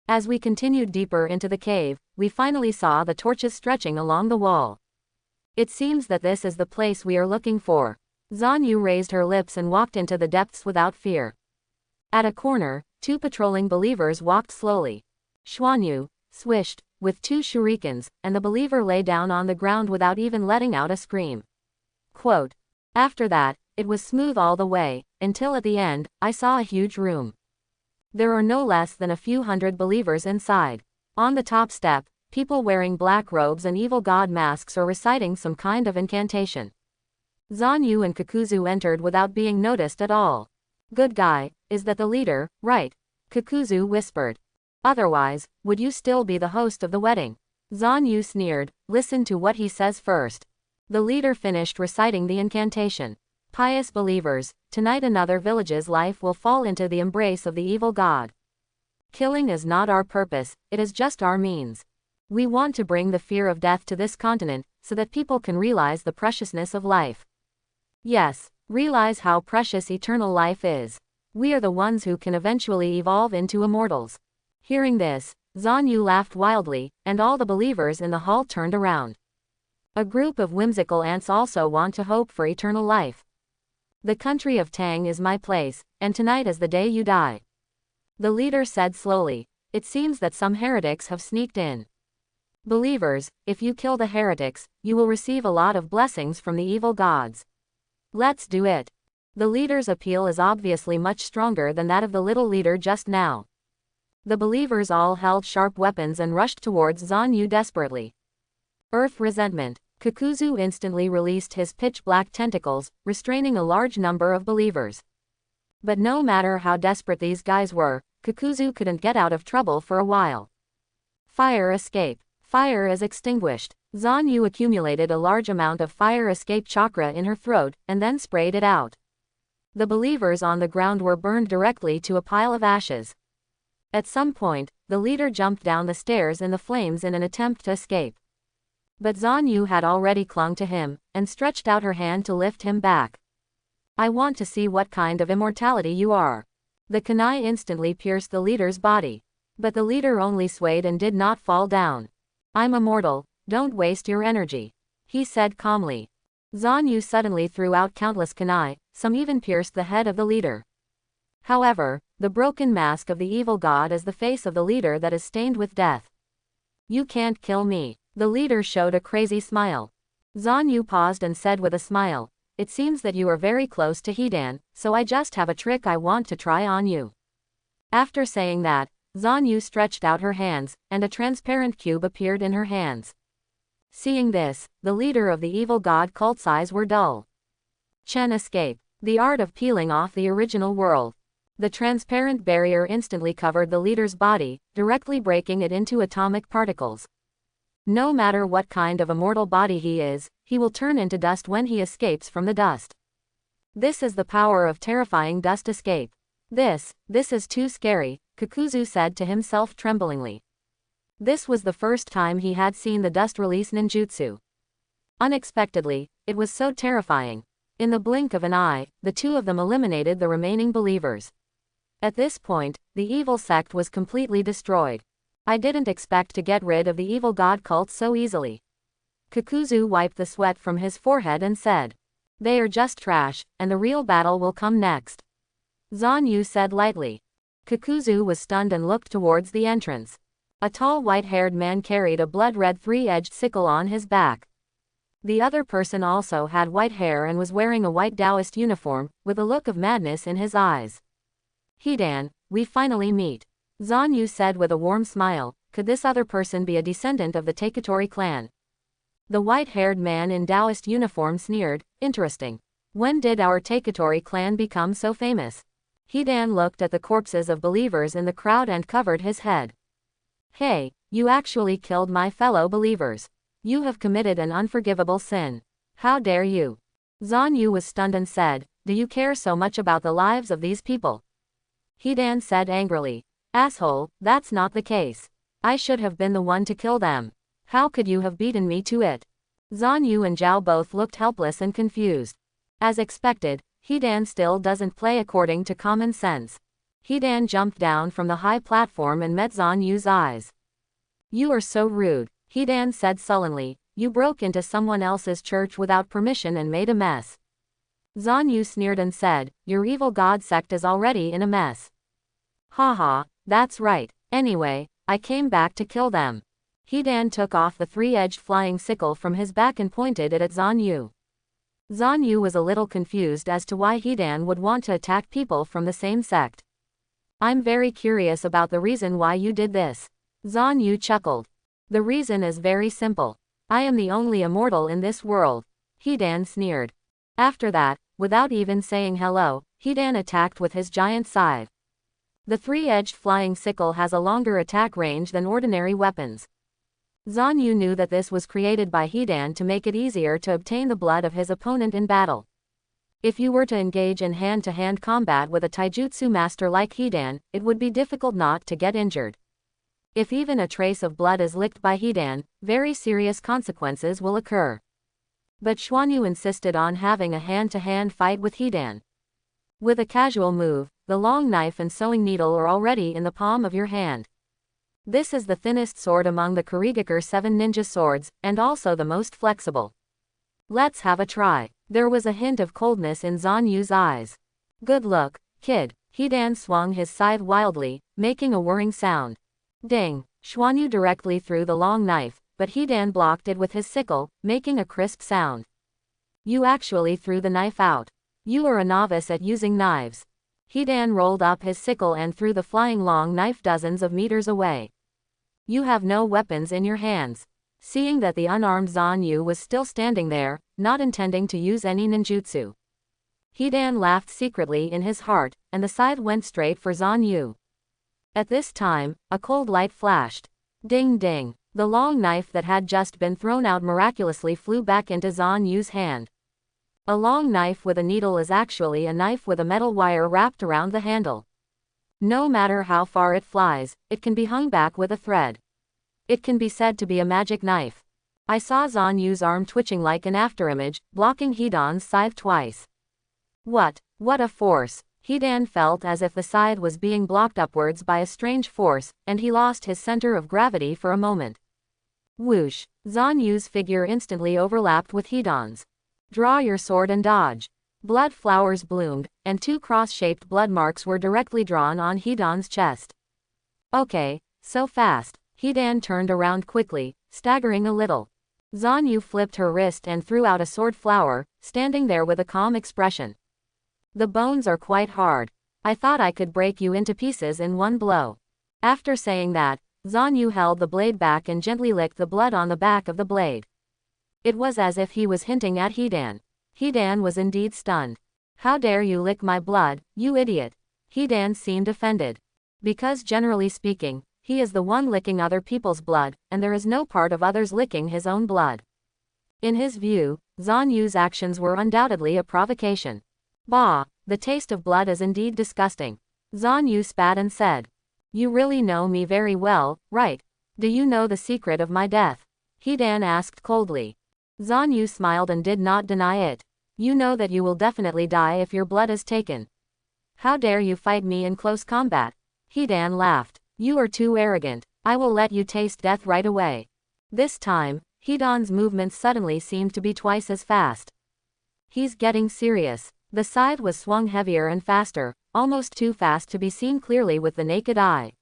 [SPEAKER 1] As we continued deeper into the cave, we finally saw the torches stretching along the wall. It seems that this is the place we are looking for. Zanu raised her lips and walked into the depths without fear. At a corner, 2 patrolling believers walked slowly. Xuanyu swished, with 2 shurikens, and the believer lay down on the ground without even letting out a scream. Quote. After that, it was smooth all the way, until at the end, I saw a huge room. There are no less than a few hundred believers inside. On the top step, people wearing black robes and evil god masks are reciting some kind of incantation. Zanu and Kakuzu entered without being noticed at all. Good guy, is that the leader, right? Kakuzu whispered. Otherwise, would you still be the host of the wedding? Zanu sneered, listen to what he says first. The leader finished reciting the incantation. Pious believers, tonight another village's life will fall into the embrace of the evil god. Killing is not our purpose, it is just our means. We want to bring the fear of death to this continent, so that people can realize the preciousness of life. Yes, realize how precious eternal life is. We are the ones who can eventually evolve into immortals. Hearing this, Zanu laughed wildly, and all the believers in the hall turned around. A group of whimsical ants also want to hope for eternal life. The country of Tang is my place, and tonight is the day you die. The leader said slowly, it seems that some heretics have sneaked in. Believers, if you kill the heretics, you will receive a lot of blessings from the evil gods. Let's do it. The leader's appeal is obviously much stronger than that of the little leader just now. The believers all held sharp weapons and rushed towards Zanu desperately. Earth resentment. Kakuzu instantly released his pitch-black tentacles, restraining a large number of believers. But no matter how desperate these guys were, Kakuzu couldn't get out of trouble for a while. Fire escape. Fire is extinguished. Zanu accumulated a large amount of fire escape chakra in her throat, and then sprayed it out. The believers on the ground were burned directly to a pile of ashes. At some point, the leader jumped down the stairs in the flames in an attempt to escape. But Zanu had already clung to him, and stretched out her hand to lift him back. I want to see what kind of immortality you are. The kunai instantly pierced the leader's body. But the leader only swayed and did not fall down. I'm immortal, don't waste your energy, he said calmly. Zanu suddenly threw out countless kunai, some even pierced the head of the leader. However, the broken mask of the evil god is the face of the leader that is stained with death. You can't kill me. The leader showed a crazy smile. Zanu paused and said with a smile, it seems that you are very close to Hidan, so I just have a trick I want to try on you. After saying that, Zanu stretched out her hands, and a transparent cube appeared in her hands. Seeing this, the leader of the evil god cult's eyes were dull. Chen escape. The art of peeling off the original world. The transparent barrier instantly covered the leader's body, directly breaking it into atomic particles. No matter what kind of immortal body he is, he will turn into dust when he escapes from the dust. This is the power of terrifying dust escape. This is too scary, Kakuzu said to himself tremblingly. This was the first time he had seen the dust release ninjutsu. Unexpectedly, it was so terrifying. In the blink of an eye, the 2 of them eliminated the remaining believers. At this point, the evil sect was completely destroyed. I didn't expect to get rid of the evil god cult so easily. Kakuzu wiped the sweat from his forehead and said. They are just trash, and the real battle will come next. Zanu said lightly. Kakuzu was stunned and looked towards the entrance. A tall white-haired man carried a blood-red 3-edged sickle on his back. The other person also had white hair and was wearing a white Taoist uniform, with a look of madness in his eyes. Hidan, we finally meet. Zanu said with a warm smile, could this other person be a descendant of the Takori clan? The white-haired man in Taoist uniform sneered, interesting. When did our Takori clan become so famous? Hidan looked at the corpses of believers in the crowd and covered his head. Hey, you actually killed my fellow believers. You have committed an unforgivable sin. How dare you? Zanu was stunned and said, do you care so much about the lives of these people? Hidan said angrily. Asshole, that's not the case. I should have been the one to kill them. How could you have beaten me to it? Zanu and Zhao both looked helpless and confused. As expected, Hidan still doesn't play according to common sense. Hidan jumped down from the high platform and met Zanu's eyes. You are so rude, Hidan said sullenly. You broke into someone else's church without permission and made a mess. Zanu sneered and said, your evil god sect is already in a mess. Haha, that's right. Anyway, I came back to kill them. Hidan took off the three-edged flying sickle from his back and pointed it at Zanu. Zanu was a little confused as to why Hidan would want to attack people from the same sect. I'm very curious about the reason why you did this. Zanu chuckled. The reason is very simple. I am the only immortal in this world. Hidan sneered. After that, without even saying hello, Hidan attacked with his giant scythe. The three-edged flying sickle has a longer attack range than ordinary weapons. Zanu knew that this was created by Hidan to make it easier to obtain the blood of his opponent in battle. If you were to engage in hand-to-hand combat with a taijutsu master like Hidan, it would be difficult not to get injured. If even a trace of blood is licked by Hidan, very serious consequences will occur. But Xuanyu insisted on having a hand-to-hand fight with Hidan. With a casual move, the long knife and sewing needle are already in the palm of your hand. This is the thinnest sword among the Kurigakure 7 ninja swords, and also the most flexible. Let's have a try. There was a hint of coldness in Zanu's eyes. Good luck, kid. Hidan swung his scythe wildly, making a whirring sound. Ding! Xuanyu directly threw the long knife, but Hidan blocked it with his sickle, making a crisp sound. You actually threw the knife out. You are a novice at using knives. Hidan rolled up his sickle and threw the flying long knife dozens of meters away. You have no weapons in your hands. Seeing that the unarmed Zanu was still standing there, not intending to use any ninjutsu, Hidan laughed secretly in his heart, and the scythe went straight for Zanu. At this time, a cold light flashed. Ding ding! The long knife that had just been thrown out miraculously flew back into Zanu's hand. A long knife with a needle is actually a knife with a metal wire wrapped around the handle. No matter how far it flies, it can be hung back with a thread. It can be said to be a magic knife. I saw Zanu's arm twitching like an afterimage, blocking Hidan's scythe twice. What a force! Hidan felt as if the scythe was being blocked upwards by a strange force, and he lost his center of gravity for a moment. Whoosh! Zanu's figure instantly overlapped with Hidan's. Draw your sword and dodge. Blood flowers bloomed, and 2 cross-shaped blood marks were directly drawn on Hidan's chest. Okay, so fast. Hidan turned around quickly, staggering a little. Zanu flipped her wrist and threw out a sword flower, standing there with a calm expression. The bones are quite hard. I thought I could break you into pieces in one blow. After saying that, Zanu held the blade back and gently licked the blood on the back of the blade. It was as if he was hinting at Hidan. Hidan was indeed stunned. How dare you lick my blood, you idiot? Hidan seemed offended. Because generally speaking, he is the one licking other people's blood, and there is no part of others licking his own blood. In his view, Zanu's actions were undoubtedly a provocation. Bah, the taste of blood is indeed disgusting. Zanu spat and said. You really know me very well, right? Do you know the secret of my death? Hidan asked coldly. Zanu smiled and did not deny it. You know that you will definitely die if your blood is taken. How dare you fight me in close combat? Hidan laughed. You are too arrogant. I will let you taste death right away. This time, Hidan's movements suddenly seemed to be twice as fast. He's getting serious. The scythe was swung heavier and faster, almost too fast to be seen clearly with the naked eye.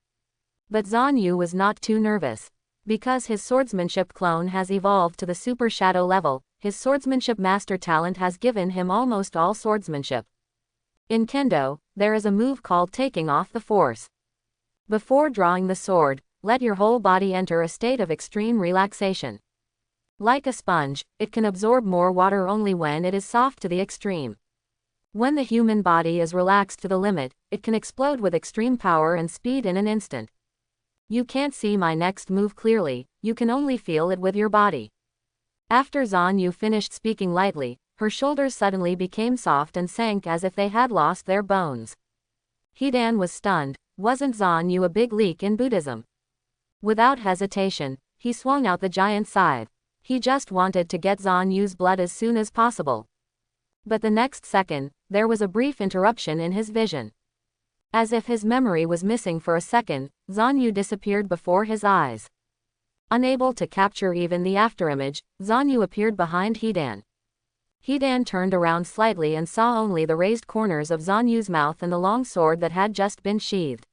[SPEAKER 1] But Zanu was not too nervous. Because his swordsmanship clone has evolved to the super shadow level, his swordsmanship master talent has given him almost all swordsmanship. In kendo, there is a move called taking off the force. Before drawing the sword, let your whole body enter a state of extreme relaxation. Like a sponge, it can absorb more water only when it is soft to the extreme. When the human body is relaxed to the limit, it can explode with extreme power and speed in an instant. You can't see my next move clearly, you can only feel it with your body. After Zanu finished speaking lightly, her shoulders suddenly became soft and sank as if they had lost their bones. Hidan was stunned. Wasn't Zanu a big leak in Buddhism? Without hesitation, he swung out the giant scythe. He just wanted to get Zanu's blood as soon as possible. But the next second, there was a brief interruption in his vision. As if his memory was missing for a second, Zanu disappeared before his eyes. Unable to capture even the afterimage, Zanu appeared behind Hidan. Hidan turned around slightly and saw only the raised corners of Zanu's mouth and the long sword that had just been sheathed.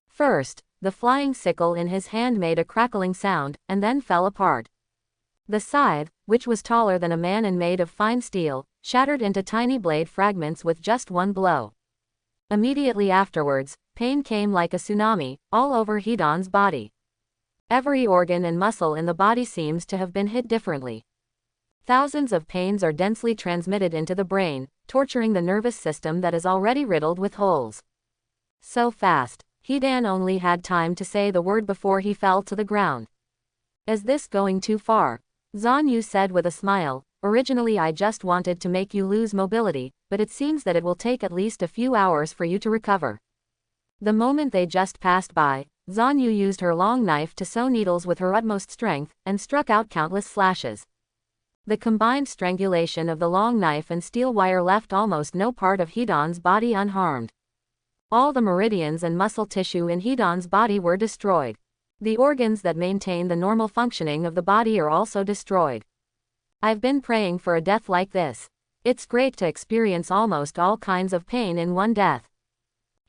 [SPEAKER 1] First, the flying sickle in his hand made a crackling sound, and then fell apart. The scythe, which was taller than a man and made of fine steel, shattered into tiny blade fragments with just one blow. Immediately afterwards, pain came like a tsunami, all over Hidan's body. Every organ and muscle in the body seems to have been hit differently. Thousands of pains are densely transmitted into the brain, torturing the nervous system that is already riddled with holes. So fast, Hidan only had time to say the word before he fell to the ground. Is this going too far? Zanu said with a smile. Originally I just wanted to make you lose mobility, but it seems that it will take at least a few hours for you to recover. The moment they just passed by, Zanu used her long knife to sew needles with her utmost strength, and struck out countless slashes. The combined strangulation of the long knife and steel wire left almost no part of Hidan's body unharmed. All the meridians and muscle tissue in Hidan's body were destroyed. The organs that maintain the normal functioning of the body are also destroyed. I've been praying for a death like this. It's great to experience almost all kinds of pain in one death.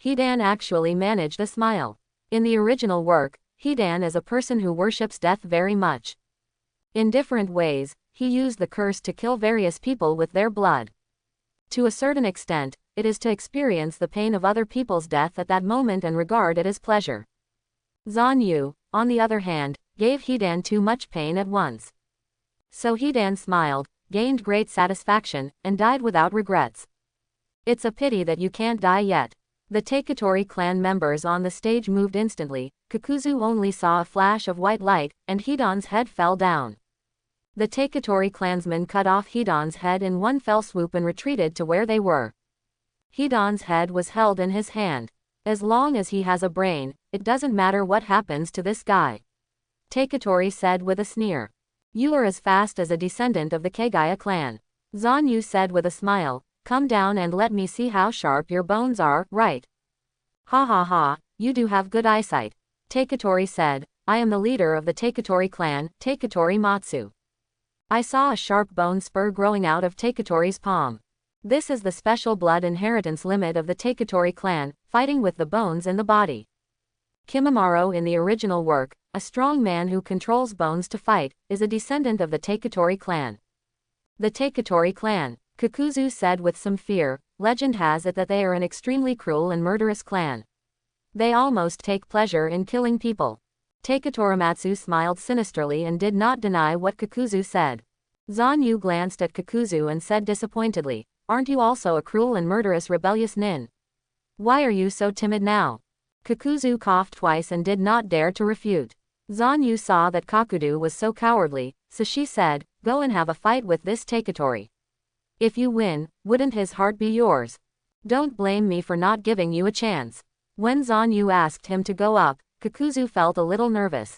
[SPEAKER 1] Hidan actually managed a smile. In the original work, Hidan is a person who worships death very much. In different ways, he used the curse to kill various people with their blood. To a certain extent, it is to experience the pain of other people's death at that moment and regard it as pleasure. Zanu, on the other hand, gave Hidan too much pain at once. So Hidan smiled, gained great satisfaction, and died without regrets. It's a pity that you can't die yet. The Takori clan members on the stage moved instantly. Kakuzu only saw a flash of white light, and Hidan's head fell down. The Takori clansmen cut off Hidan's head in one fell swoop and retreated to where they were. Hidan's head was held in his hand. As long as he has a brain, it doesn't matter what happens to this guy. Takori said with a sneer. You are as fast as a descendant of the Kagaya clan. Zanu said with a smile. Come down and let me see how sharp your bones are, right? Ha ha ha, you do have good eyesight. Takori said. I am the leader of the Takori clan, Takori Matsu. I saw a sharp bone spur growing out of Takotori's palm. This is the special blood inheritance limit of the Takori clan, fighting with the bones in the body. Kimimaro in the original work, a strong man who controls bones to fight, is a descendant of the Takori clan. The Takori clan, Kakuzu said with some fear, legend has it that they are an extremely cruel and murderous clan. They almost take pleasure in killing people. Takori Matsu smiled sinisterly and did not deny what Kakuzu said. Zanu glanced at Kakuzu and said disappointedly, aren't you also a cruel and murderous rebellious nin? Why are you so timid now? Kakuzu coughed twice and did not dare to refute. Zanu saw that Kakuzu was so cowardly, so she said, go and have a fight with this Takori. If you win, wouldn't his heart be yours? Don't blame me for not giving you a chance. When Zanu asked him to go up, Kakuzu felt a little nervous.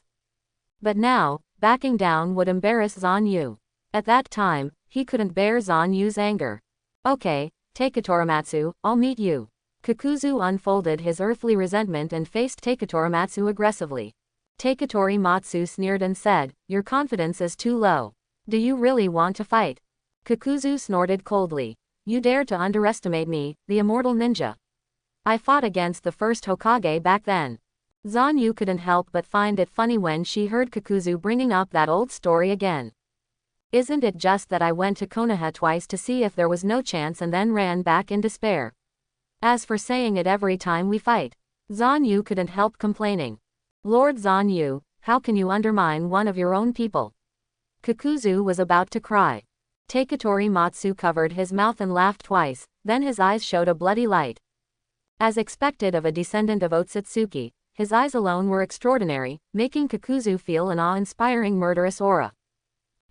[SPEAKER 1] But now, backing down would embarrass Zanu. At that time, he couldn't bear Zanu's anger. Okay, Takori Matsu, I'll meet you. Kakuzu unfolded his earthly resentment and faced Takori Matsu aggressively. Takori Matsu sneered and said, your confidence is too low. Do you really want to fight? Kakuzu snorted coldly. You dare to underestimate me, the immortal ninja. I fought against the first Hokage back then. Zanu couldn't help but find it funny when she heard Kakuzu bringing up that old story again. Isn't it just that I went to Konoha twice to see if there was no chance and then ran back in despair? As for saying it every time we fight, Zanu couldn't help complaining. Lord Zanu, how can you undermine one of your own people? Kakuzu was about to cry. Takori Matsu covered his mouth and laughed twice, then his eyes showed a bloody light. As expected of a descendant of Otsutsuki, his eyes alone were extraordinary, making Kakuzu feel an awe-inspiring murderous aura.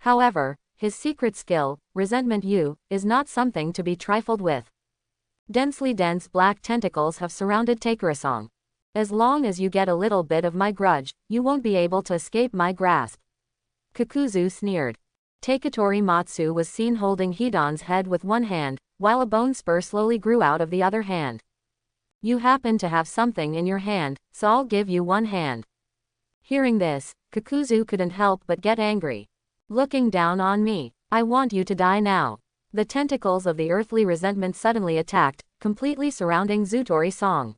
[SPEAKER 1] However, his secret skill, resentment is not something to be trifled with. Densely dense black tentacles have surrounded Takori-san. As long as you get a little bit of my grudge, you won't be able to escape my grasp. Kakuzu sneered. Takori Matsu was seen holding Hidan's head with one hand, while a bone spur slowly grew out of the other hand. You happen to have something in your hand, so I'll give you one hand. Hearing this, Kakuzu couldn't help but get angry. Looking down on me, I want you to die now. The tentacles of the earthly resentment suddenly attacked, completely surrounding Zutori Song.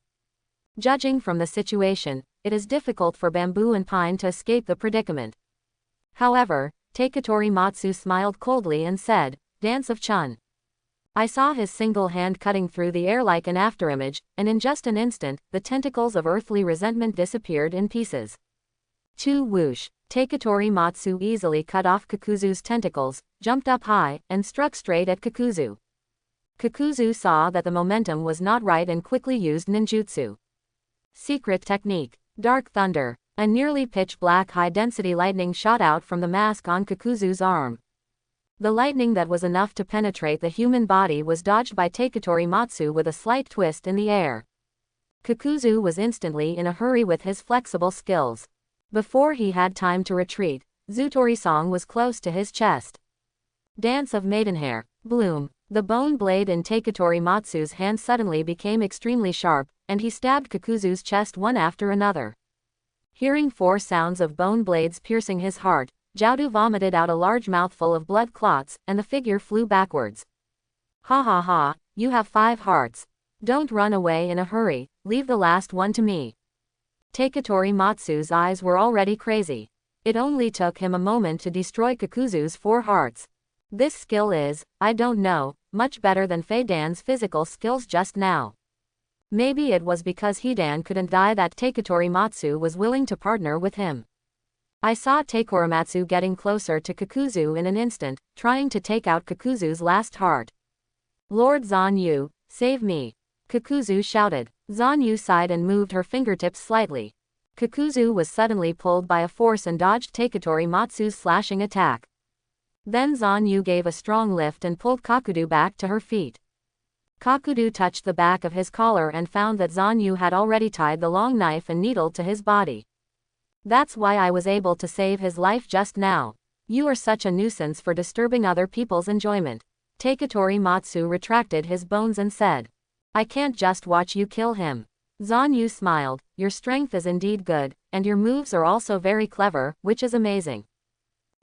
[SPEAKER 1] Judging from the situation, it is difficult for Bamboo and Pine to escape the predicament. However, Takori Matsu smiled coldly and said, "Dance of Chun." I saw his single hand cutting through the air like an afterimage, and in just an instant, the tentacles of earthly resentment disappeared in pieces. Whoosh. Takori Matsu easily cut off Kakuzu's tentacles, jumped up high, and struck straight at Kakuzu. Kakuzu saw that the momentum was not right and quickly used ninjutsu. Secret technique. Dark Thunder. A nearly pitch-black high-density lightning shot out from the mask on Kakuzu's arm. The lightning that was enough to penetrate the human body was dodged by Takori Matsu with a slight twist in the air. Kakuzu was instantly in a hurry with his flexible skills. Before he had time to retreat, Zutori Song was close to his chest. Dance of Maidenhair. Bloom. The bone blade in Takori Matsu's hand suddenly became extremely sharp, and he stabbed Kakuzu's chest one after another. Hearing 4 sounds of bone blades piercing his heart, Jiaodu vomited out a large mouthful of blood clots, and the figure flew backwards. "Ha ha ha, you have 5 hearts. Don't run away in a hurry, leave the last one to me." Takori Matsu's eyes were already crazy. It only took him a moment to destroy Kakuzu's 4 hearts. This skill is, I don't know, much better than Fei Dan's physical skills just now. Maybe it was because Hidan couldn't die that Takori Matsu was willing to partner with him. I saw Takori Matsu getting closer to Kakuzu in an instant, trying to take out Kakuzu's last heart. "Lord Zanu, save me!" Kakuzu shouted. Zanu sighed and moved her fingertips slightly. Kakuzu was suddenly pulled by a force and dodged Takori Matsu's slashing attack. Then Zanu gave a strong lift and pulled Kakudu back to her feet. Kakudu touched the back of his collar and found that Zanu had already tied the long knife and needle to his body. "That's why I was able to save his life just now. You are such a nuisance for disturbing other people's enjoyment." Takori Matsu retracted his bones and said, "I can't just watch you kill him." Zanu smiled. "Your strength is indeed good, and your moves are also very clever, which is amazing."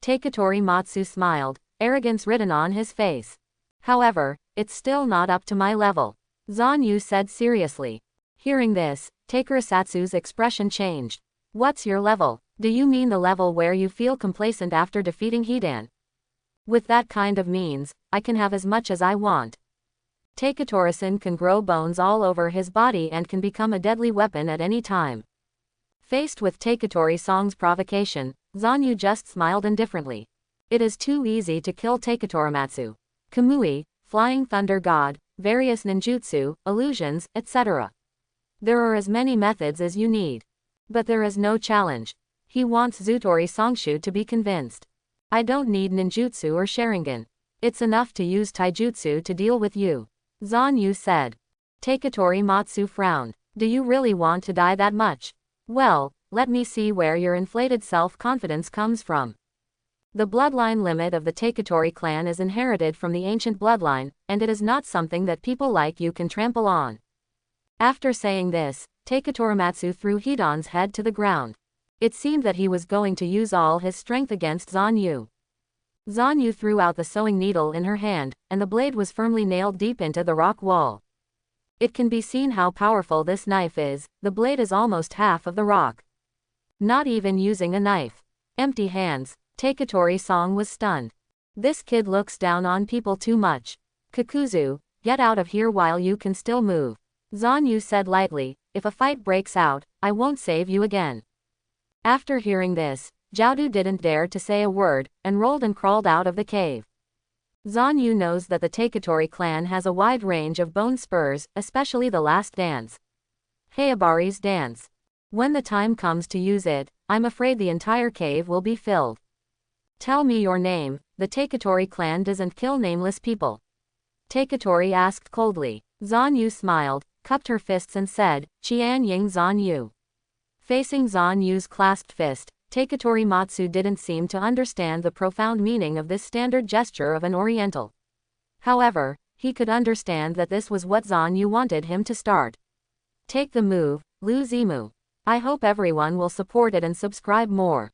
[SPEAKER 1] Takori Matsu smiled, arrogance written on his face. "However, it's still not up to my level," Zanu said seriously. Hearing this, Takerisatsu's expression changed. "What's your level? Do you mean the level where you feel complacent after defeating Hidan? With that kind of means, I can have as much as I want." Taketori-san can grow bones all over his body and can become a deadly weapon at any time. Faced with Taketori Song's provocation, Zanu just smiled indifferently. It is too easy to kill Takori Matsu. Kamui, Flying Thunder God, various ninjutsu, illusions, etc. There are as many methods as you need. But there is no challenge. He wants Zutori Songshu to be convinced. "I don't need ninjutsu or Sharingan. It's enough to use taijutsu to deal with you," Zanu said. Takori Matsu frowned. "Do you really want to die that much? Well, let me see where your inflated self-confidence comes from." The bloodline limit of the Takori clan is inherited from the ancient bloodline, and it is not something that people like you can trample on. After saying this, Takori Matsu threw Hidan's head to the ground. It seemed that he was going to use all his strength against Zanu. Zanu threw out the sewing needle in her hand, and the blade was firmly nailed deep into the rock wall. It can be seen how powerful this knife is. The blade is almost half of the rock. Not even using a knife. Empty hands. Takori Song was stunned. This kid looks down on people too much. "Kakuzu, get out of here while you can still move," Zanu said lightly. "If a fight breaks out, I won't save you again." After hearing this, Jiaodu didn't dare to say a word, and rolled and crawled out of the cave. Zanu knows that the Takori clan has a wide range of bone spurs, especially the last dance. Hayabari's dance. When the time comes to use it, I'm afraid the entire cave will be filled. "Tell me your name." The Takori clan doesn't kill nameless people. Takori asked coldly. Zanu smiled, cupped her fists and said, "Qian Ying Zanu." Facing Zanu's clasped fist, Takori Matsu didn't seem to understand the profound meaning of this standard gesture of an Oriental. However, he could understand that this was what Zanu wanted him to start. Take the move, Lu Zimu. I hope everyone will support it and subscribe more.